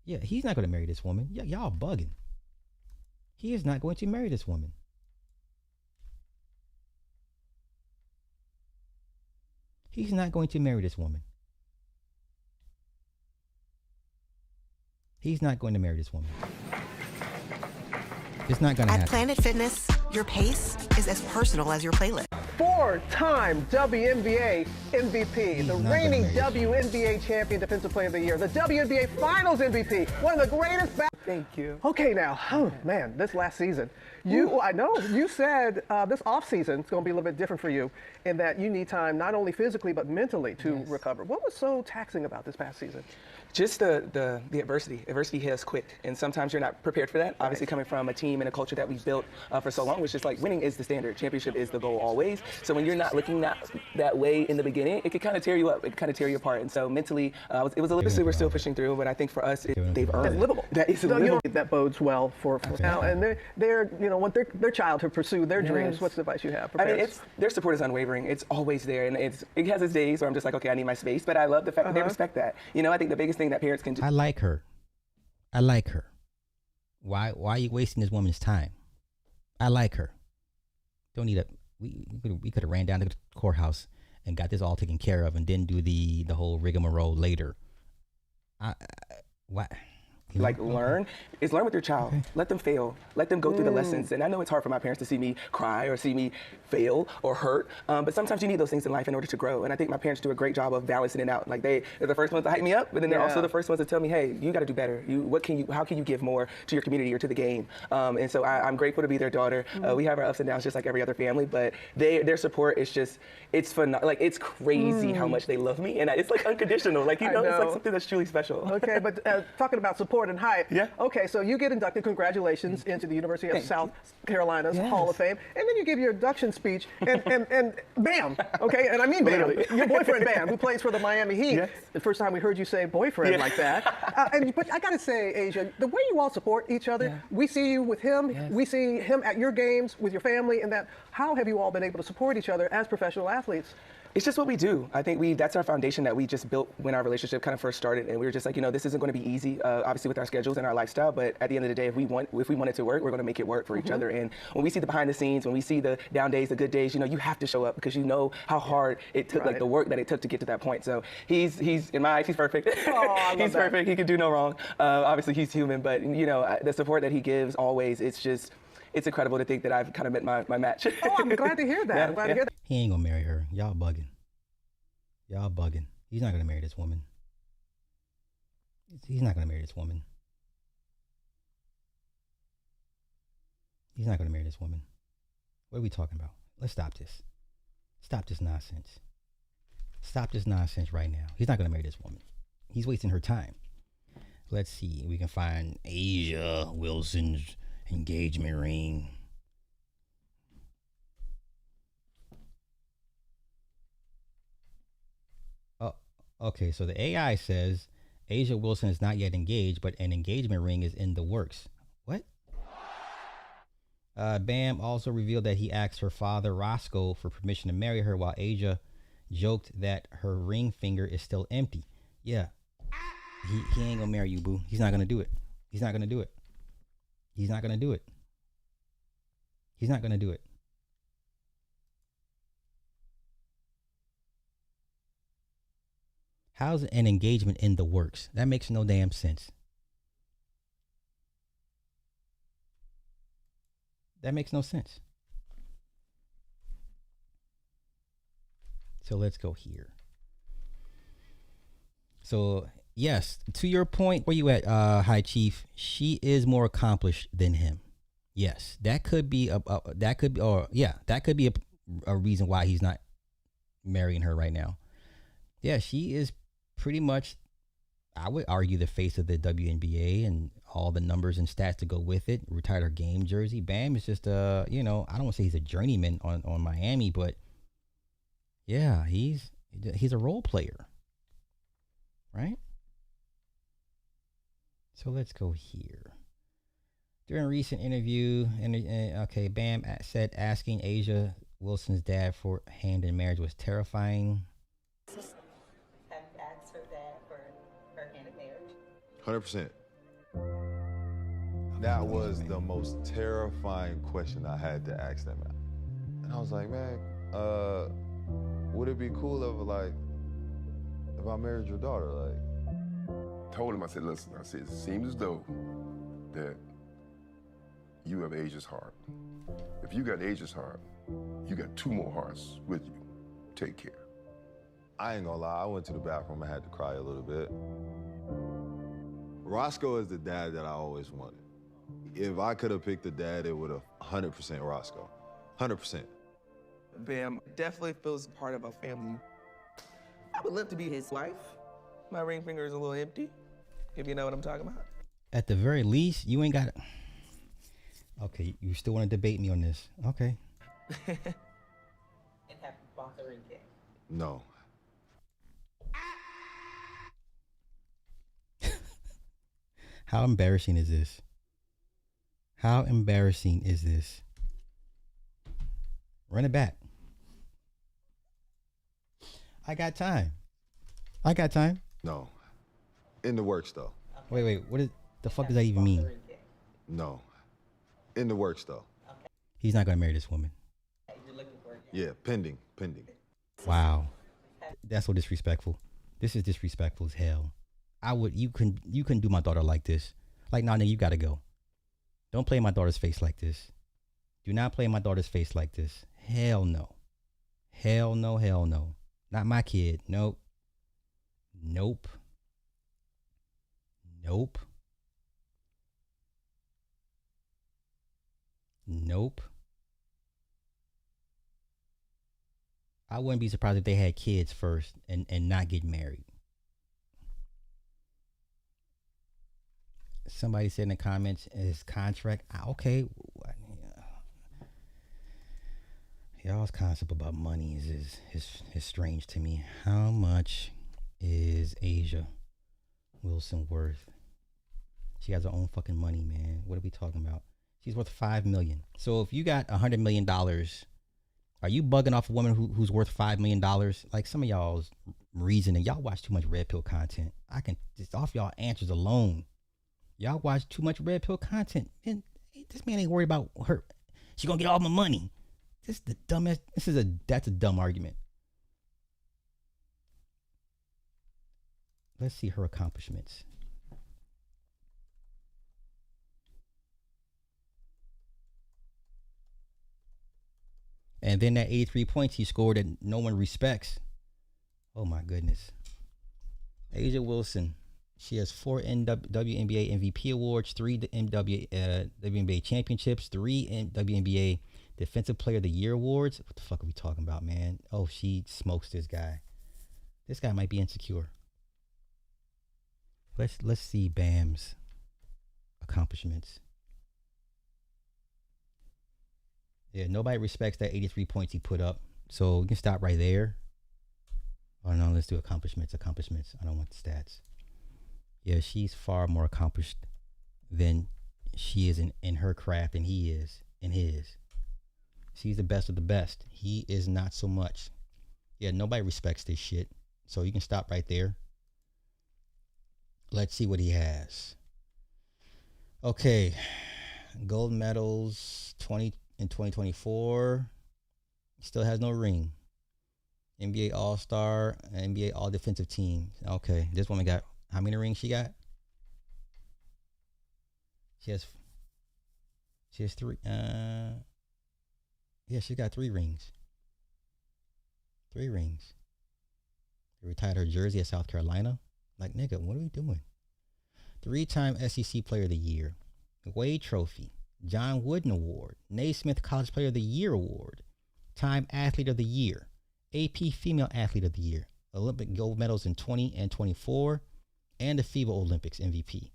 Yeah, he's not going to marry this woman. Yeah, y'all bugging. He is not going to marry this woman. He's not going to marry this woman. He's not going to marry this woman. It's not going to happen. At Planet Fitness, your pace is as personal as your playlist. 4-time WNBA MVP, the reigning WNBA champion defensive player of the year, the WNBA Finals MVP, one of the greatest. Thank you. Okay, now, oh man, this last season, I know you said this off season is going to be a little bit different for you in that you need time not only physically but mentally to recover. What was so taxing about this past season? Just the adversity. Adversity hits quick, and sometimes you're not prepared for that. Obviously, coming from a team and a culture that we built for so long, which is like winning is the standard. Championship is the goal always. So when you're not looking that way in the beginning, it can kind of tear you up. It can kind of tear you apart. And so mentally, it was a little bit. We're still pushing through, but I think for us, they've earned. That's livable. That is livable. livable. That bodes well for now. And they're want their child to pursue their dreams. What's the advice you have for parents? Their support is unwavering. It's always there, and it has its days where I'm just like, okay, I need my space. But I love the fact that they respect that. I think the biggest thing that parents can do. I like her. I like her. Why are you wasting this woman's time? I like her. Don't need a. We could have ran down to the courthouse and got this all taken care of, and didn't do the whole rigmarole later. What? Learn with your child. Let them fail. Let them go through the lessons. And I know it's hard for my parents to see me cry or see me fail or hurt, but sometimes you need those things in life in order to grow. And I think my parents do a great job of balancing it out. Like they're the first ones to hype me up, but then they're also the first ones to tell me, hey, you got to do better. How can you give more to your community or to the game? And so I'm grateful to be their daughter. We have our ups and downs just like every other family, but their support is just, it's fun. Like it's crazy how much they love me, and it's like unconditional. Like it's like something that's truly special. Okay, but talking about support and hype. Yeah. Okay, so you get inducted, congratulations, into the University of South Carolina's Hall of Fame, and then you give your induction speech, and bam, okay, and I mean bam, your boyfriend Bam, who plays for the Miami Heat. The first time we heard you say boyfriend like that. But I gotta say, Asia, the way you all support each other, we see you with him, we see him at your games with your family, and that. How have you all been able to support each other as professional athletes? It's just what we do. I think that's our foundation that we just built when our relationship kind of first started, and we were just like, this isn't going to be easy, obviously with our schedules and our lifestyle, but at the end of the day, if we want it to work, we're going to make it work for each other. And when we see the behind the scenes, when we see the down days, the good days, you have to show up because you know how hard it took, like the work that it took to get to that point. So he's in my eyes, he's perfect. He's perfect. He can do no wrong. Obviously, he's human, but the support that he gives always, it's incredible to think that I've kind of met my match. Oh, I'm glad to hear that. I'm glad to hear that. He ain't gonna marry her. Y'all bugging. Y'all bugging. He's not gonna marry this woman. He's not gonna marry this woman. He's not gonna marry this woman. What are we talking about? Let's stop this. Stop this nonsense. Stop this nonsense right now. He's not gonna marry this woman. He's wasting her time. Let's see. We can find Asia Wilson's engagement ring. Oh, okay. So the AI says Asia Wilson is not yet engaged, but an engagement ring is in the works. What? Bam also revealed that he asked her father Roscoe for permission to marry her, while Asia joked that her ring finger is still empty. Yeah, he ain't gonna marry you, boo. He's not gonna do it. He's not gonna do it. He's not gonna do it. He's not gonna do it. How's an engagement in the works? That makes no damn sense. That makes no sense. So let's go here. So yes, to your point, where you at, High Chief? She is more accomplished than him. Yes, that could be a reason why he's not marrying her right now. Yeah, she is pretty much, I would argue, the face of the WNBA and all the numbers and stats to go with it. Retired her game jersey. Bam is just I don't want to say he's a journeyman on Miami, but yeah, he's a role player, right? So let's go here. During a recent interview, Bam said asking Asia Wilson's dad for hand in marriage was terrifying. Have you asked her dad for her hand in marriage? 100%. That was the most terrifying question I had to ask them. And I was like, man, would it be cool if I married your daughter? Told him, I said, listen, it seems as though that you have Asia's heart. If you got Asia's heart, you got 2 more hearts with you. Take care. I ain't gonna lie, I went to the bathroom and had to cry a little bit. Roscoe is the dad that I always wanted. If I could have picked a dad, it would have 100% Roscoe. 100%. Bam definitely feels part of our family. I would love to be his wife. My ring finger is a little empty, if you know what I'm talking about. At the very least, you ain't got it. Okay, you still want to debate me on this? Okay. And have bought the ring yet? No. How embarrassing is this? How embarrassing is this? Run it back. I got time. I got time. No. In the works, though. Wait. What is the fuck does that even mean? No. In the works, though. He's not gonna marry this woman. Yeah, pending. Wow. That's so disrespectful. This is disrespectful as hell. You couldn't do my daughter like this. Like, nah, nigga, you gotta go. Don't play my daughter's face like this. Do not play my daughter's face like this. Hell no. Hell no, hell no. Not my kid. Nope. Nope. Nope. Nope. I wouldn't be surprised if they had kids first and not get married. Somebody said in the comments, his contract. Okay. Y'all's concept about money is strange to me. How much is Asia Wilson worth? She has her own fucking money, man. What are we talking about? She's worth $5 million. So if you got $100 million, are you bugging off a woman who's worth $5 million? Like, some of y'all's reasoning, y'all watch too much red pill content. I can just off y'all answers alone. Y'all watch too much red pill content. And this man ain't worried about her. She gonna get all my money. This is the dumbest. That's a dumb argument. Let's see her accomplishments. And then that 83 points he scored that no one respects. Oh my goodness. Asia Wilson. She has 4 WNBA MVP awards, 3 WNBA championships, 3 WNBA Defensive Player of the Year awards. What the fuck are we talking about, man? Oh, she smokes this guy. This guy might be insecure. Let's see Bam's accomplishments. Yeah, nobody respects that 83 points he put up. So we can stop right there. Oh no, let's do accomplishments. I don't want the stats. Yeah, she's far more accomplished than she is in her craft than he is in his. She's the best of the best. He is not so much. Yeah, nobody respects this shit. So you can stop right there. Let's see what he has. Okay. Gold medals in 2024. Still has no ring. NBA All-Star, NBA All-Defensive Team. Okay, this woman got, how many rings she got? She has 3. Yeah, she got 3 rings. 3 rings. They retired her jersey at South Carolina. Like, nigga, what are we doing? 3-time SEC Player of the Year. Wade Trophy. John Wooden Award. Naismith College Player of the Year Award. Time Athlete of the Year. AP Female Athlete of the Year. Olympic gold medals in 20 and 24. And the FIBA Olympics MVP.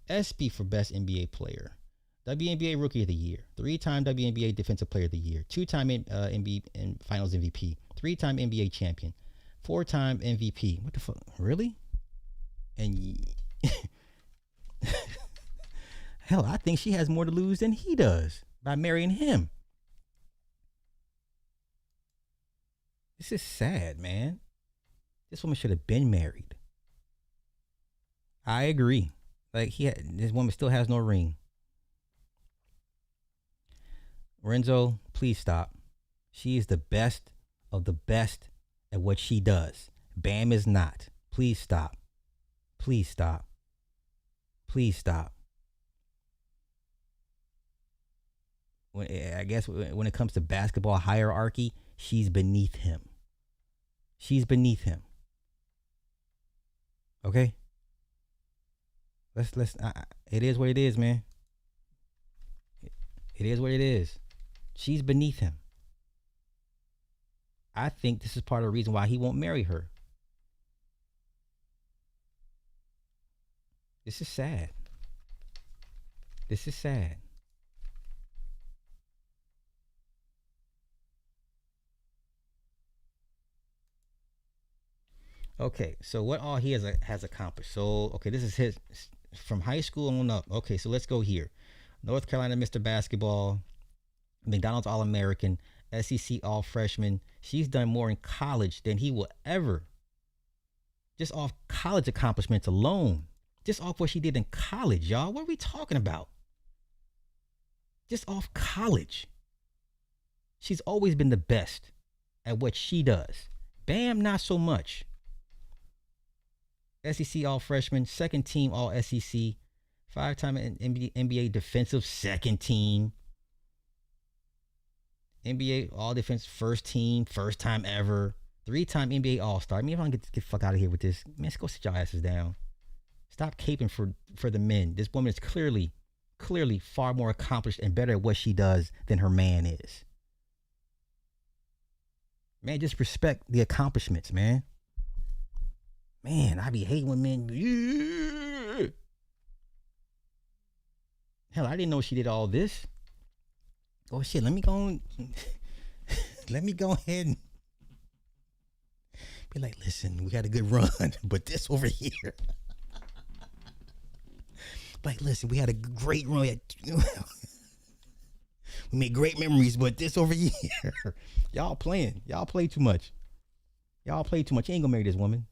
SB for Best NBA Player. WNBA Rookie of the Year. 3-time WNBA Defensive Player of the Year. 2-time NBA and Finals MVP. 3-time NBA Champion. 4-time MVP. What the fuck? Really? And hell, I think she has more to lose than he does by marrying him. This is sad, man. This woman should have been married. I agree. Like, this woman still has no ring. Renzo, please stop. She is the best of the best at what she does. Bam is not. Please stop. Please stop. Please stop. I guess when it comes to basketball hierarchy, she's beneath him. She's beneath him. Okay. Let's. It is what it is, man. It is what it is. She's beneath him. I think this is part of the reason why he won't marry her. This is sad. This is sad. Okay, so what all he has accomplished. So, okay, this is his from high school on up. Okay, so let's go here. North Carolina Mr. Basketball, McDonald's All-American, SEC All-Freshman. She's done more in college than he will ever. Just off college accomplishments alone. Just off what she did in college, y'all. What are we talking about? Just off college. She's always been the best at what she does. Bam, not so much. SEC All-Freshman, second team All-SEC, 5-time NBA defensive second team. NBA All-Defense first team, first time ever. 3-time NBA All-Star. I mean, if I can get the fuck out of here with this, man, go sit your asses down. Stop caping for the men. This woman is clearly far more accomplished and better at what she does than her man is. Man, just respect the accomplishments, man. Man, I be hating when men. Yeah. Hell, I didn't know she did all this. Oh shit, let me go on. Let me go ahead and be like, listen, we had a good run, but this over here. Like, listen, we had a great run. We made great memories, but this over here. Y'all playing. Y'all play too much. Y'all play too much. You ain't gonna marry this woman.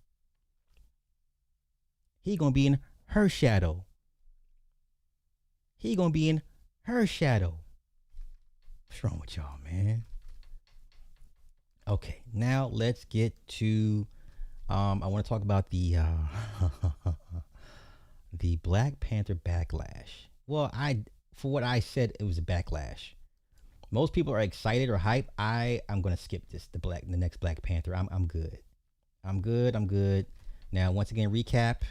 He gonna be in her shadow. He gonna be in her shadow. What's wrong with y'all, man? Okay, now let's get to I want to talk about the the Black Panther backlash. Well, for what I said, it was a backlash. Most people are excited or hype. I'm gonna skip this. The next Black Panther. I'm good. I'm good. Now, once again, recap.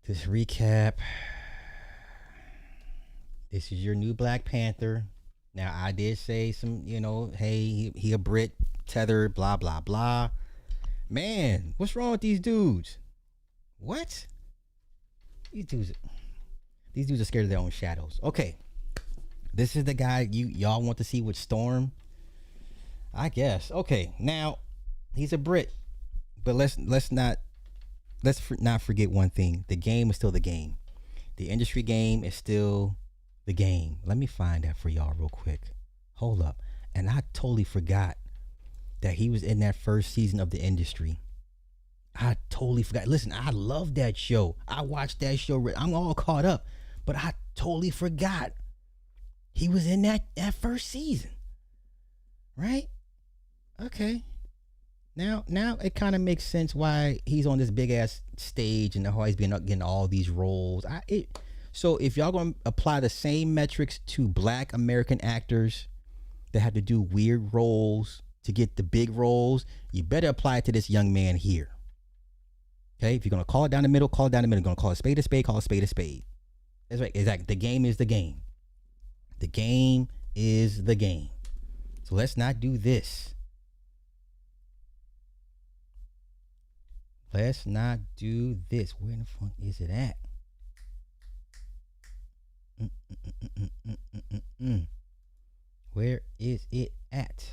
This is your new Black Panther. Now, I did say some, hey, he a Brit, tethered, blah, blah, blah. Man, what's wrong with these dudes? What? These dudes are scared of their own shadows. Okay. This is the guy y'all want to see with Storm. I guess. Okay. Now, he's a Brit. But let's not forget one thing. The game is still the game. The industry game is still the game. Let me find that for y'all real quick. Hold up. And I totally forgot that he was in that first season of The Industry. I totally forgot. Listen, I love that show. I watched that show. I'm all caught up. But I totally forgot he was in that first season. Right? Okay. Now it kind of makes sense why he's on this big ass stage and how he's been getting all these roles. So if y'all gonna apply the same metrics to Black American actors that have to do weird roles to get the big roles, you better apply it to this young man here. Okay, if you're gonna call it down the middle, call it down the middle. You're gonna call it spade a spade, call it spade a spade. That's right. Exactly. The game is the game. The game is the game. So let's not do this. Let's not do this. Where in the fuck is it at? Where is it at?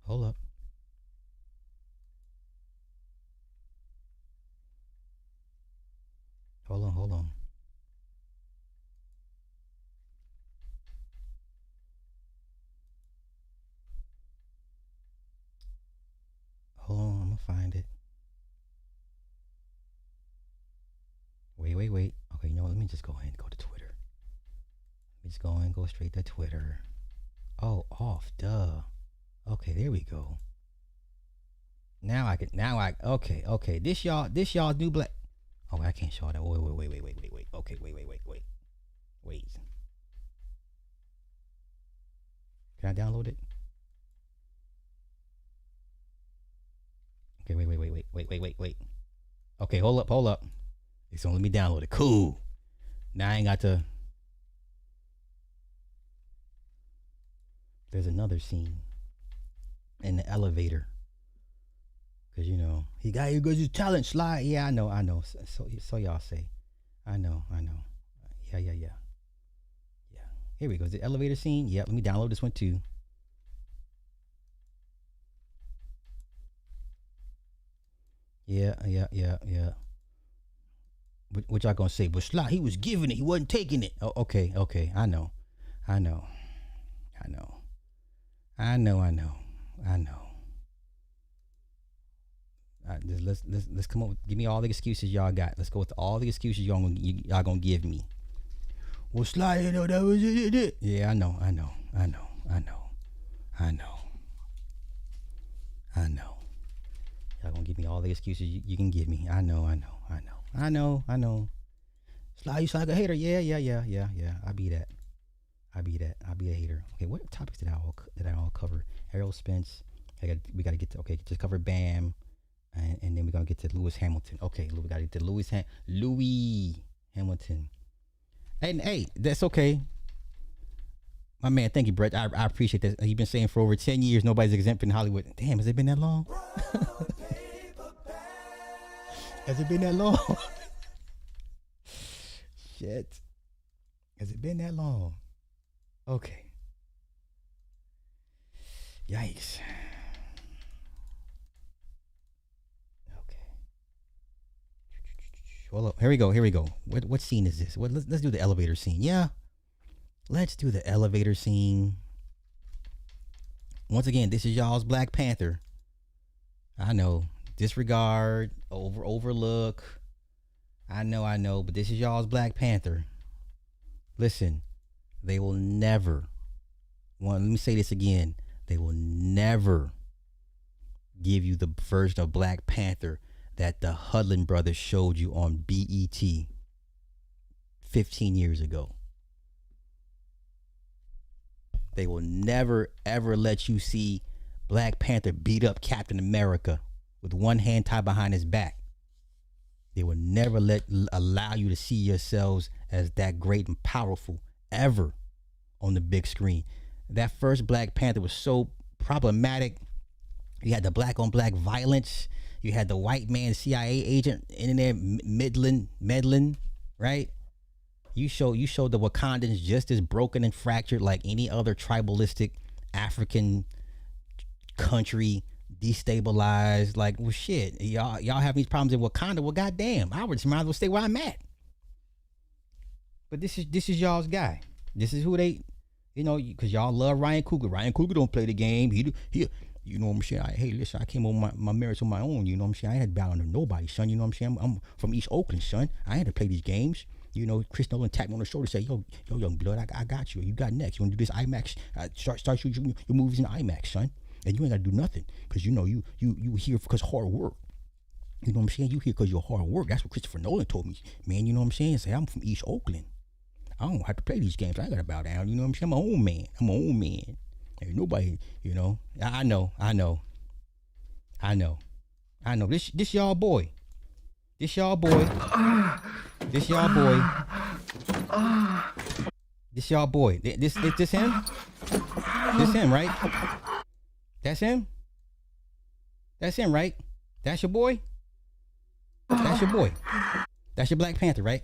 Hold up. Hold on. Hold on, I'm gonna find it. Wait. Okay, you know what? Let me just go ahead and go to Twitter. Let me just go and go straight to Twitter. Oh, off, duh. Okay, there we go. Okay. This y'all new Black. Oh, I can't show that. Wait. Okay, wait. Can I download it? Okay, wait. Okay, hold up. It's gonna let me download it. Cool. Now I ain't got to. There's another scene in the elevator. Cause you know he got his talent slide. Yeah, I know. So y'all say, I know. Yeah. Here we go. The elevator scene. Yeah, let me download this one too. Yeah. What y'all gonna say? But Sly, he was giving it. He wasn't taking it. Oh, okay. I know. Let's come up with, give me all the excuses y'all got. Let's go with all the excuses y'all gonna give me. Well, Sly, you know that was it. Yeah, I know. Y'all gonna give me all the excuses you can give me. I know. Sly, you sound like a hater. Yeah. I be that. I be a hater. Okay, what topics did I all cover? Errol, Spence. We gotta get to. Okay, just cover Bam, and then we're gonna get to Lewis Hamilton. Okay, we gotta get to Louis Hamilton. And hey, that's okay. My man, thank you, Brett. I appreciate that. You've been saying for over 10 years nobody's exempt in Hollywood. Damn, has it been that long? Has it been that long? Shit. Has it been that long? Okay. Yikes. Okay. Well, here we go. What scene is this? Let's do the elevator scene. Yeah. Let's do the elevator scene. Once again, this is y'all's Black Panther. I know. Disregard, overlook. I know, but this is y'all's Black Panther. Listen, they will never, let me say this again, they will never give you the version of Black Panther that the Hudlin brothers showed you on BET 15 years ago. They will never, ever let you see Black Panther beat up Captain America with one hand tied behind his back. They will never allow you to see yourselves as that great and powerful ever on the big screen. That first Black Panther was so problematic. You had the black on black violence. You had the white man CIA agent in there meddling, right? You showed the Wakandans just as broken and fractured like any other tribalistic African country, destabilized. Like, well, shit, y'all have these problems in Wakanda. Well, goddamn, I would just might as well stay where I'm at. But this is y'all's guy. This is who they, because y'all love Ryan Coogler. Ryan Coogler don't play the game. He you know what I'm saying? Hey, listen, I came on my marriage on my own. You know what I'm saying? I ain't had to bow under nobody, son. You know what I'm saying? I'm from East Oakland, son. I had to play these games. Chris Nolan tapped me on the shoulder, say, yo, young blood, I got you. You got next. You want to do this IMAX? Start shooting your movies in IMAX, son. And you ain't got to do nothing because you here because hard work. You know what I'm saying? You here because you're hard work. That's what Christopher Nolan told me, man. You know what I'm saying? Say, I'm from East Oakland. I don't have to play these games. I got to bow down. You know what I'm saying? I'm my own man. Ain't nobody, I know. This y'all boy. This y'all boy. This y'all boy. This y'all boy. This him? This him, right? That's him? That's him, right? That's your boy? That's your boy. That's your Black Panther, right?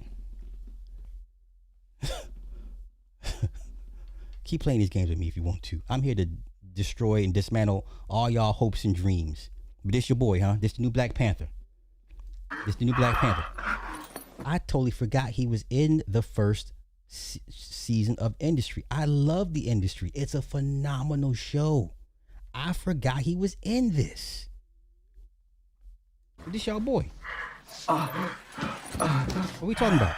Keep playing these games with me if you want to. I'm here to destroy and dismantle all y'all hopes and dreams. But this your boy, huh? This the new Black Panther. This the new Black Panther. I totally forgot he was in the first season of Industry. I love the Industry. It's a phenomenal show. I forgot he was in this. This y'all boy. What we talking about?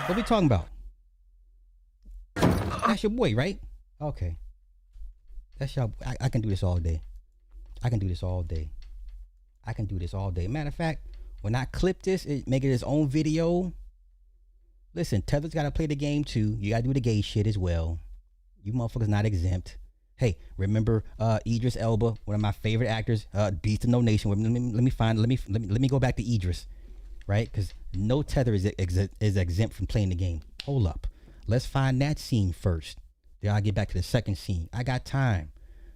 What we talking about? That's your boy, right? Okay. That's y'all. I can do this all day. I can do this all day. Matter of fact, When I clip this, make it his own video. Listen, Tether's got to play the game too. You got to do the gay shit as well. You motherfuckers not exempt. Hey, remember Idris Elba, one of my favorite actors, Beast of No Nation. Let me go back to Idris, right? Because no Tether is exempt from playing the game. Hold up. Let's find that scene first. Then I'll get back to the second scene. I got time.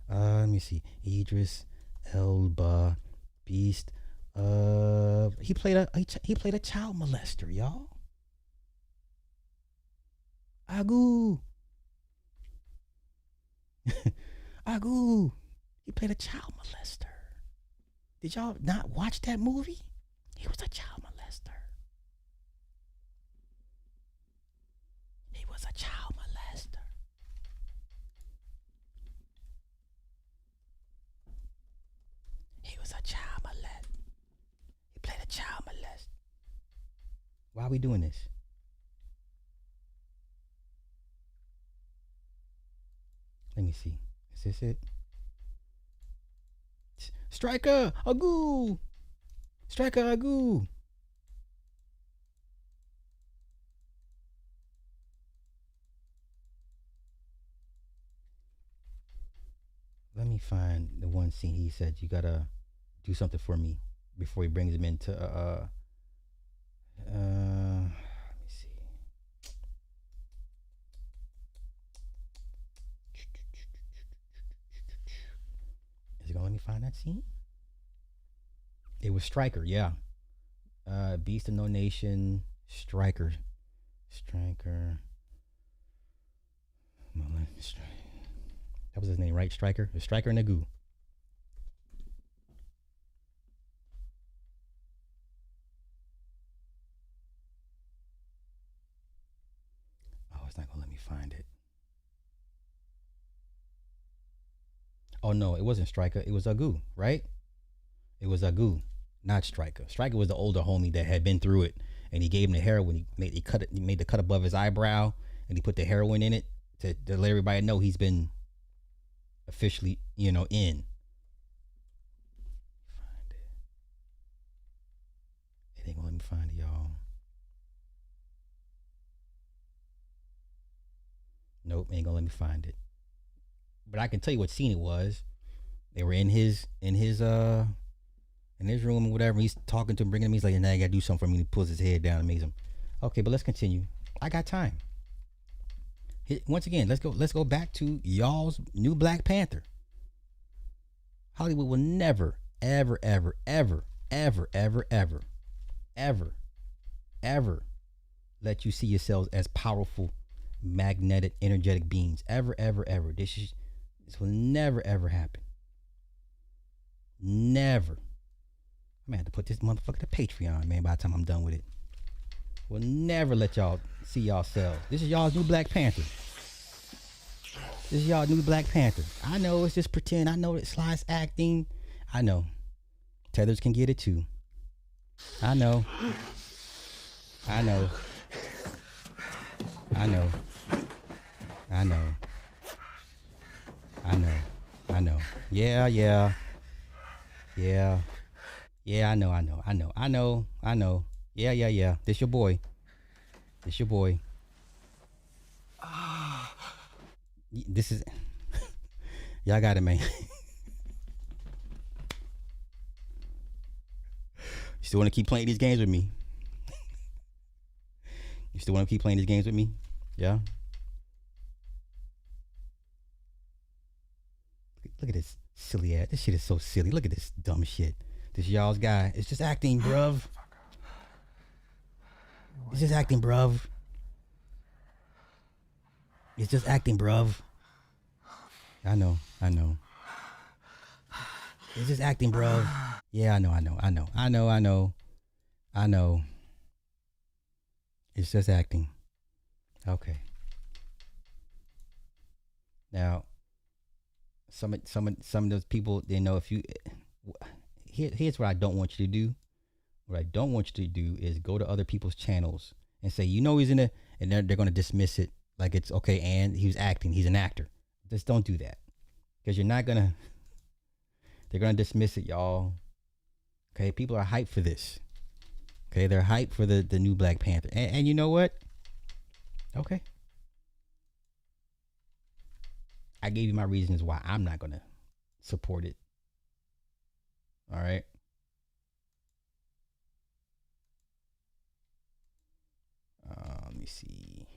Let me see. Idris Elba, Beast. He played a child molester, y'all. Agoo. Agoo. He played a child molester. Did y'all not watch that movie? He was a child molester. He was a child molester. He was a child molester. He played a child molester. Why are we doing this? Let me see. Is this it? Striker, Agoo. Striker, Agoo. Let me find the one scene he said you gotta do something for me before he brings him into let me see. Is it gonna let me find that scene? It was Striker, yeah. Beast of No Nation, Striker. That was his name, right? Striker? Striker Nagu. Oh, it's not gonna let me find it. Oh no, it wasn't Striker. It was Agoo, right? It was Agoo, not Striker. Striker was the older homie that had been through it, and he gave him the heroin. He made the cut above his eyebrow, and he put the heroin in it to let everybody know he's been officially, in. Find it. It ain't gonna let me find it, y'all. Nope, ain't gonna let me find it. But I can tell you what scene it was. They were in his room or whatever. He's talking to him, bringing him. He's like, "Now you gotta do something for me." He pulls his head down and makes him. Okay, but let's continue. I got time. Once again, let's go back to y'all's new Black Panther. Hollywood will never, ever, ever, ever, ever, ever, ever, ever, ever let you see yourselves as powerful, magnetic, energetic beings. Ever, ever, ever. This will never, ever happen. Never. I'm gonna have to put this motherfucker to Patreon, man, by the time I'm done with it. We'll never let y'all see yourselves. This is y'all's new Black Panther. This is y'all new Black Panther. I know it's just pretend. I know it's Sly's acting. I know. Tethers can get it too. I know. I know. I know. I know. I know. I know. Yeah. Yeah, I know. Yeah. This your boy. This is y'all got it, man. You still want to keep playing these games with me? You still want to keep playing these games with me? Yeah. Look at this silly ass. This shit is so silly. Look at this dumb shit. This y'all's guy. It's just acting, bruv. It's just acting, bruv. It's just acting, bruv. I know. It's just acting, bruv. Yeah, I know. It's just acting. Okay. Now, some of those people, they know if you. Here's what I don't want you to do. What I don't want you to do is go to other people's channels and say, he's in it, and they're going to dismiss it like it's okay. And he was acting. He's an actor. Just don't do that, because they're going to dismiss it, y'all. Okay, people are hyped for this. Okay, they're hyped for the new Black Panther. And you know what? Okay. I gave you my reasons why I'm not going to support it. All right. Let me see.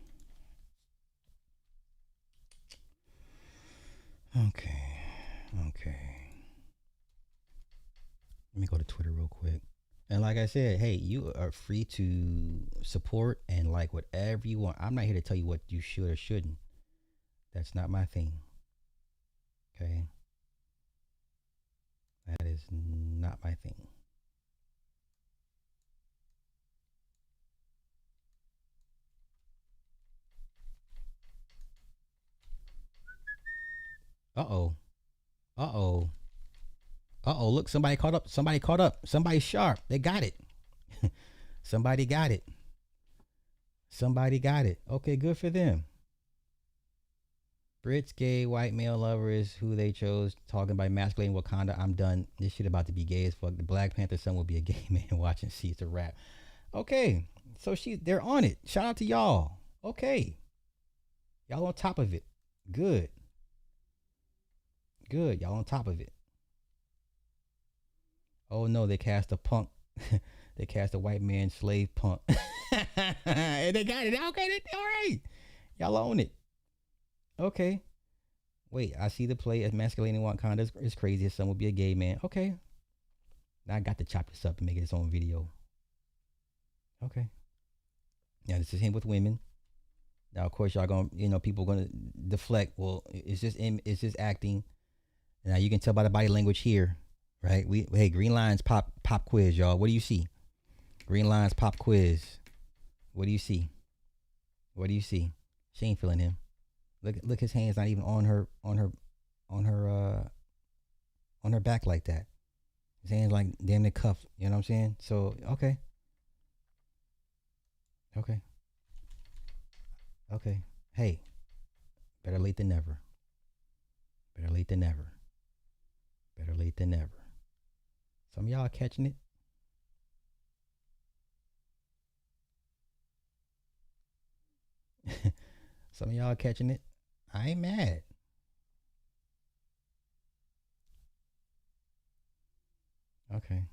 Okay. Let me go to Twitter real quick. And like I said, hey, you are free to support and like whatever you want. I'm not here to tell you what you should or shouldn't. That's not my thing. Okay? That is not my thing. Uh-oh. Look, somebody caught up. Somebody's sharp. They got it. Somebody got it. Okay, good for them. Brits, gay, white male lover is who they chose. Talking about masculine Wakanda. I'm done. This shit about to be gay as fuck. The Black Panther son will be a gay man watching see it's a rap. Okay, so they're on it. Shout out to y'all. Okay. Y'all on top of it. Good. Y'all on top of it. Oh no, they cast a punk. They cast a white man slave punk. And they got it. Okay, all right. Y'all own it. Okay. Wait, I see the play as masculine Wakanda is crazy. His son will be a gay man. Okay. Now I got to chop this up and make it its own video. Okay. Now this is him with women. Now of course y'all gonna, people gonna deflect. Well, it's just acting. Now you can tell by the body language here, right? Hey, Green Lines pop quiz, y'all. What do you see? Green Lines pop quiz. What do you see? She ain't feeling him. Look, his hand's not even on her back like that. His hand's like damn near cuffed. You know what I'm saying? So okay. Hey, better late than never. Some of y'all are catching it. Some of y'all are catching it. I ain't mad. Okay.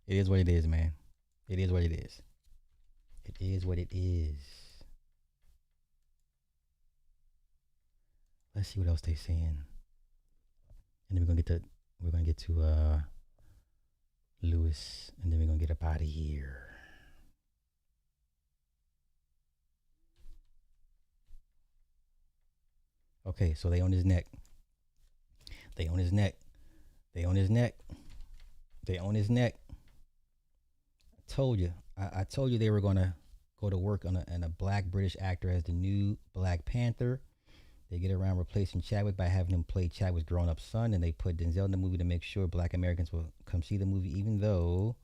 It is what it is, man. It is what it is. Let's see what else they're saying. And then we're gonna get to Lewis, and then we're gonna get up out of here. Okay, so they on his neck. I told you. I told you they were gonna go to work on a black British actor as the new Black Panther. They get around replacing Chadwick by having him play Chadwick's grown-up son, and they put Denzel in the movie to make sure black Americans will come see the movie, even though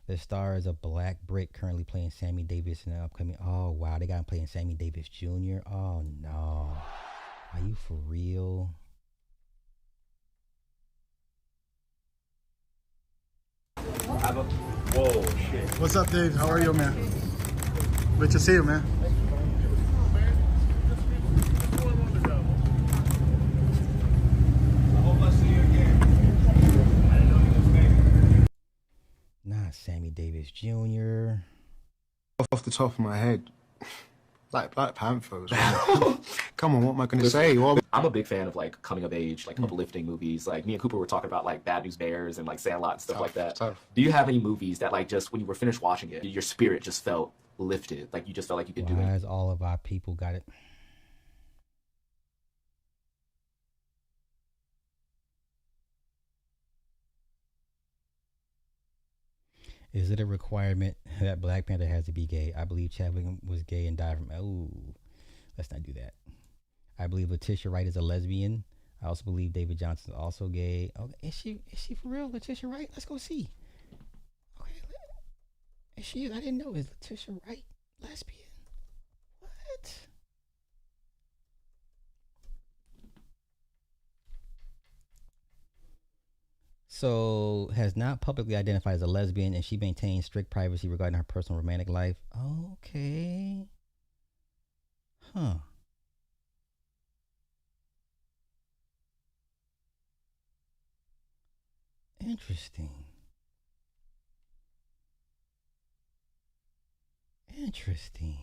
the star is a black Brit currently playing Sammy Davis in the upcoming. Oh wow, they got him playing Sammy Davis Jr. Oh no, are you for real? Whoa, shit. What's up, Dave? How are you, man? Good to see you, man. I hope I see you again. Not Sammy Davis Jr. Off the top of my head, like Black Panther. Come on, what am I going to say? Well, I'm a big fan of like coming of age, like uplifting movies. Like me and Cooper were talking about like Bad News Bears and like Sandlot and stuff like that. Do you have any movies that like just when you were finished watching it, your spirit just felt lifted? Like you just felt like you could do it? Why has all of our people got it? Is it a requirement that Black Panther has to be gay? I believe Chadwick was gay and died from. Oh, let's not do that. I believe Letitia Wright is a lesbian. I also believe David Johnson is also gay. Okay, is she for real, Letitia Wright? Let's go see. she is? I didn't know. Is Letitia Wright lesbian? What? So has not publicly identified as a lesbian, and she maintains strict privacy regarding her personal romantic life. Okay. Huh. Interesting. Interesting.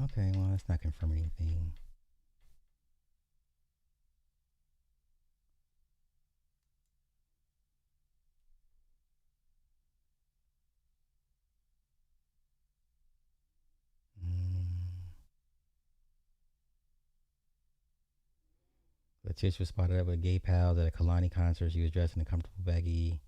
Okay, well, that's not confirming anything. Letitia was spotted up with gay pals at a Kalani concert. She was dressed in a comfortable, baggy,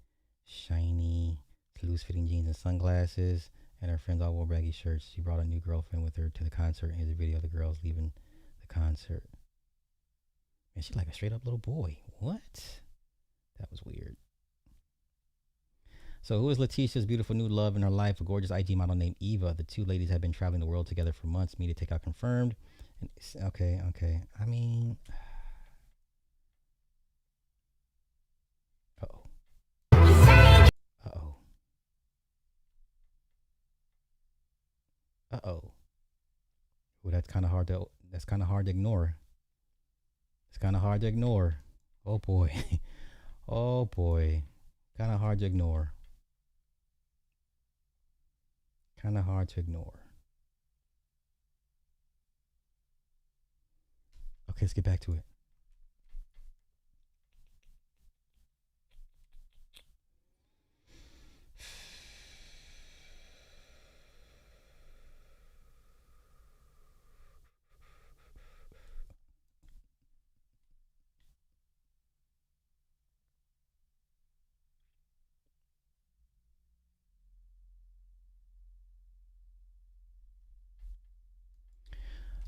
shiny, loose-fitting jeans and sunglasses, and her friends all wore baggy shirts. She brought a new girlfriend with her to the concert, and here's a video of the girls leaving the concert. Man, she's like a straight-up little boy. What? That was weird. So who is Letitia's beautiful new love in her life? A gorgeous IG model named Eva. The two ladies have been traveling the world together for months. Media takeout confirmed. And okay. I mean... Uh-oh. Well, that's kind of hard to ignore. It's kind of hard to ignore. Oh boy. Oh boy. Kind of hard to ignore. Kind of hard to ignore. Okay, let's get back to it.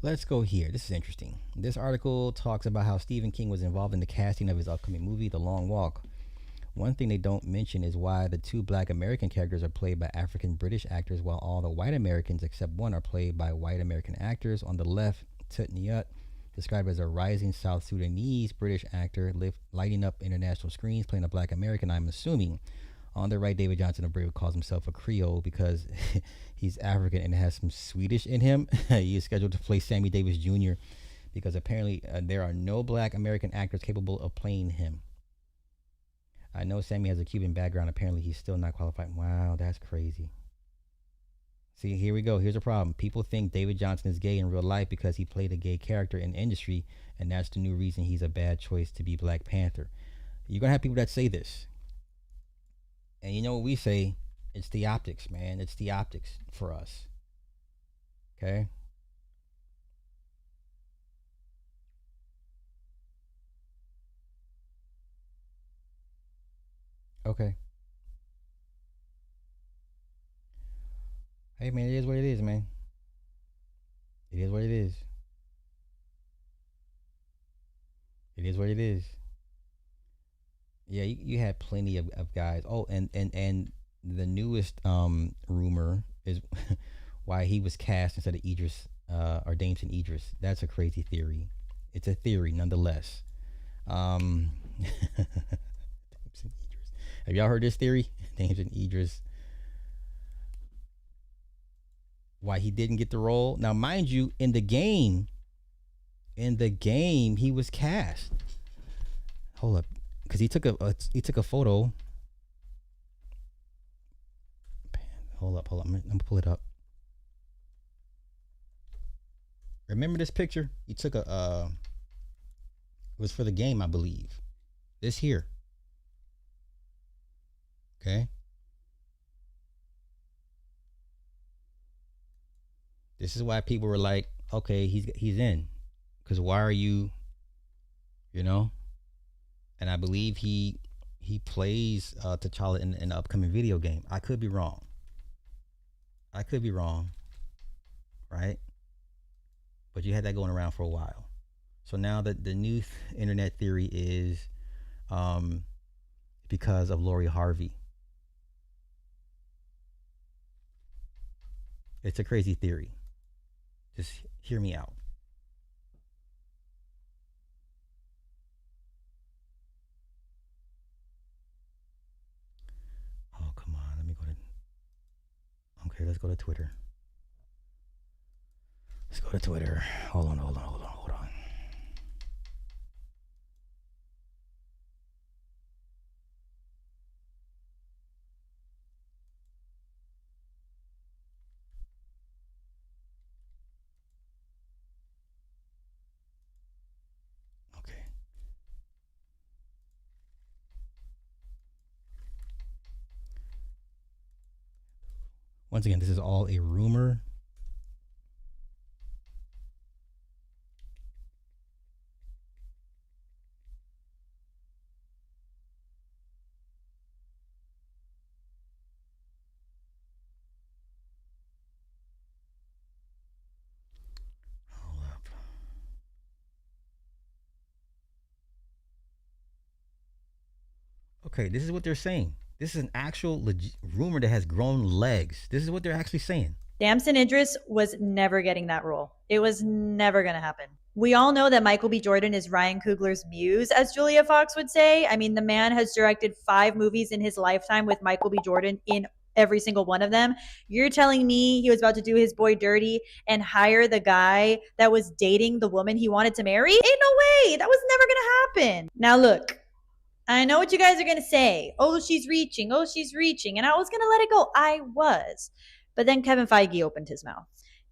Let's go here. This is interesting. This article talks about how Stephen King was involved in the casting of his upcoming movie, The Long Walk. One thing they don't mention is why the two black American characters are played by African British actors, while all the white Americans, except one, are played by white American actors. On the left, Tut Nyut, described as a rising South Sudanese British actor, lighting up international screens, playing a black American, I'm assuming. On the right, David Johnson of Brave calls himself a Creole because he's African and has some Swedish in him. He is scheduled to play Sammy Davis Jr. because apparently there are no black American actors capable of playing him. I know Sammy has a Cuban background. Apparently he's still not qualified. Wow, that's crazy. See, here we go. Here's a problem. People think David Johnson is gay in real life because he played a gay character in the industry, and that's the new reason he's a bad choice to be Black Panther. You're going to have people that say this. And you know what we say? It's the optics, man. It's the optics for us. Okay? Okay. Hey, man, it is what it is, man. It is what it is. It is what it is. Yeah, you had plenty of guys. Oh, and the newest rumor is why he was cast instead of Idris or Damson Idris. That's a crazy theory. It's a theory nonetheless. Damson Idris. Have y'all heard this theory? Damson Idris. Why he didn't get the role. Now, mind you, in the game he was cast. Hold up. Because he took a photo. Hold up. I'm gonna pull it up. Remember this picture? He took it was for the game, I believe. This here. Okay. This is why people were like, okay, he's in. Because why are you, you know? And I believe he plays T'Challa in the upcoming video game. I could be wrong. Right? But you had that going around for a while. So now the new internet theory is because of Lori Harvey. It's a crazy theory. Just hear me out. Oh, come on. Let me go to... Okay, let's go to Twitter. Let's go to Twitter. Hold on. Once again, this is all a rumor. Hold up. Okay, this is what they're saying. This is an actual rumor that has grown legs. This is what they're actually saying. Damson Idris was never getting that role. It was never going to happen. We all know that Michael B. Jordan is Ryan Coogler's muse, as Julia Fox would say. I mean, the man has directed 5 movies in his lifetime with Michael B. Jordan in every single one of them. You're telling me he was about to do his boy dirty and hire the guy that was dating the woman he wanted to marry? Ain't no way. That was never going to happen. Now look, I know what you guys are going to say. Oh, she's reaching. Oh, she's reaching. And I was going to let it go. I was. But then Kevin Feige opened his mouth.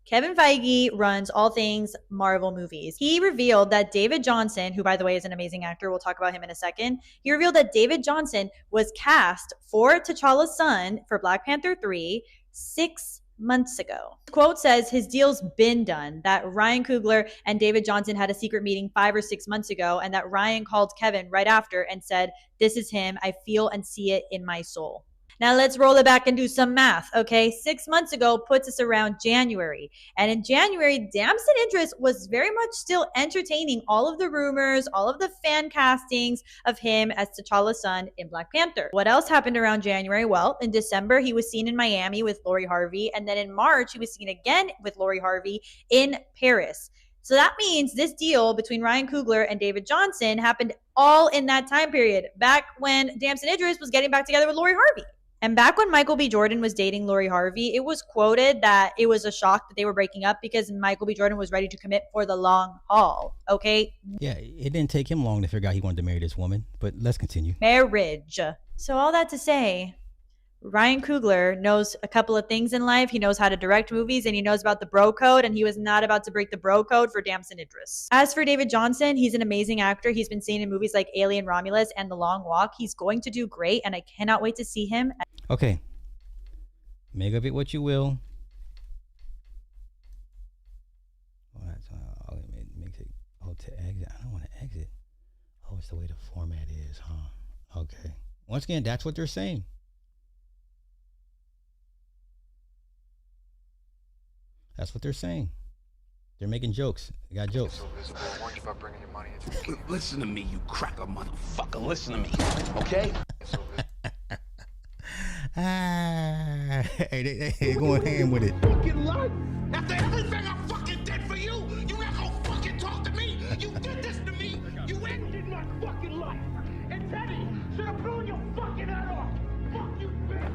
Kevin Feige runs all things Marvel movies. He revealed that David Johnson, who by the way is an amazing actor, we'll talk about him in a second. He revealed that David Johnson was cast for T'Challa's son for Black Panther 3 6 months ago. The quote says his deal's been done, that Ryan Coogler and David Johnson had a secret meeting 5 or 6 months ago, and that Ryan called Kevin right after and said, "This is him. I feel and see it in my soul." Now let's roll it back and do some math, okay? 6 months ago puts us around January. And in January, Damson Idris was very much still entertaining all of the rumors, all of the fan castings of him as T'Challa's son in Black Panther. What else happened around January? Well, in December, he was seen in Miami with Lori Harvey. And then in March, he was seen again with Lori Harvey in Paris. So that means this deal between Ryan Coogler and David Johnson happened all in that time period, back when Damson Idris was getting back together with Lori Harvey. And back when Michael B. Jordan was dating Lori Harvey, it was quoted that it was a shock that they were breaking up because Michael B. Jordan was ready to commit for the long haul, okay? Yeah, it didn't take him long to figure out he wanted to marry this woman, but let's continue. Marriage. So all that to say, Ryan Coogler knows a couple of things in life. He knows how to direct movies and he knows about the bro code, and he was not about to break the bro code for Damson Idris. As for David Johnson, he's an amazing actor. He's been seen in movies like Alien Romulus and The Long Walk. He's going to do great, and I cannot wait to see him. Okay. Make of it what you will. To exit. I don't want to exit. Oh, it's the way the format is, huh? Okay. Once again, that's what they're saying. That's what they're saying. They're making jokes. They got jokes. Listen to me, you cracker motherfucker. Listen to me, okay? Hey, they going ham with it. Fucking life. After everything I fucking did for you, you not gonna fucking talk to me. You did this to me. You ended my fucking life. And Teddy should have blown your fucking head off. Fuck you, bitch.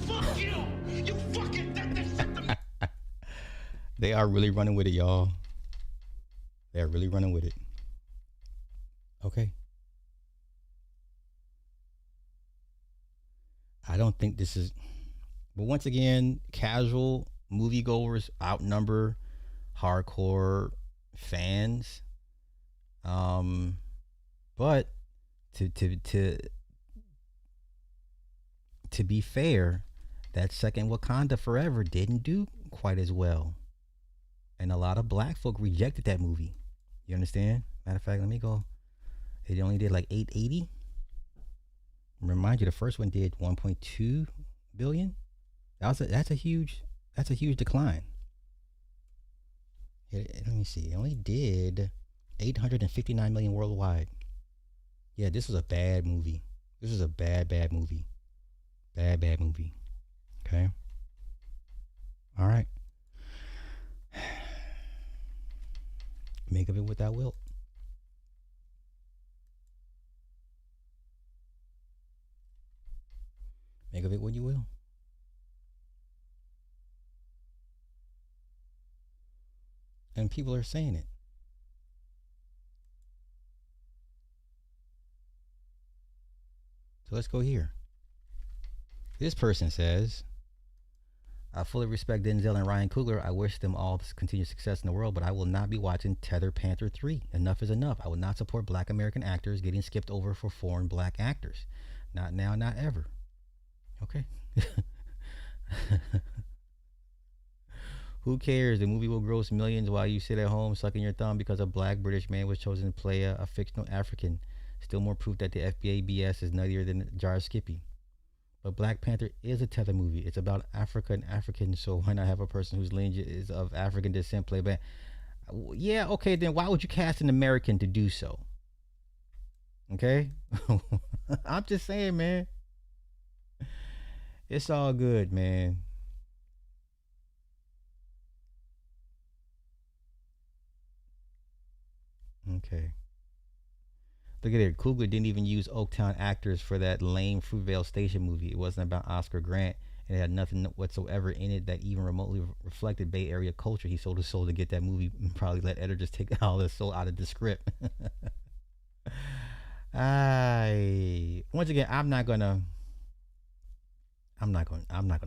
Fuck you. You fucking did this shit to me. They are really running with it, y'all. They are really running with it. Okay. I don't think this is... But once again, casual moviegoers outnumber hardcore fans. But to be fair, that second Wakanda Forever didn't do quite as well. And a lot of black folk rejected that movie. You understand? Matter of fact, let me go. It only did like 880. Remind you, the first one did 1.2 billion. That's a huge decline. Let me see. It only did 859 million worldwide. Yeah, this was a bad movie. It This is a bad movie. Bad movie. Okay. All right. Make of it what thou wilt. Make of it what you will. And people are saying it. So let's go here. This person says, I fully respect Denzel and Ryan Coogler. I wish them all continued success in the world, but I will not be watching Tether Panther 3. Enough is enough. I will not support black American actors getting skipped over for foreign black actors. Not now, not ever. Okay. Who cares? The movie will gross millions while you sit at home sucking your thumb because a black British man was chosen to play a fictional African. Still more proof that the FBA BS is nuttier than Jar Skippy. But Black Panther is a Tether movie. It's about Africa and Africans, so why not have a person whose lineage is of African descent play back? Yeah, okay, then why would you cast an American to do so? Okay? I'm just saying, man. It's all good, man. Okay. Look at it. Coogler didn't even use Oaktown actors for that lame Fruitvale Station movie. It wasn't about Oscar Grant, and it had nothing whatsoever in it that even remotely reflected Bay Area culture. He sold his soul to get that movie and probably let editors take all his soul out of the script. Once again, I'm not gonna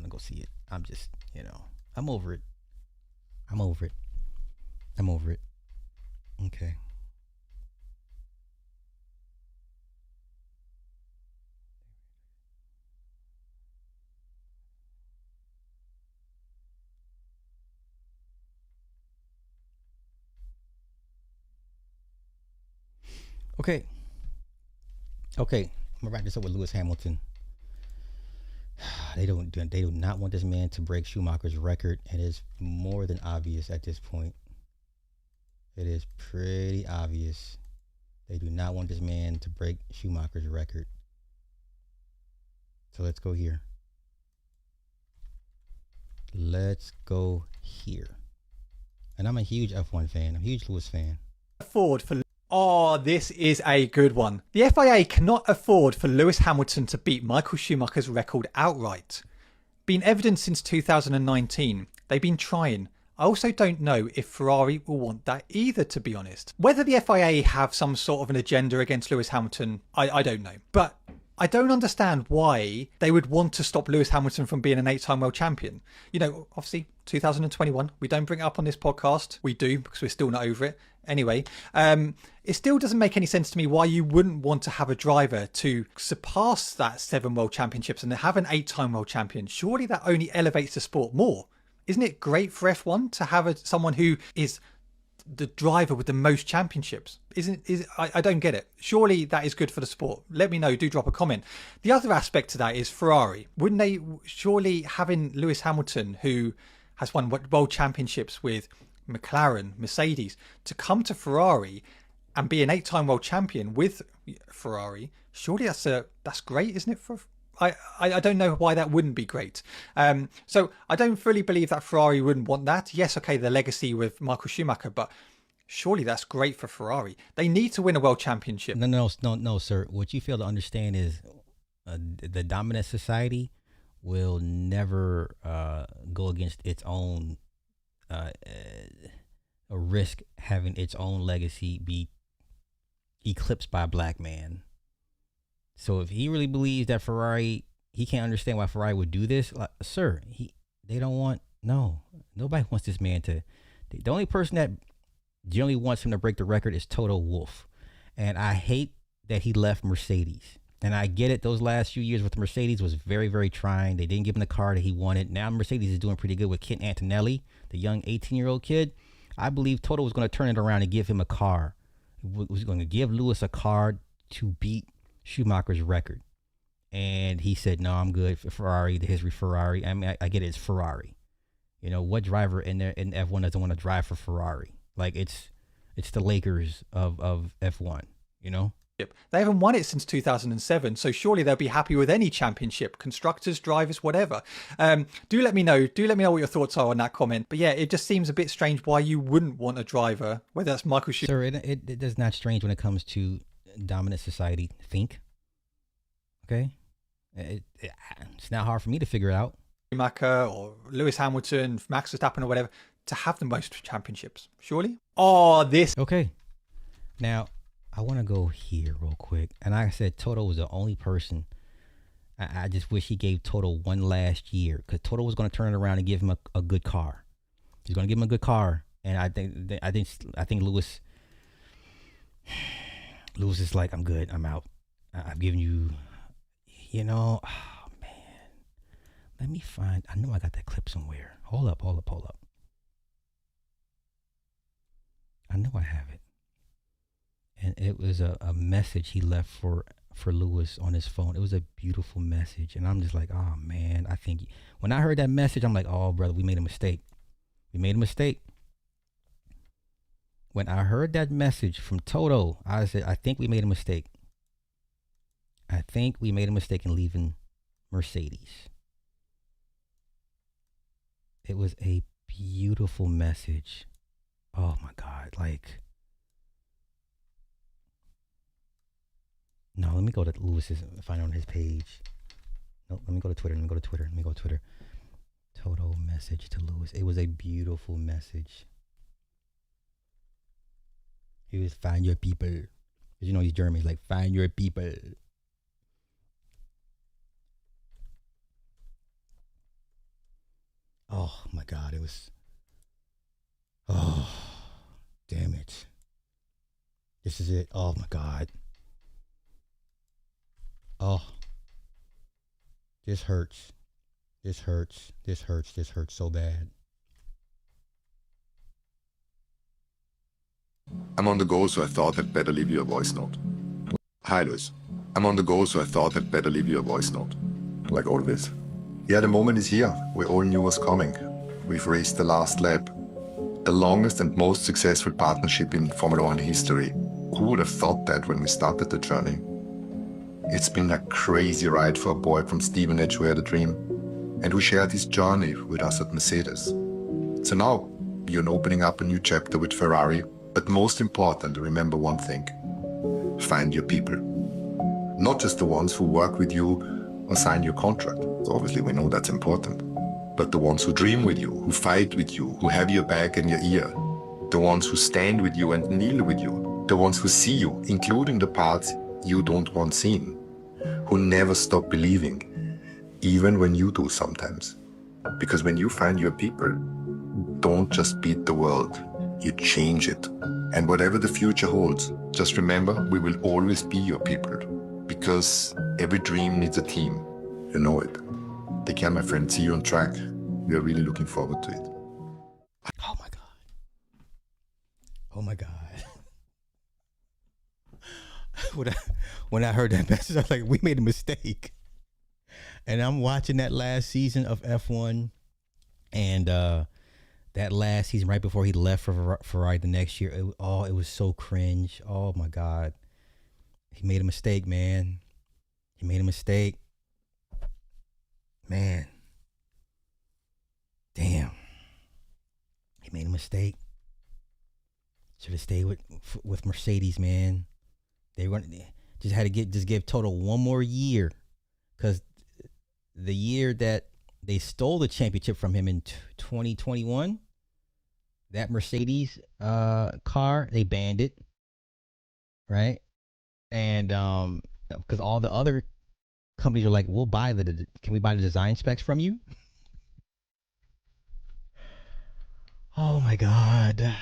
go see it. I'm just, I'm over it. Okay. Okay. I'm gonna wrap this up with Lewis Hamilton. They do not want this man to break Schumacher's record. It is more than obvious at this point. It is pretty obvious. They do not want this man to break Schumacher's record. So let's go here. And I'm a huge F1 fan. I'm a huge Lewis fan. This is a good one. The FIA cannot afford for Lewis Hamilton to beat Michael Schumacher's record outright. Been evident since 2019. They've been trying. I also don't know if Ferrari will want that either, to be honest. Whether the FIA have some sort of an agenda against Lewis Hamilton, I don't know. But I don't understand why they would want to stop Lewis Hamilton from being an 8-time world champion. Obviously, 2021, we don't bring it up on this podcast. We do, because we're still not over it. Anyway, it still doesn't make any sense to me why you wouldn't want to have a driver to surpass that 7 world championships and have an 8-time world champion. Surely that only elevates the sport more. Isn't it great for F1 to have someone who is the driver with the most championships? I don't get it. Surely that is good for the sport. Let me know. Do drop a comment. The other aspect to that is Ferrari. Wouldn't they surely having Lewis Hamilton, who has won world championships with McLaren, Mercedes, to come to Ferrari and be an 8-time world champion with Ferrari? Surely that's great, isn't it? I don't know why that wouldn't be great. So I don't fully believe that Ferrari wouldn't want that. Yes, okay, the legacy with Michael Schumacher, but surely that's great for Ferrari. They need to win a world championship. No, sir. What you fail to understand is the dominant society will never go against its own risk having its own legacy be eclipsed by a black man. So if he really believes that Ferrari, he can't understand why Ferrari would do this, sir, nobody wants this man to. The only person that generally wants him to break the record is Toto Wolff. And I hate that he left Mercedes. And I get it, those last few years with Mercedes was very, very trying. They didn't give him the car that he wanted. Now Mercedes is doing pretty good with Kent Antonelli, the young 18-year-old kid. I believe Toto was going to turn it around and give him a car. He was going to give Lewis a car to beat Schumacher's record. And he said, no, I'm good for Ferrari, the history Ferrari. I mean, I get it, it's Ferrari. What driver in F1 doesn't want to drive for Ferrari? Like, it's the Lakers of F1, They haven't won it since 2007, so surely they'll be happy with any championship, constructors, drivers, whatever. Do let me know. Do let me know what your thoughts are on that comment. But yeah, it just seems a bit strange why you wouldn't want a driver, whether that's Michael Schumacher. Sir, it is not strange when it comes to dominant society. Think. Okay? It's not hard for me to figure it out. Schumacher or Lewis Hamilton, Max Verstappen or whatever, to have the most championships, surely? Oh, this. Okay. Now, I want to go here real quick. And like I said, Toto was the only person. I just wish he gave Toto one last year, because Toto was going to turn it around and give him a good car. He's going to give him a good car, and I think Lewis is like, I'm good, I'm out. I've given you, oh man. Let me find. I know I got that clip somewhere. Hold up. I know I have it. And it was a message he left for Lewis on his phone. It was a beautiful message. And I'm just like, oh, man, I think when I heard that message, I'm like, oh, brother, we made a mistake. We made a mistake. When I heard that message from Toto, I said, I think we made a mistake. I think we made a mistake in leaving Mercedes. It was a beautiful message. Oh, my God. Like, no, let me go to Lewis's, find on his page. No, let me go to Twitter. Toto message to Lewis. It was a beautiful message. He was, find your people. He's German. He's like, find your people. Oh, my God. It was, oh, damn it. This is it. Oh, my God. Oh, this hurts. This hurts so bad. I'm on the go, so I thought I'd better leave you a voice note. Hi, Luis. I'm on the go, so I thought I'd better leave you a voice note. Like always. Yeah, the moment is here. We all knew was coming. We've raced the last lap. The longest and most successful partnership in Formula One history. Who would have thought that when we started the journey? It's been a crazy ride for a boy from Stevenage who had a dream. And who shared his journey with us at Mercedes. So now, you're opening up a new chapter with Ferrari. But most important, remember one thing. Find your people. Not just the ones who work with you or sign your contract. So obviously we know that's important. But the ones who dream with you, who fight with you, who have your back and your ear. The ones who stand with you and kneel with you. The ones who see you, including the parts you don't want seen. Who never stop believing, even when you do sometimes. Because when you find your people, don't just beat the world, you change it. And whatever the future holds, just remember, we will always be your people. Because every dream needs a team. You know it. Take care, my friend. See you on track. We are really looking forward to it. Oh my God. Oh my God. When I heard that message, I was like, we made a mistake. And I'm watching that last season of F1, and that last season right before he left for Ferrari the next year, it was so cringe. Oh my God. He made a mistake, man. He made a mistake. Man. Damn. He made a mistake. Should have stayed with Mercedes, man. They just had to give Toto one more year, because the year that they stole the championship from him in 2021, that Mercedes car, they banned it, right? And because all the other companies are like, we'll buy can we buy the design specs from you? Oh my God,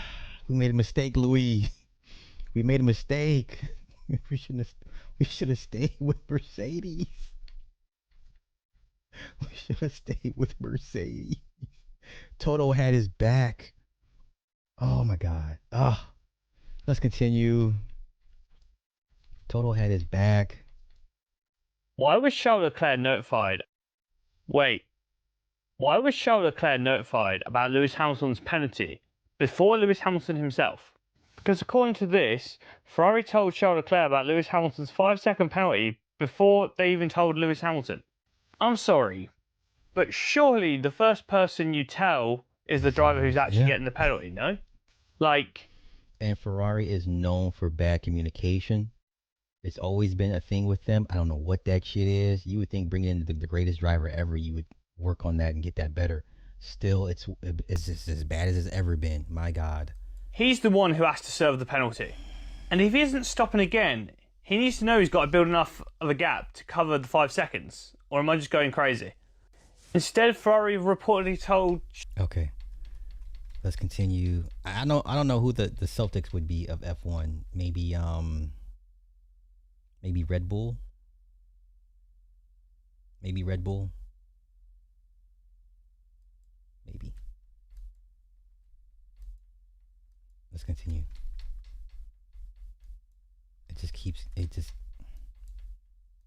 we made a mistake, Louis. We made a mistake. We should have stayed with Mercedes. We should have stayed with Mercedes. Toto had his back. Oh my God. Let's continue. Toto had his back. Why was Charles Leclerc notified? Wait. Why was Charles Leclerc notified about Lewis Hamilton's penalty before Lewis Hamilton himself? Because according to this, Ferrari told Charles Leclerc about Lewis Hamilton's 5-second penalty before they even told Lewis Hamilton. I'm sorry, but surely the first person you tell is the driver who's actually getting the penalty, no? Like... And Ferrari is known for bad communication. It's always been a thing with them. I don't know what that shit is. You would think bringing in the greatest driver ever, you would work on that and get that better. Still, it's just as bad as it's ever been. My God. He's the one who has to serve the penalty. And if he isn't stopping again, he needs to know he's got to build enough of a gap to cover the 5 seconds. Or am I just going crazy? Instead, Ferrari reportedly told... Okay. Let's continue. I don't know who the Celtics would be of F1. Maybe Red Bull. Maybe Red Bull. Maybe. Let's continue. It just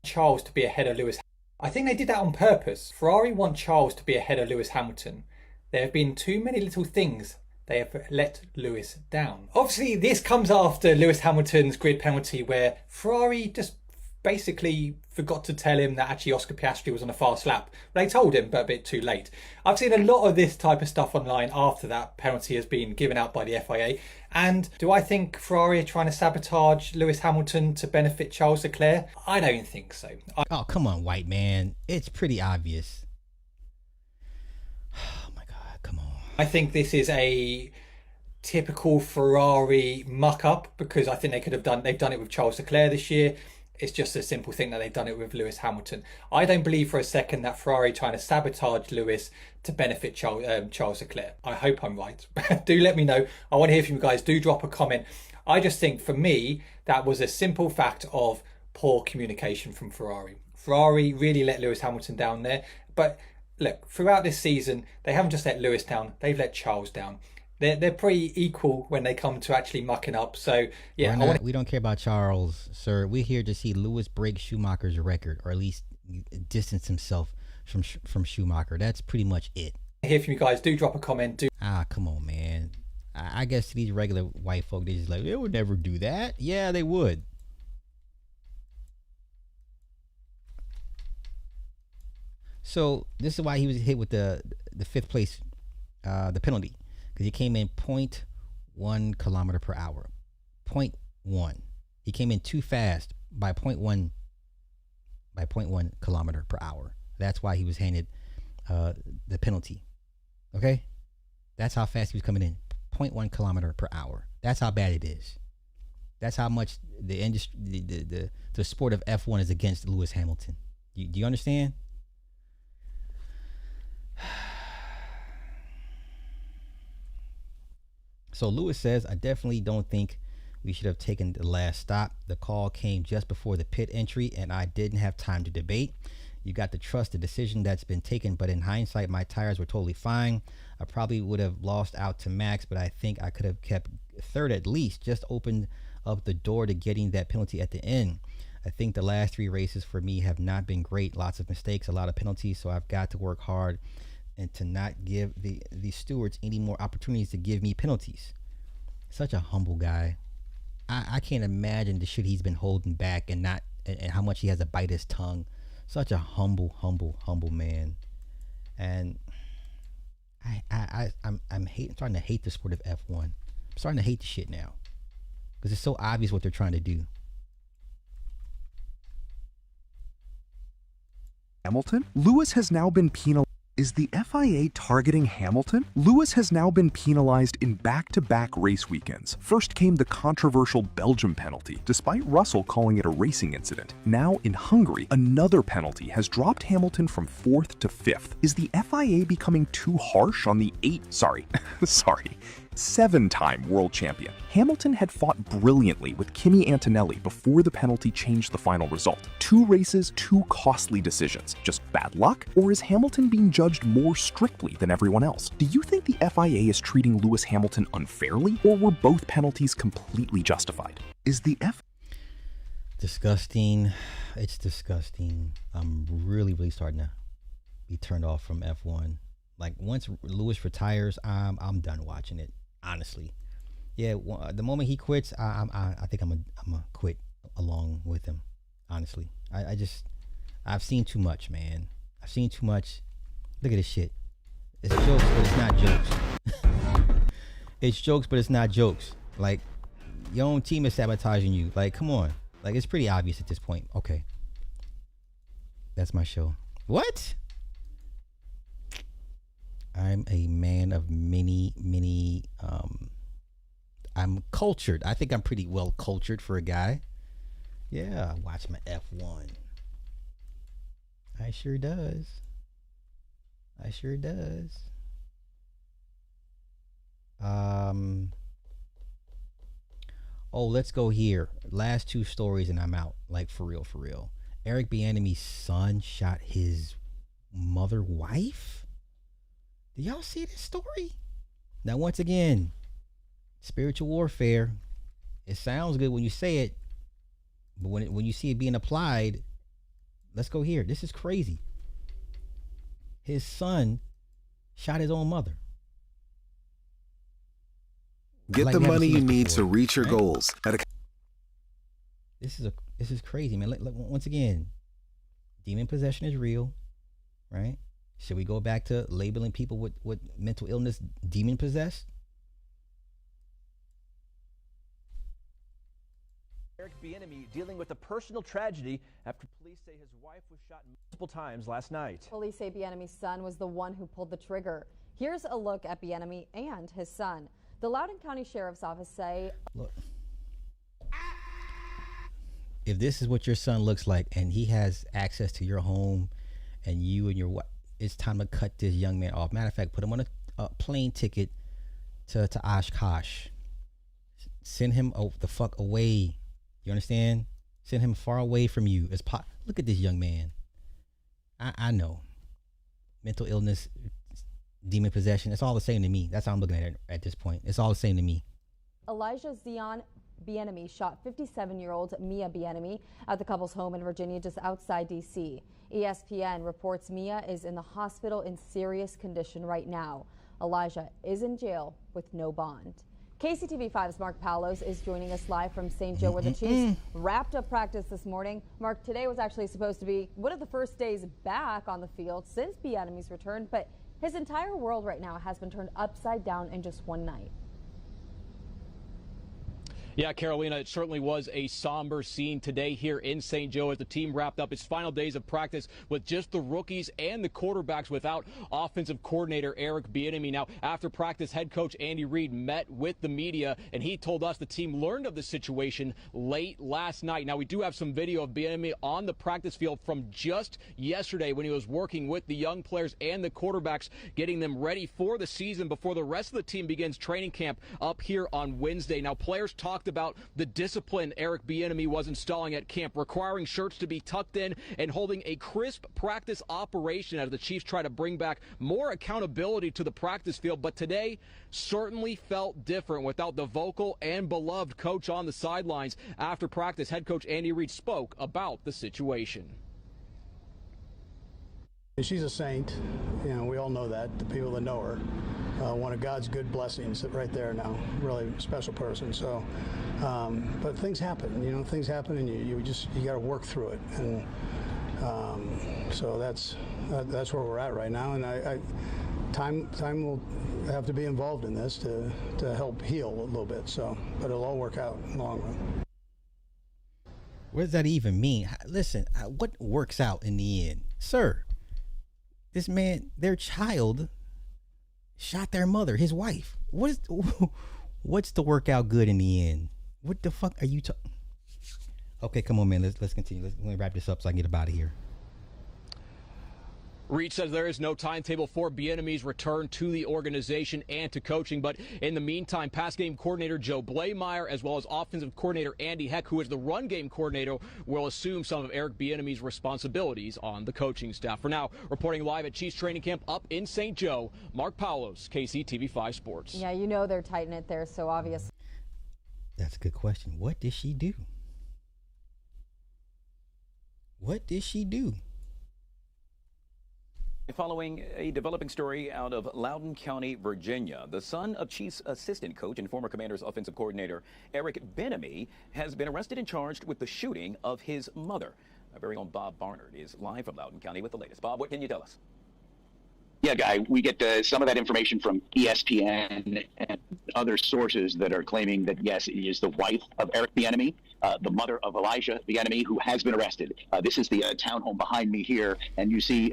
Charles to be ahead of Lewis. I think they did that on purpose. Ferrari want Charles to be ahead of Lewis Hamilton. There have been too many little things they have let Lewis down. Obviously, this comes after Lewis Hamilton's grid penalty where Ferrari just basically forgot to tell him that actually Oscar Piastri was on a fast lap. They told him, but a bit too late. I've seen a lot of this type of stuff online after that penalty has been given out by the FIA. And do I think Ferrari are trying to sabotage Lewis Hamilton to benefit Charles Leclerc? I don't think so. Oh, come on, white man. It's pretty obvious. Oh my God, come on. I think this is a typical Ferrari muck-up because I think they've done it with Charles Leclerc this year. It's just a simple thing that they've done it with Lewis Hamilton. I don't believe for a second that Ferrari trying to sabotage Lewis to benefit Charles Leclerc. I hope I'm right. Do let me know. I want to hear from you guys. Do drop a comment. I just think for me, that was a simple fact of poor communication from Ferrari. Ferrari really let Lewis Hamilton down there. But look, throughout this season, they haven't just let Lewis down. They've let Charles down. They're pretty equal when they come to actually mucking up. So, yeah. We don't care about Charles, sir. We're here to see Lewis break Schumacher's record, or at least distance himself from Schumacher. That's pretty much it. Hear from you guys. Do drop a comment. Come on, man. I guess to these regular white folk, they just like, they would never do that. Yeah, they would. So this is why he was hit with the 5th place, the penalty. Because he came in 0.1 kilometer per hour. 0.1. He came in too fast by 0.1 kilometer per hour. That's why he was handed the penalty. Okay? That's how fast he was coming in. 0.1 kilometer per hour. That's how bad it is. That's how much the industry, the sport of F1 is against Lewis Hamilton. Do you understand? So Lewis says, I definitely don't think we should have taken the last stop. The call came just before the pit entry and I didn't have time to debate. You got to trust the decision that's been taken, but in hindsight, my tires were totally fine. I probably would have lost out to Max, but I think I could have kept 3rd at least, just opened up the door to getting that penalty at the end. I think the last 3 races for me have not been great. Lots of mistakes, a lot of penalties, so I've got to work hard and to not give the stewards any more opportunities to give me penalties. Such a humble guy. I can't imagine the shit he's been holding back and how much he has to bite his tongue. Such a humble man. And I'm starting to hate the sport of F1. I'm starting to hate the shit now because it's so obvious what they're trying to do. Hamilton? Lewis has now been penalized. Is the FIA targeting Hamilton? Lewis has now been penalized in back-to-back race weekends. First came the controversial Belgium penalty, despite Russell calling it a racing incident. Now in Hungary, another penalty has dropped Hamilton from 4th to 5th. Is the FIA becoming too harsh on the 7-time world champion? Hamilton had fought brilliantly with Kimi Antonelli before the penalty changed the final result. 2 races, 2 costly decisions. Just bad luck? Or is Hamilton being judged more strictly than everyone else? Do you think the FIA is treating Lewis Hamilton unfairly, or were both penalties completely justified? Is the Disgusting. It's disgusting. I'm really starting to be turned off from F1. Like once Lewis retires, I'm done watching it. Honestly, Yeah, the moment he quits, I think I'm a quit along with him. Honestly, I've seen too much, man. I've seen too much. Look at this shit. It's jokes, but it's not jokes. It's jokes, but it's not jokes. Like, your own team is sabotaging you. Like, come on. Like, it's pretty obvious at this point. Okay, that's my show. What? I'm a man of many. I'm cultured. I think I'm pretty well cultured for a guy. Yeah, I watch my F1. I sure does. Oh, let's go here. Last two stories and I'm out. Like, for real. Eric Bieniemy's son shot his mother wife? Did y'all see this story? Now, once again, spiritual warfare. It sounds good when you say it, but when you see it being applied, let's go here. This is crazy. His son shot his own mother. Get the money you need to reach your goals. This is crazy, man. Once again, demon possession is real, right? Should we go back to labeling people with mental illness demon possessed? Eric Bieniemy dealing with a personal tragedy after police say his wife was shot multiple times last night. Police say Bieniemy's son was the one who pulled the trigger. Here's a look at Bieniemy and his son. The Loudoun County Sheriff's Office say, Look, if this is what your son looks like and he has access to your home and you and your wife, it's time to cut this young man off. Matter of fact, put him on a plane ticket to Oshkosh. Send him the fuck away. You understand? Send him far away from you. Look at this young man. I know. Mental illness, demon possession, it's all the same to me. That's how I'm looking at it at this point. It's all the same to me. Elijah Zion Bieniemy shot 57-year-old Mia Bieniemy at the couple's home in Virginia just outside D.C. ESPN reports Mia is in the hospital in serious condition right now. Elijah is in jail with no bond. KCTV5's Mark Palos is joining us live from St. Joe, where the Chiefs wrapped up practice this morning. Mark, today was actually supposed to be one of the first days back on the field since Bieniemy's return, but his entire world right now has been turned upside down in just one night. Yeah, Carolina, it certainly was a somber scene today here in St. Joe as the team wrapped up its final days of practice with just the rookies and the quarterbacks without offensive coordinator Eric Bieniemy. Now, after practice, head coach Andy Reid met with the media, and he told us the team learned of the situation late last night. Now, we do have some video of Bieniemy on the practice field from just yesterday when he was working with the young players and the quarterbacks, getting them ready for the season before the rest of the team begins training camp up here on Wednesday. Now, players talked about the discipline Eric Bieniemy was installing at camp, requiring shirts to be tucked in and holding a crisp practice operation as the Chiefs try to bring back more accountability to the practice field. But today certainly felt different without the vocal and beloved coach on the sidelines. After practice, head coach Andy Reid spoke about the situation. She's a saint, you know, we all know that, the people that know her. One of God's good blessings right there now, really special person. So, but things happen, and you got to work through it. And so that's where we're at right now. And time will have to be involved in this to help heal a little bit. So, but it'll all work out in the long run. What does that even mean? Listen, what works out in the end? Sir, this man, their child shot their mother, his wife. What's the workout good in the end? What the fuck are you talking? Okay, come on, man. Let's continue. Let me wrap this up so I can get up out of here. Reid says there is no timetable for Bieniemy's return to the organization and to coaching, but in the meantime, pass game coordinator Joe Blameyer, as well as offensive coordinator Andy Heck, who is the run game coordinator, will assume some of Eric Bieniemy's responsibilities on the coaching staff. For now, reporting live at Chiefs training camp up in St. Joe, Mark Paulos, KCTV5 Sports. Yeah, you know they're tight knit there, so obviously. That's a good question. What did she do? What did she do? Following a developing story out of Loudoun County, Virginia, the son of Chiefs assistant coach and former Commanders offensive coordinator Eric Bieniemy has been arrested and charged with the shooting of his mother. Our very own Bob Barnard is live from Loudoun County with the latest. Bob, what can you tell us? Yeah, Guy, we get some of that information from ESPN and other sources that are claiming that, yes, it is the wife of Eric Bieniemy, the mother of Elijah Bieniemy, who has been arrested. This is the townhome behind me here, and you see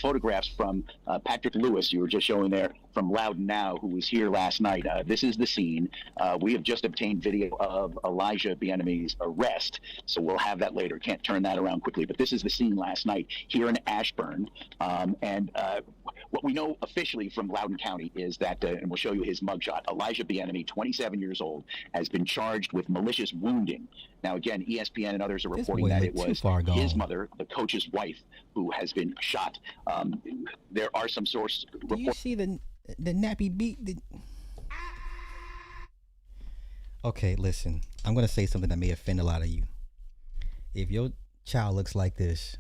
photographs from Patrick Lewis, you were just showing there, from Loudoun Now, who was here last night. This is the scene. We have just obtained video of Elijah Bieniemy's arrest, so we'll have that later. Can't turn that around quickly, but this is the scene last night here in Ashburn, and what we know officially from Loudoun County is that, and we'll show you his mugshot, Elijah Bieniemy, 27 years old, has been charged with malicious wounding. Now, again, ESPN and others are reporting that it was his mother, the coach's wife, who has been shot. There are some sources. Do you see the nappy beat? Okay, listen. I'm going to say something that may offend a lot of you. If your child looks like this,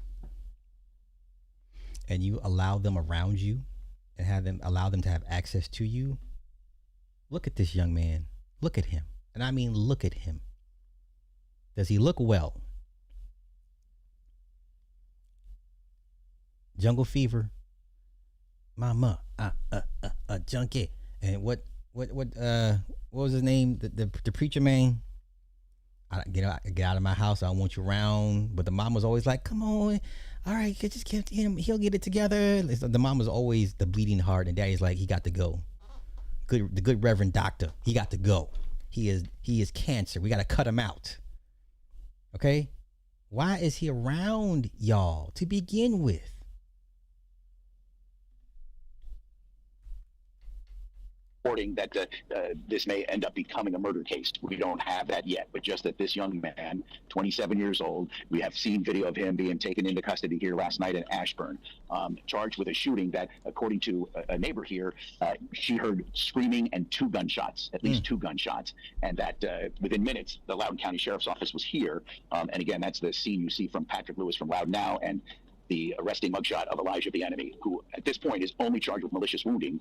and you allow them around you and allow them to have access to you, look at this young man. Look at him. And I mean, look at him. Does he look well? Jungle Fever, Mama, junkie. And what was his name? The preacher man. Get out of my house. I don't want you around. But the mom was always like, come on. All right, just give him. He'll get it together. The mom was always the bleeding heart. And daddy's like, he got to go. The good Reverend Doctor. He got to go. He is cancer. We got to cut him out. Okay? Why is he around y'all to begin with? Reporting that this may end up becoming a murder case. We don't have that yet, but just that this young man, 27 years old, we have seen video of him being taken into custody here last night in Ashburn, charged with a shooting that, according to a neighbor here, she heard screaming and two gunshots, at least two gunshots, and that within minutes, the Loudoun County Sheriff's Office was here. And again, that's the scene you see from Patrick Lewis from Loudoun Now, and the arresting mugshot of Elijah Bieniemy, who at this point is only charged with malicious wounding.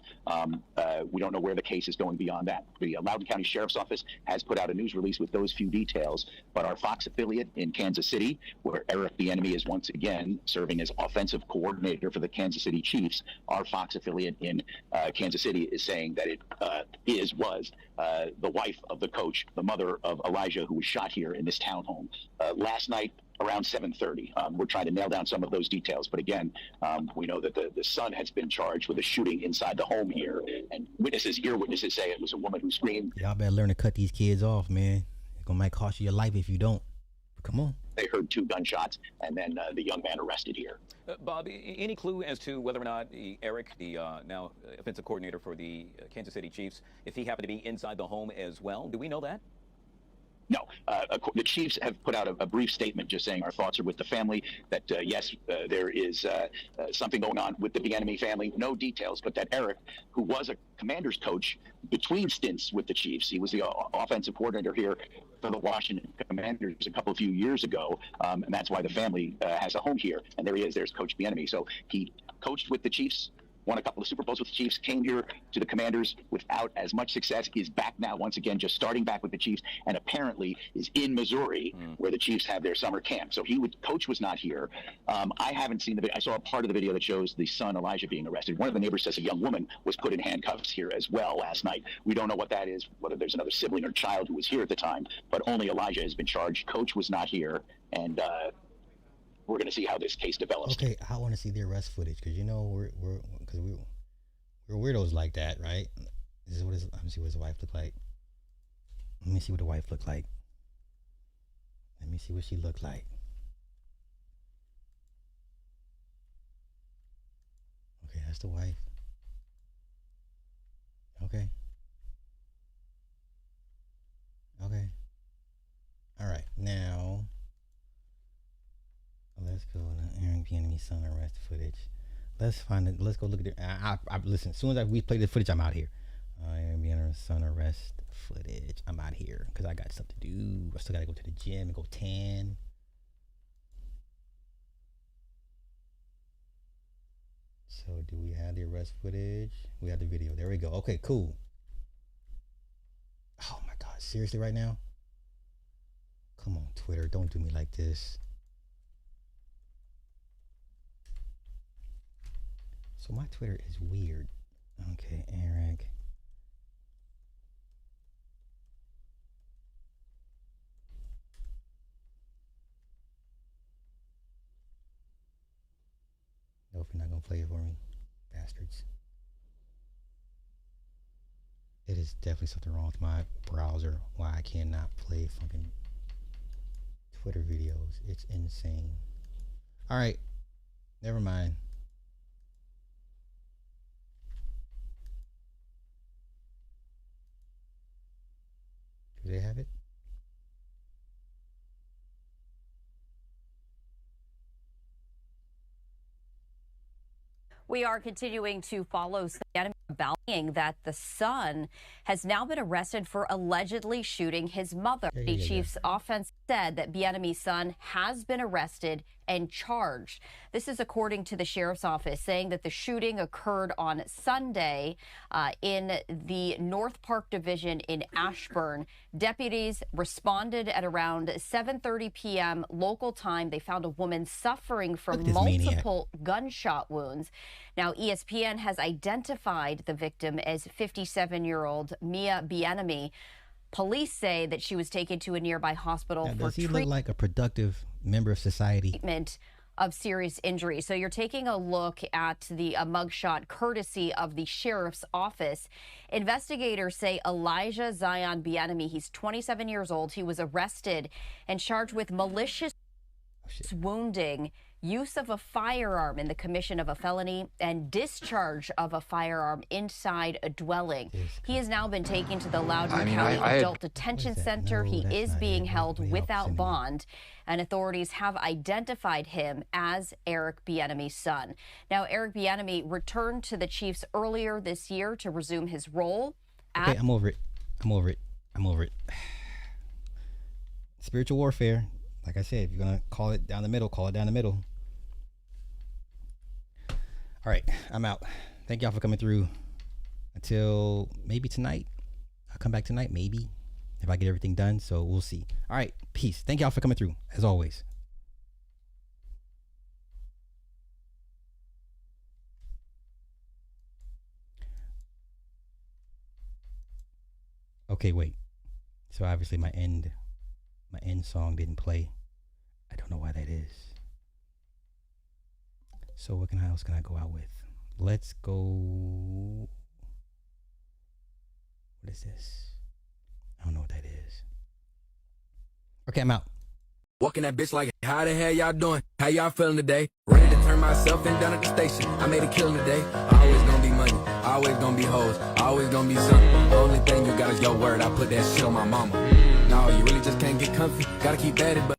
We don't know where the case is going beyond that. The Loudoun County Sheriff's Office has put out a news release with those few details, but our Fox affiliate in Kansas City, where Eric Bieniemy is once again serving as offensive coordinator for the Kansas City Chiefs, our Fox affiliate in Kansas City is saying that it was the wife of the coach, the mother of Elijah, who was shot here in this townhome last night around 7:30. We're trying to nail down some of those details, but again, we know that the son has been charged with a shooting inside the home here, and witnesses say it was a woman who screamed. Y'all better learn to cut these kids off, man. It might cost you your life if you don't. But come on. They heard two gunshots, and then the young man arrested here. Bob, any clue as to whether or not Eric, the now offensive coordinator for the Kansas City Chiefs, if he happened to be inside the home as well? Do we know that? No, the Chiefs have put out a brief statement just saying our thoughts are with the family, that yes, there is something going on with the Bieniemy family. No details, but that Eric, who was a Commanders coach between stints with the Chiefs, he was the offensive coordinator here for the Washington Commanders a few years ago, and that's why the family has a home here. And there he is, there's Coach Bieniemy. So he coached with the Chiefs, won a couple of Super Bowls with the Chiefs, came here to the Commanders without as much success, is back now once again, just starting back with the Chiefs, and apparently is in Missouri where the Chiefs have their summer camp. So Coach was not here. I haven't seen the video. I saw a part of the video that shows the son, Elijah, being arrested. One of the neighbors says a young woman was put in handcuffs here as well last night. We don't know what that is, whether there's another sibling or child who was here at the time, but only Elijah has been charged. Coach was not here, and we're going to see how this case develops. Okay, I want to see the arrest footage because we're weirdos like that, right? Let me see what his wife looked like. Let me see what the wife looked like. Let me see what she looked like. Okay, that's the wife. Okay. All right, now let's go to Eric Bieniemy's son arrest footage. Let's find it. Let's go look at it. Listen, as soon as we play the footage, I'm out here. Eric Bieniemy's son arrest footage. I'm out here because I got stuff to do. I still got to go to the gym and go tan. So do we have the arrest footage? We have the video. There we go. Okay, cool. Oh my God, seriously right now? Come on, Twitter, don't do me like this. So my Twitter is weird. Okay, Eric. No, if you're not gonna play it for me, bastards. It is definitely something wrong with my browser. Why I cannot play fucking Twitter videos. It's insane. All right, never mind. Do they have it? We are continuing to follow Sabotaged that the son has now been arrested for allegedly shooting his mother. The chief's offense said that Bien-Aimi's son has been arrested and charged. This is according to the sheriff's office, saying that the shooting occurred on Sunday in the North Park Division in Ashburn. Deputies responded at around 7:30 p.m. local time. They found a woman suffering from multiple gunshot wounds. Now, ESPN has identified the victim as 57-year-old Mia Bien-Aimi. Police say that she was taken to a nearby hospital for does he look like a productive member of society? Treatment of serious injury. So you're taking a look at the mugshot courtesy of the sheriff's office. Investigators say Elijah Zion Bien-Aimi, he's 27 years old. He was arrested and charged with malicious wounding, use of a firearm in the commission of a felony, and discharge of a firearm inside a dwelling. He has now been taken to the Loudoun County Adult Detention Center. He is being held without bond, and authorities have identified him as Eric Bien-Aimi's son. Now, Eric Bien-Aimi returned to the Chiefs earlier this year to resume his role. Okay, I'm over it. I'm over it. I'm over it. Spiritual warfare. Like I said, if you're going to call it down the middle, call it down the middle. All right, I'm out. Thank y'all for coming through. Until maybe tonight. I'll come back tonight, maybe, if I get everything done. So we'll see. All right, peace. Thank y'all for coming through, as always. Okay, wait. So obviously my end song didn't play. I don't know why that is. So what else can I go out with? Let's go. What is this? I don't know what that is. Okay, I'm out. Walking that bitch like, how the hell y'all doing? How y'all feeling today? Ready to turn myself in down at the station. I made a killing today. Always gonna be money. Always gonna be hoes. Always gonna be something. The only thing you got is your word. I put that shit on my mama. No, you really just can't get comfy. Gotta keep at it, but